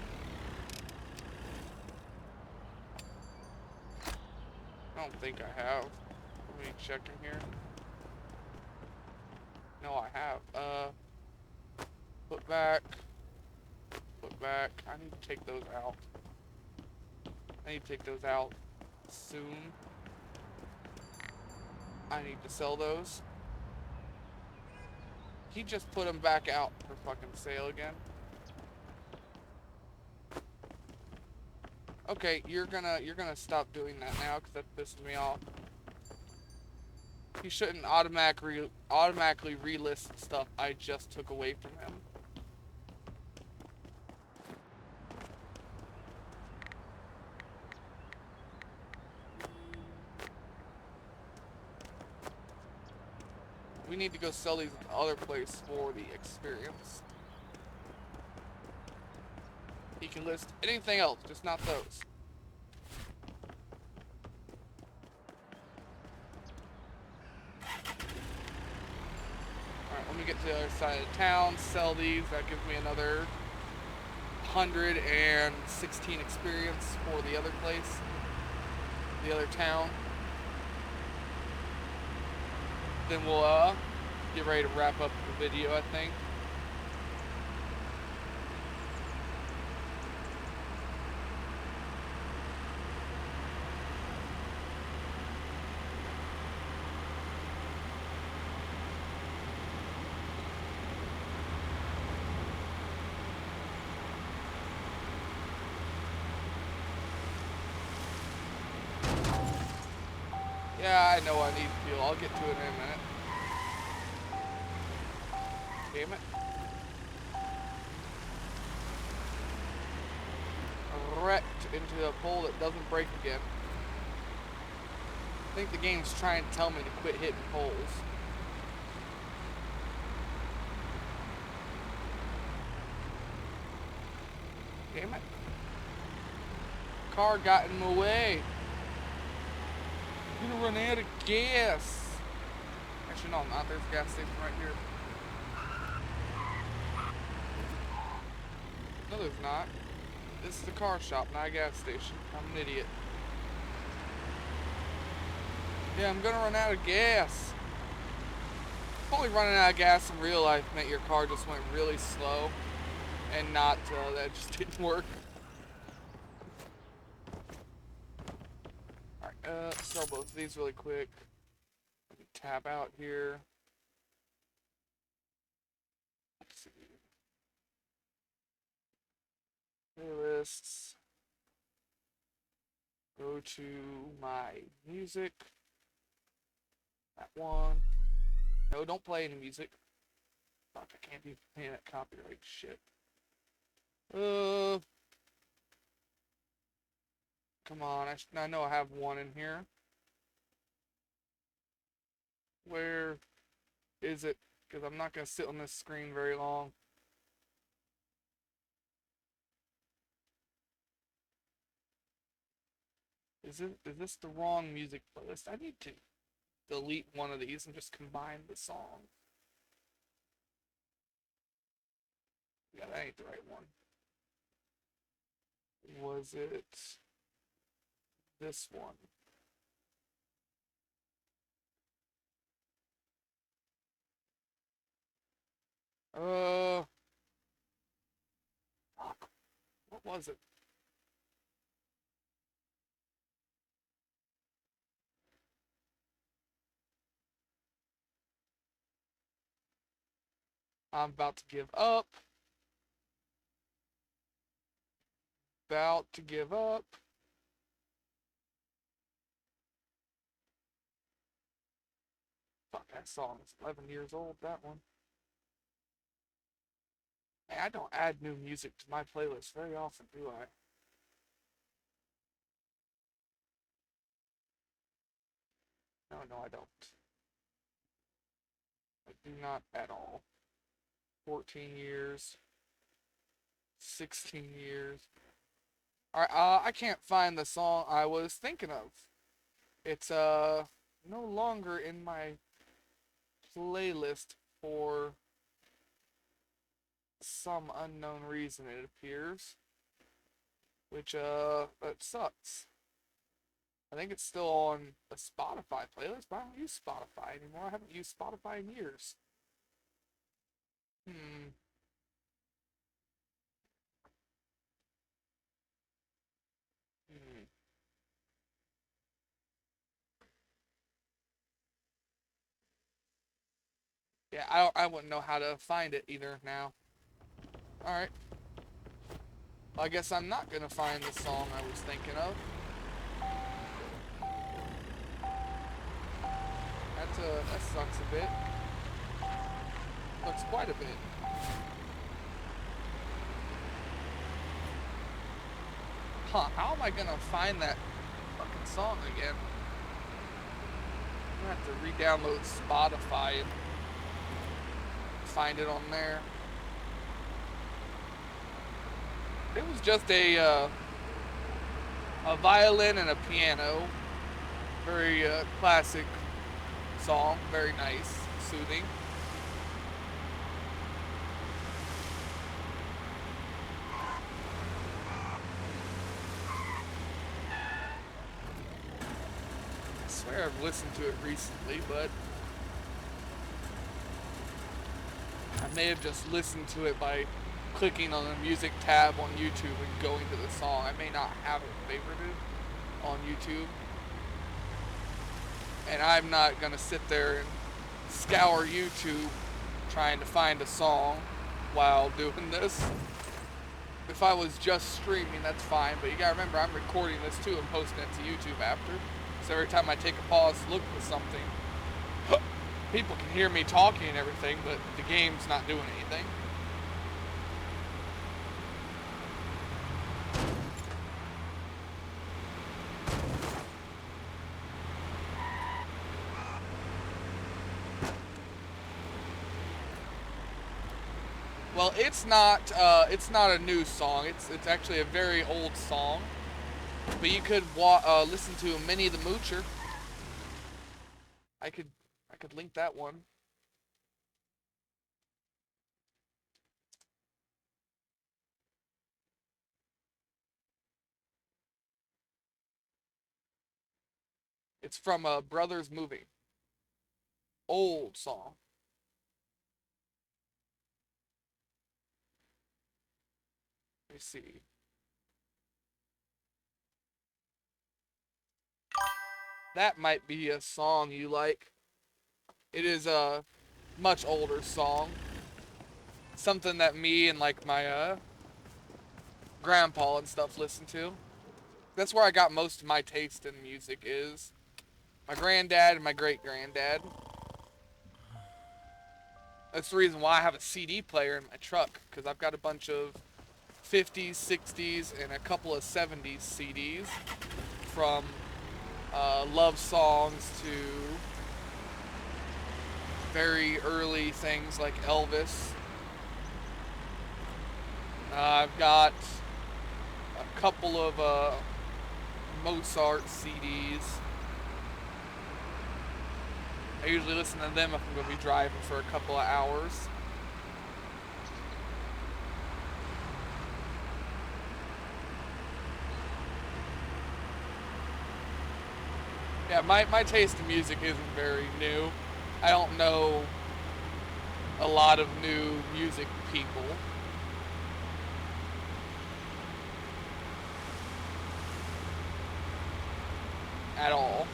[SPEAKER 1] I don't think I have. Let me check in here. No, I have. Put back. Put back. I need to take those out. I need to take those out soon. I need to sell those. He just put them back out for fucking sale again. Okay, you're gonna stop doing that now because that pisses me off. He shouldn't automatically relist stuff I just took away from him. We need to go sell these at the other place for the experience. He can list anything else, just not those. Alright, let me get to the other side of town, sell these. That gives me another 116 experience for the other place, the other town. Then we'll get ready to wrap up the video, I think. Yeah, I know I need fuel. I'll get to it in a minute. Damn it. Wrecked into a pole that doesn't break again. I think the game's trying to tell me to quit hitting poles. Damn it. Car got in my way. I'm gonna run out of gas. Actually, no, I'm not. There's a gas station right here. No, there's not. This is the car shop, not a gas station. I'm an idiot. Yeah, I'm gonna run out of gas. Probably running out of gas in real life meant your car just went really slow, and not that just didn't work. All right, sell both of these really quick. Let me tab out here. Let's see. Playlists. Go to my music. That one. No, don't play any music. Fuck, I can't be playing that copyright shit. Come on. I know I have one in here. Where is it? Because I'm not going to sit on this screen very long. Is this the wrong music playlist? I need to delete one of these and just combine the songs. Yeah, that ain't the right one. Was it this one? Fuck. What was it? I'm about to give up. About to give up. Fuck, that song is 11 years old, that one. Hey, I don't add new music to my playlist very often, do I? No, I don't. I do not at all. 14 years. 16 years. Alright, I can't find the song I was thinking of. It's, no longer in my playlist for some unknown reason, it appears. Which, that sucks. I think it's still on a Spotify playlist, but I don't use Spotify anymore. I haven't used Spotify in years. Hmm. Hmm. Yeah, I wouldn't know how to find it either now. Alright. Well, I guess I'm not gonna find the song I was thinking of. That sucks a bit. Sucks quite a bit. Huh, how am I gonna find that fucking song again? I'm gonna have to re-download Spotify and find it on there. It was just a violin and a piano. Very classic song, very nice, soothing. I swear I've listened to it recently, but I may have just listened to it by clicking on the music tab on YouTube and going to the song. I may not have it favorited on YouTube. And I'm not gonna sit there and scour YouTube trying to find a song while doing this. If I was just streaming, that's fine, but you gotta remember I'm recording this too and posting it to YouTube after. So every time I take a pause to look for something, people can hear me talking and everything, but the game's not doing anything. Well, it's not a new song. It's actually a very old song. But you could listen to Minnie the Moocher. I could link that one. It's from a Brothers movie. Old song. Let me see. That might be a song you like. It is a much older song. Something that me and like my grandpa and stuff listen to. That's where I got most of my taste in music is. My granddad and my great granddad. That's the reason why I have a CD player in my truck, because I've got a bunch of 50s, 60s, and a couple of 70s CDs from love songs to very early things like Elvis. I've got a couple of Mozart CDs. I usually listen to them if I'm going to be driving for a couple of hours. Yeah, my taste in music isn't very new. I don't know a lot of new music people. At all.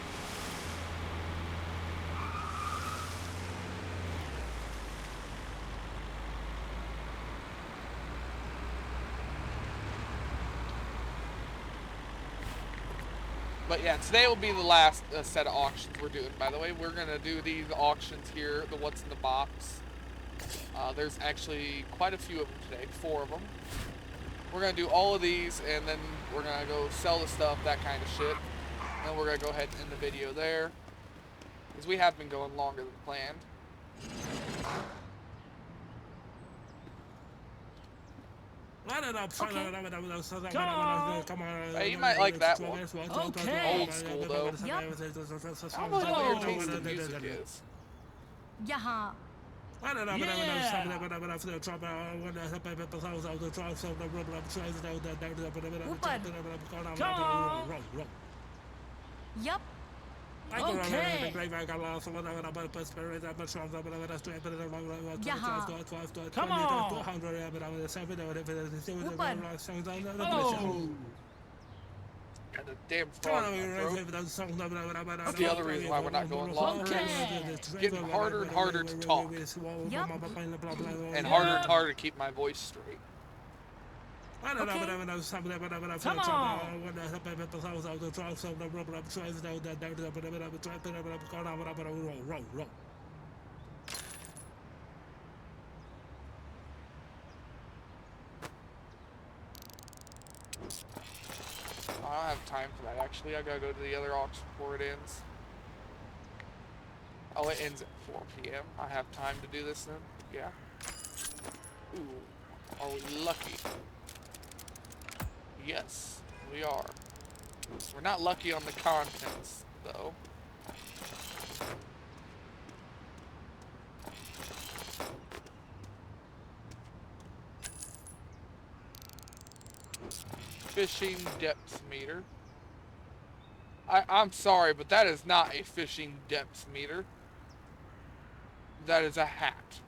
[SPEAKER 1] But yeah, today will be the last set of auctions we're doing, by the way. We're going to do these auctions here, the what's in the box. There's actually quite a few of them today, 4 of them. We're going to do all of these, and then we're going to go sell the stuff, that kind of shit. And then we're going to go ahead and end the video there. Because we have been going longer than planned.
[SPEAKER 7] Okay.
[SPEAKER 1] You might like that one.
[SPEAKER 7] Okay.
[SPEAKER 1] Old school, though.
[SPEAKER 7] Yep.
[SPEAKER 1] I don't know what your taste in music is.
[SPEAKER 7] Yeah. Yep. Okay. Come on.
[SPEAKER 1] Got a damn frog in my throat. That's the other reason why we're not going longer. It's getting harder and harder to talk.
[SPEAKER 7] Yep.
[SPEAKER 1] And harder to keep my voice straight.
[SPEAKER 7] Okay. Come on.
[SPEAKER 1] I don't have time for that, actually. I gotta go to the other auction before it ends. Oh, it ends at 4 p.m. I have time to do this then? Yeah. Ooh, are we lucky? Yes, we are. We're not lucky on the contents, though. Fishing depth meter. I'm sorry, but that is not a fishing depth meter. That is a hat.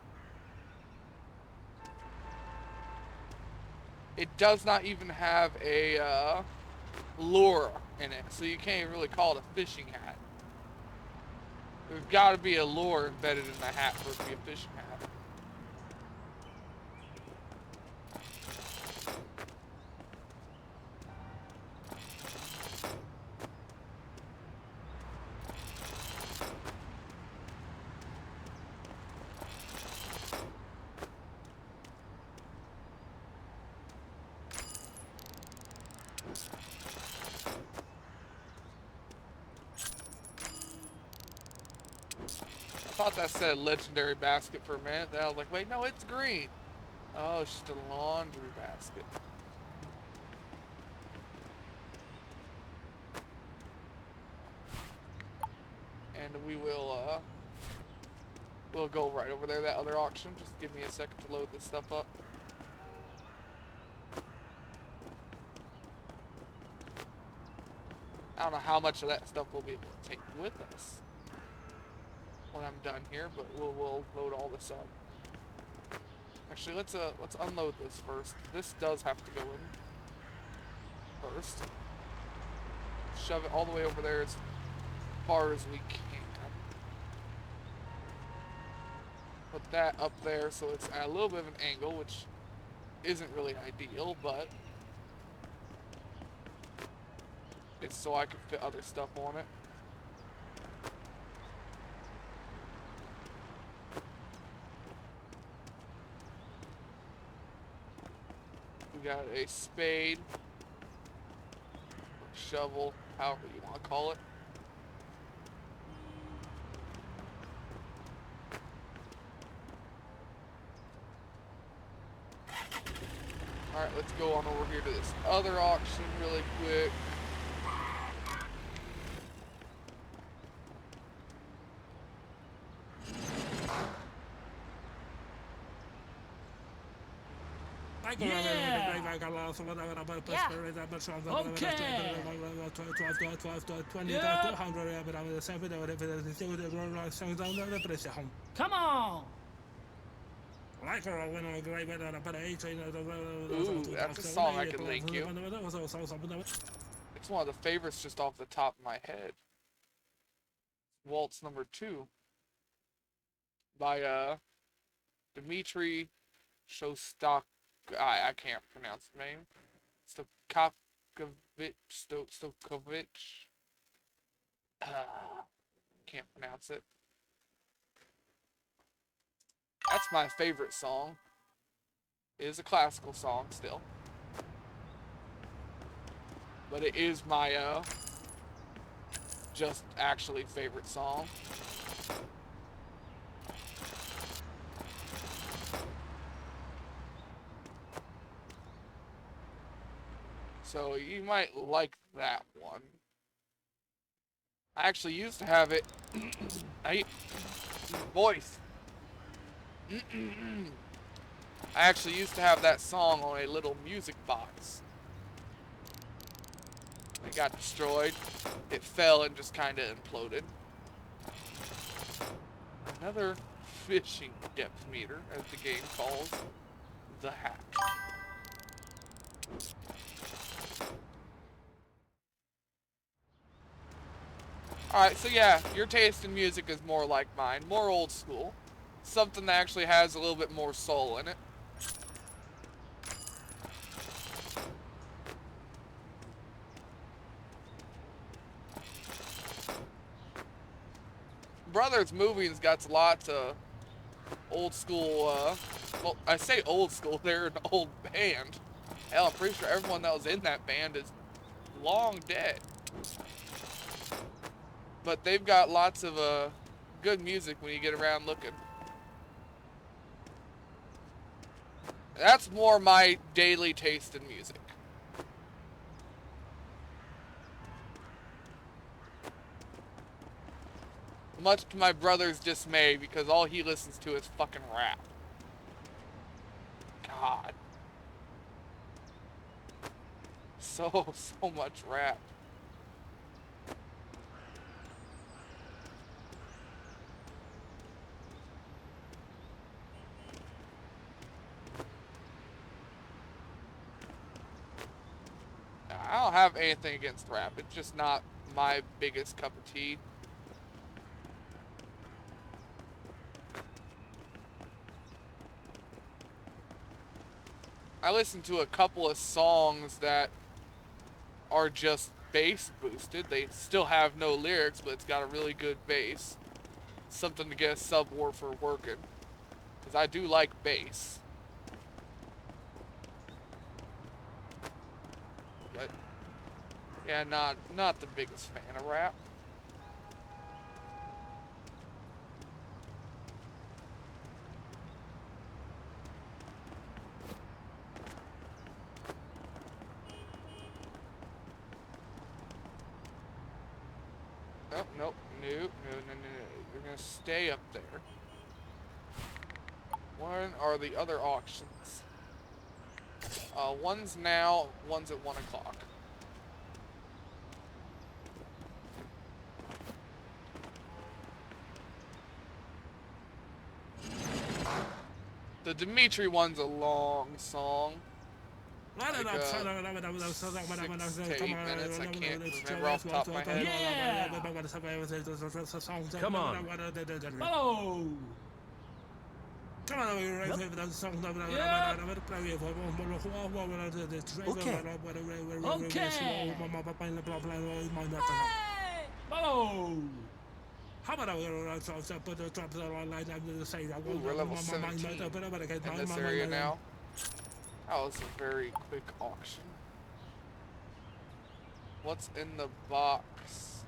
[SPEAKER 1] It does not even have a lure in it, so you can't even really call it a fishing hat. There's got to be a lure embedded in the hat for it to be a fishing hat. I thought that said legendary basket for a minute. Then I was like, wait, no, it's green. Oh, it's just a laundry basket. And we will, we'll go right over there, that other auction. Just give me a second to load this stuff up. don't know how much of that stuff we'll be able to take with us when I'm done here, but we'll load all this up. Actually, let's unload this first. This does have to go in first. Shove it all the way over there as far as we can. Put that up there so it's at a little bit of an angle, which isn't really ideal, but it's so I can fit other stuff on it. We got a spade, or shovel, however you want to call it. Alright, let's go on over here to this other auction really quick.
[SPEAKER 9] Come on!
[SPEAKER 1] Ooh, that's a song I can link you. It's one of the favorites just off the top of my head. Waltz number 2 by Dmitri Shostak. I can't pronounce the name. Stokovich. Can't pronounce it. That's my favorite song. It is a classical song still. But it is my just actually favorite song. So you might like that one. I actually used to have it. Voice. I actually used to have that song on a little music box. It got destroyed. It fell and just kind of imploded. Another fishing depth meter, as the game calls the hack. Alright, so yeah, your taste in music is more like mine, more old school. Something that actually has a little bit more soul in it. Brothers Moving's got lots of old school, well, I say old school, they're an old band. Hell, I'm pretty sure everyone that was in that band is long dead. But they've got lots of good music when you get around looking. That's more my daily taste in music. Much to my brother's dismay, because all he listens to is fucking rap. God. So much rap. I don't have anything against rap. It's just not my biggest cup of tea. I listen to a couple of songs that are just bass boosted. They still have no lyrics, but it's got a really good bass. Something to get a subwoofer working. Because I do like bass. But yeah, not the biggest fan of rap. Oh, nope, no. You're gonna stay up there. When are the other auctions? One's now, one's at 1 o'clock. The Dimitri one's a long song. Like, 6 to 8 minutes. I can't remember off the top of my head.
[SPEAKER 2] Come on.
[SPEAKER 9] Follow. Come on. Okay. Okay. Follow. How about
[SPEAKER 1] Ooh, we're level 17 in this area now. That was a very quick auction. What's in the box?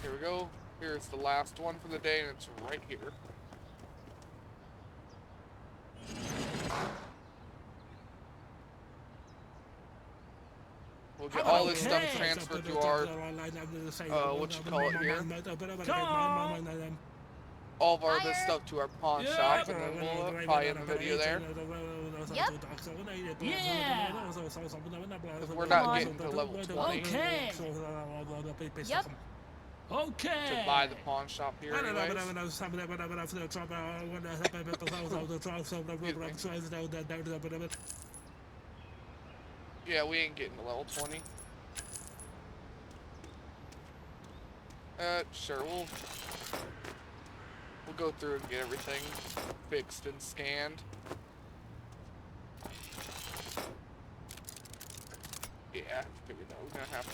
[SPEAKER 1] Here we go. Here's the last one for the day, and it's right here. We'll get all this stuff transferred to our, what you call it here? All of our this stuff to our pawn shop, and then we'll probably end the video there.
[SPEAKER 6] Yep.
[SPEAKER 9] Yeah.
[SPEAKER 1] Because we're not getting to level 20
[SPEAKER 9] Okay.
[SPEAKER 6] Yep.
[SPEAKER 9] Okay.
[SPEAKER 1] to buy the pawn shop here anyways. Yeah, we ain't getting to level 20. Sure, we'll go through and get everything fixed and scanned. Yeah, I figured that was gonna happen.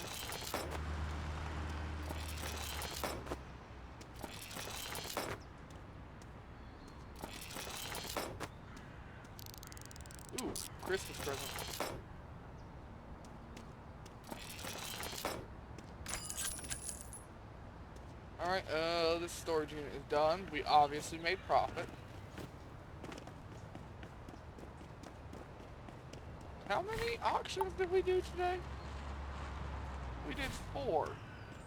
[SPEAKER 1] Ooh, Christmas present. Alright, this storage unit is done. We obviously made profit. How many auctions did we do today? We did 4.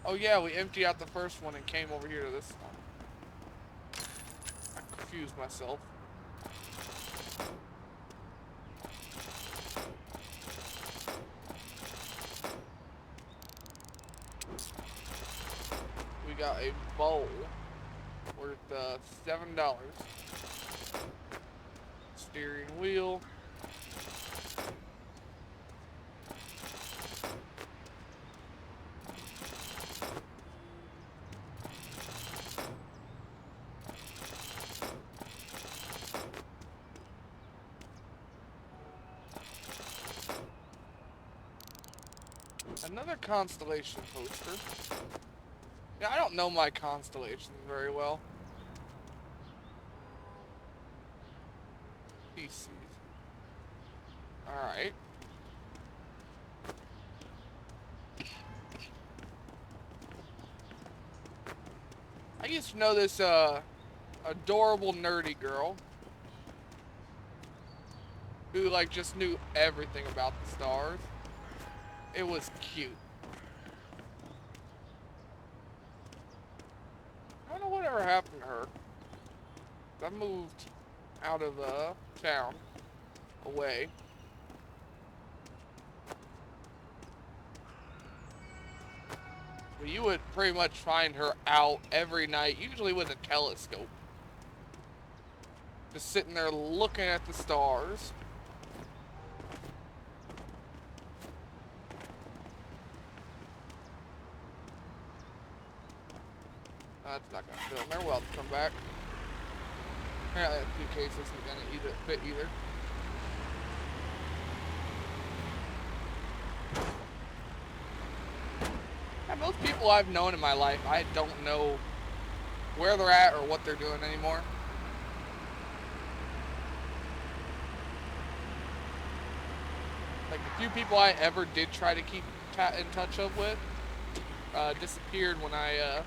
[SPEAKER 1] Oh yeah, we emptied out the first one and came over here to this one. I confused myself. We got a bowl worth $7. Steering wheel. Another constellation poster. Yeah, I don't know my constellations very well. PCs. Alright. I used to know this adorable nerdy girl who like just knew everything about the stars. It was cute. I don't know whatever happened to her. I moved out of town, away. But you would pretty much find her out every night, usually with a telescope. Just sitting there looking at the stars. That's not gonna fit in there. We'll have to come back. Apparently that suitcase isn't gonna fit either. Yeah, most people I've known in my life, I don't know where they're at or what they're doing anymore. Like the few people I ever did try to keep in touch with disappeared when I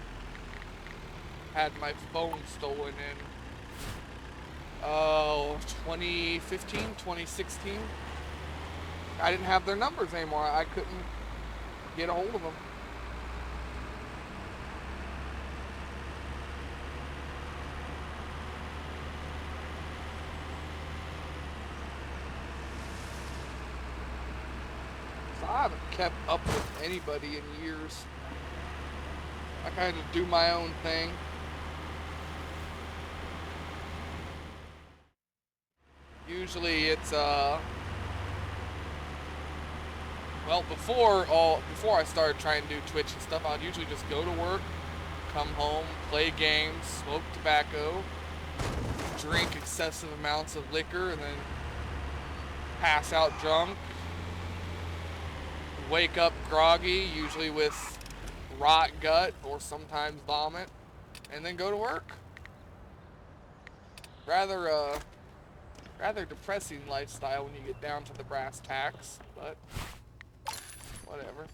[SPEAKER 1] had my phone stolen in 2015, 2016. I didn't have their numbers anymore. I couldn't get a hold of them. So I haven't kept up with anybody in years. I kind of do my own thing. Usually it's well, before I started trying to do Twitch and stuff, I'd usually just go to work, come home, play games, smoke tobacco, drink excessive amounts of liquor, and then pass out drunk, wake up groggy, usually with rot gut or sometimes vomit, and then go to work. Rather depressing lifestyle when you get down to the brass tacks, but whatever.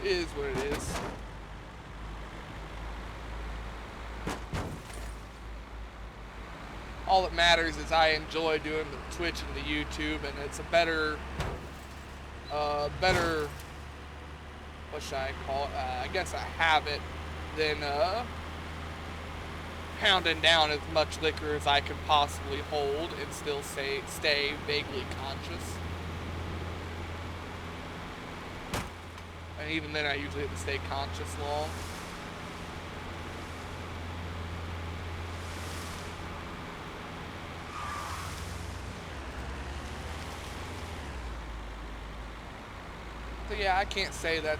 [SPEAKER 1] It is what it is. All that matters is I enjoy doing the Twitch and the YouTube, and it's a better, what should I call it? I guess a habit than pounding down as much liquor as I can possibly hold and still stay vaguely conscious. And even then, I usually have to stay conscious long. So yeah, I can't say that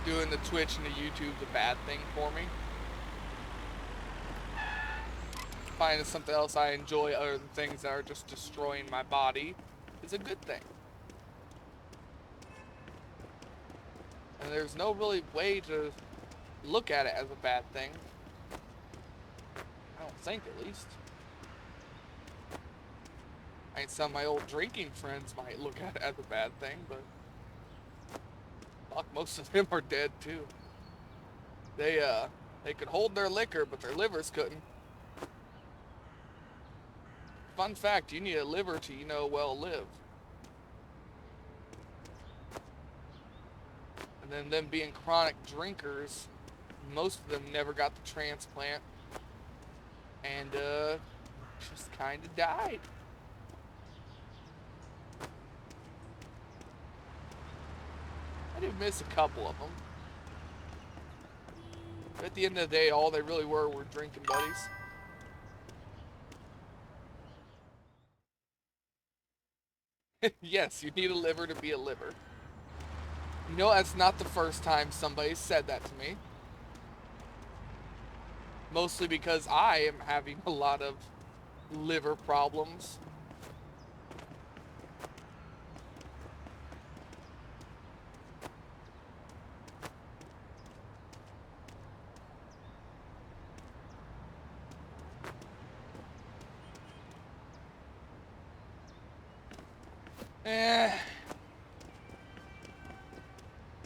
[SPEAKER 1] doing the Twitch and the YouTube's a bad thing for me. Finding something else I enjoy other than things that are just destroying my body is a good thing. And there's no really way to look at it as a bad thing. I don't think, at least. I mean, some of my old drinking friends might look at it as a bad thing, but fuck, most of them are dead too. They could hold their liquor, but their livers couldn't. Fun fact, you need a liver to, well live. And then them being chronic drinkers, most of them never got the transplant. And just kind of died. I did miss a couple of them. But at the end of the day, all they really were drinking buddies. Yes, you need a liver to be a liver. You know, that's not the first time somebody said that to me. Mostly because I am having a lot of liver problems.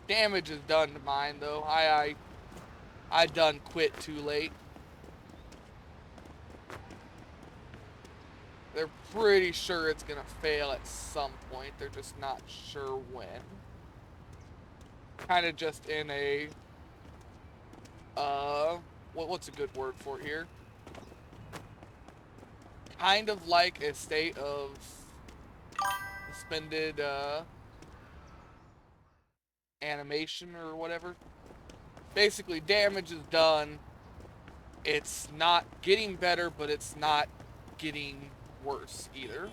[SPEAKER 1] Damage is done to mine though. I done quit too late. They're pretty sure it's gonna fail at some point. They're just not sure when. Kind of just in a what's a good word for it here? Kind of like a state of suspended animation or whatever. Basically, damage is done. It's not getting better, but it's not getting worse either.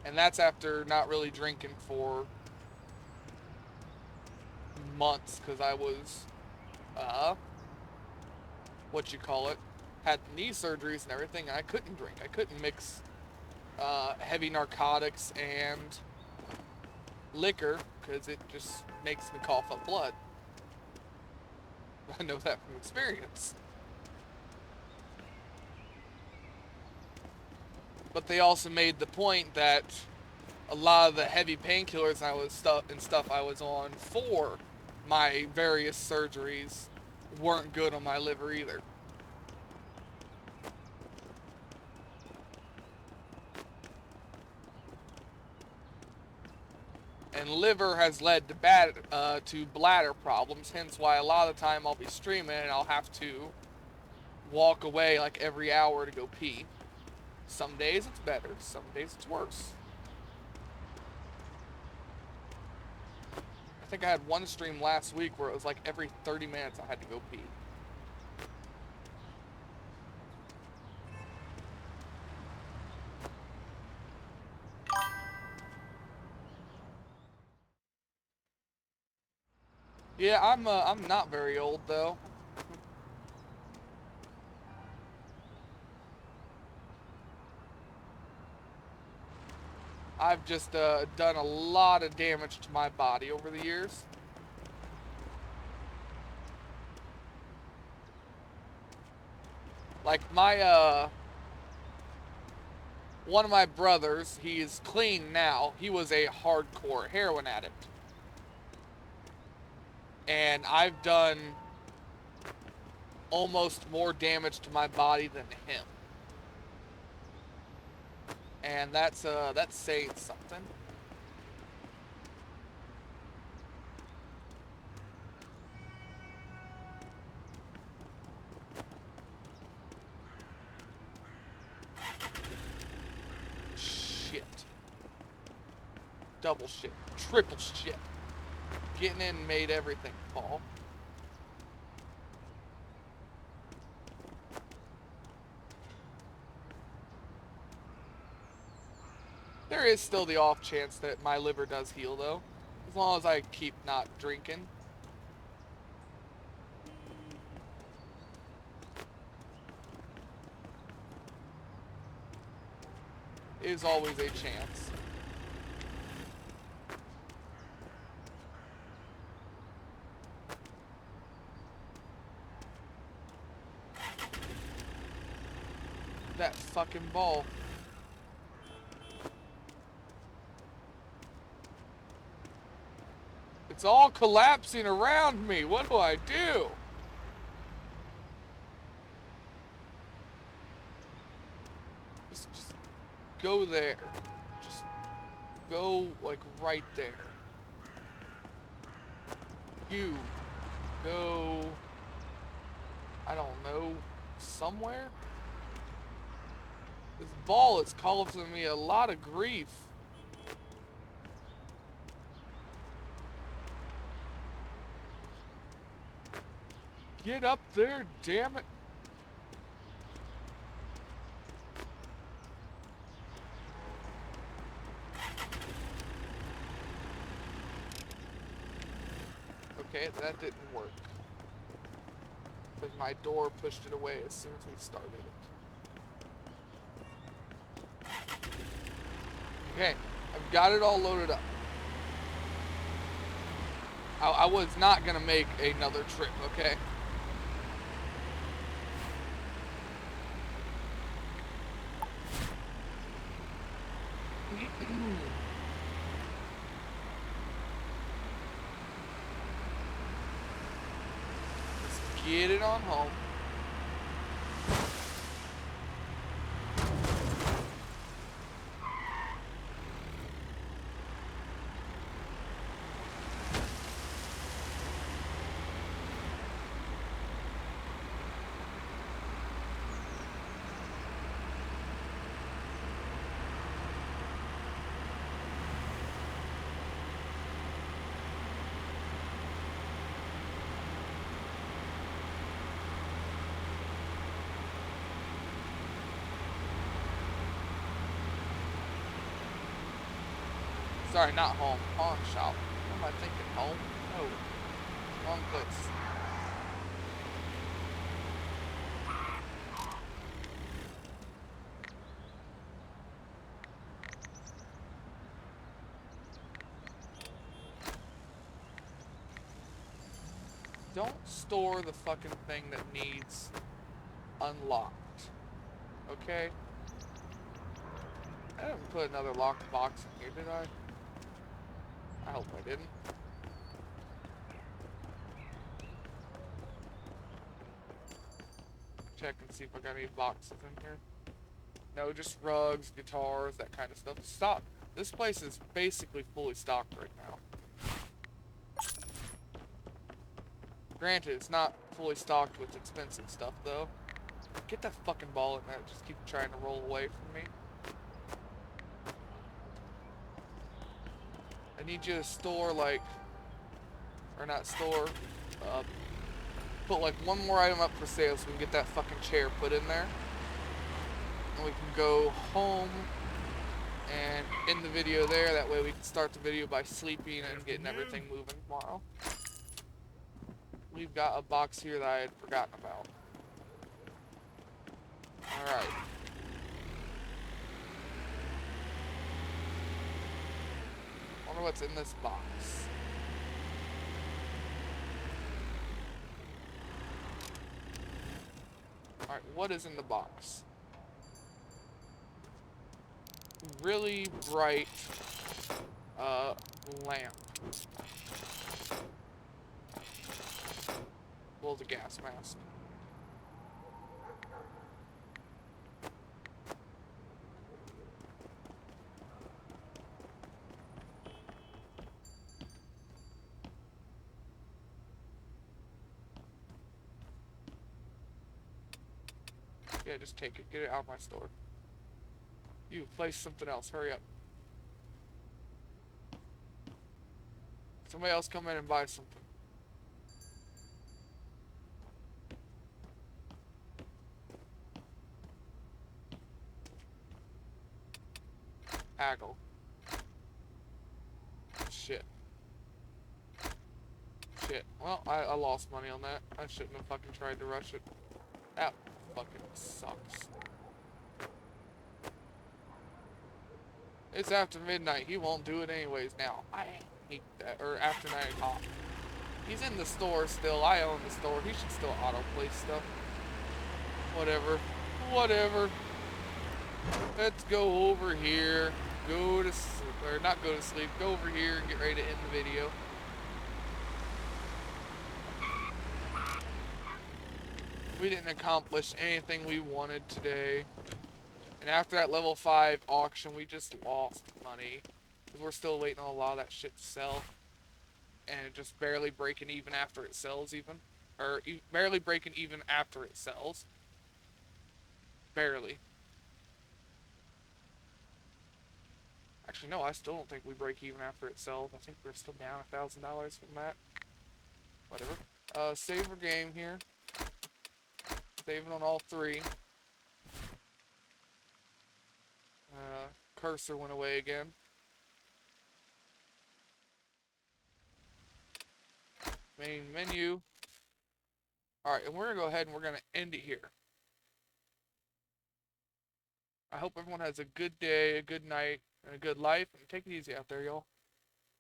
[SPEAKER 1] And that's after not really drinking for months, because I was had knee surgeries and everything, and I couldn't drink. I couldn't mix heavy narcotics and liquor because it just makes me cough up blood. I know that from experience. But they also made the point that a lot of the heavy painkillers I was on for my various surgeries weren't good on my liver either. And liver has led to bladder problems, hence why a lot of the time I'll be streaming and I'll have to walk away like every hour to go pee. Some days it's better, some days it's worse. I think I had one stream last week where it was like every 30 minutes I had to go pee. Yeah, I'm not very old though. I've just done a lot of damage to my body over the years. Like my one of my brothers, he's clean now. He was a hardcore heroin addict. And I've done almost more damage to my body than him. And that's saying something. Shit. Double shit. Triple shit. Getting in made everything fall. There is still the off chance that my liver does heal though, as long as I keep not drinking. Is always a chance. That fucking ball. It's all collapsing around me. What do I do? Just go there. Just go like right there. You go, I don't know, somewhere? This ball is causing me a lot of grief. Get up there, damn it. Okay, that didn't work. Because my door pushed it away as soon as we started it. Okay, I've got it all loaded up. I was not gonna make another trip, okay? Let's get it on home. Sorry, not home. Pawnshop. What am I thinking? Home? No. Wrong place. Don't store the fucking thing that needs unlocked. Okay? I didn't put another locked box in here, did I? I hope I didn't. Check and see if I got any boxes in here. No, just rugs, guitars, that kind of stuff. Stop. This place is basically fully stocked right now. Granted, it's not fully stocked with expensive stuff, though. Get that fucking ball in there. Just keep trying to roll away from me. I need you to store, like, or not store, put like one more item up for sale so we can get that fucking chair put in there. And we can go home and end the video there. That way we can start the video by sleeping and getting everything moving tomorrow. We've got a box here that I had forgotten about. Alright. Wonder what's in this box. Alright, what is in the box? Really bright lamp. Well, the gas mask. Yeah, just take it. Get it out of my store. You, place something else. Hurry up. Somebody else come in and buy something. Haggle. Shit. Shit. Well, I lost money on that. I shouldn't have fucking tried to rush it. That fucking sucks. It's after midnight. He won't do it anyways now. I hate that. Or after 9 o'clock. He's in the store still. I own the store. He should still auto-play stuff. Whatever. Whatever. Let's go over here. Go to sleep. Or not go to sleep. Go over here and get ready to end the video. We didn't accomplish anything we wanted today. And after that level 5 auction, we just lost money. Because we're still waiting on a lot of that shit to sell. And just barely breaking even after it sells even. Or barely breaking even after it sells. Barely. Actually, no, I still don't think we break even after it sells. I think we're still down $1,000 from that. Whatever. Save our game here. Saving on all 3. Cursor went away again. Main menu. Alright, and we're going to go ahead and we're going to end it here. I hope everyone has a good day, a good night, and a good life. And take it easy out there, y'all.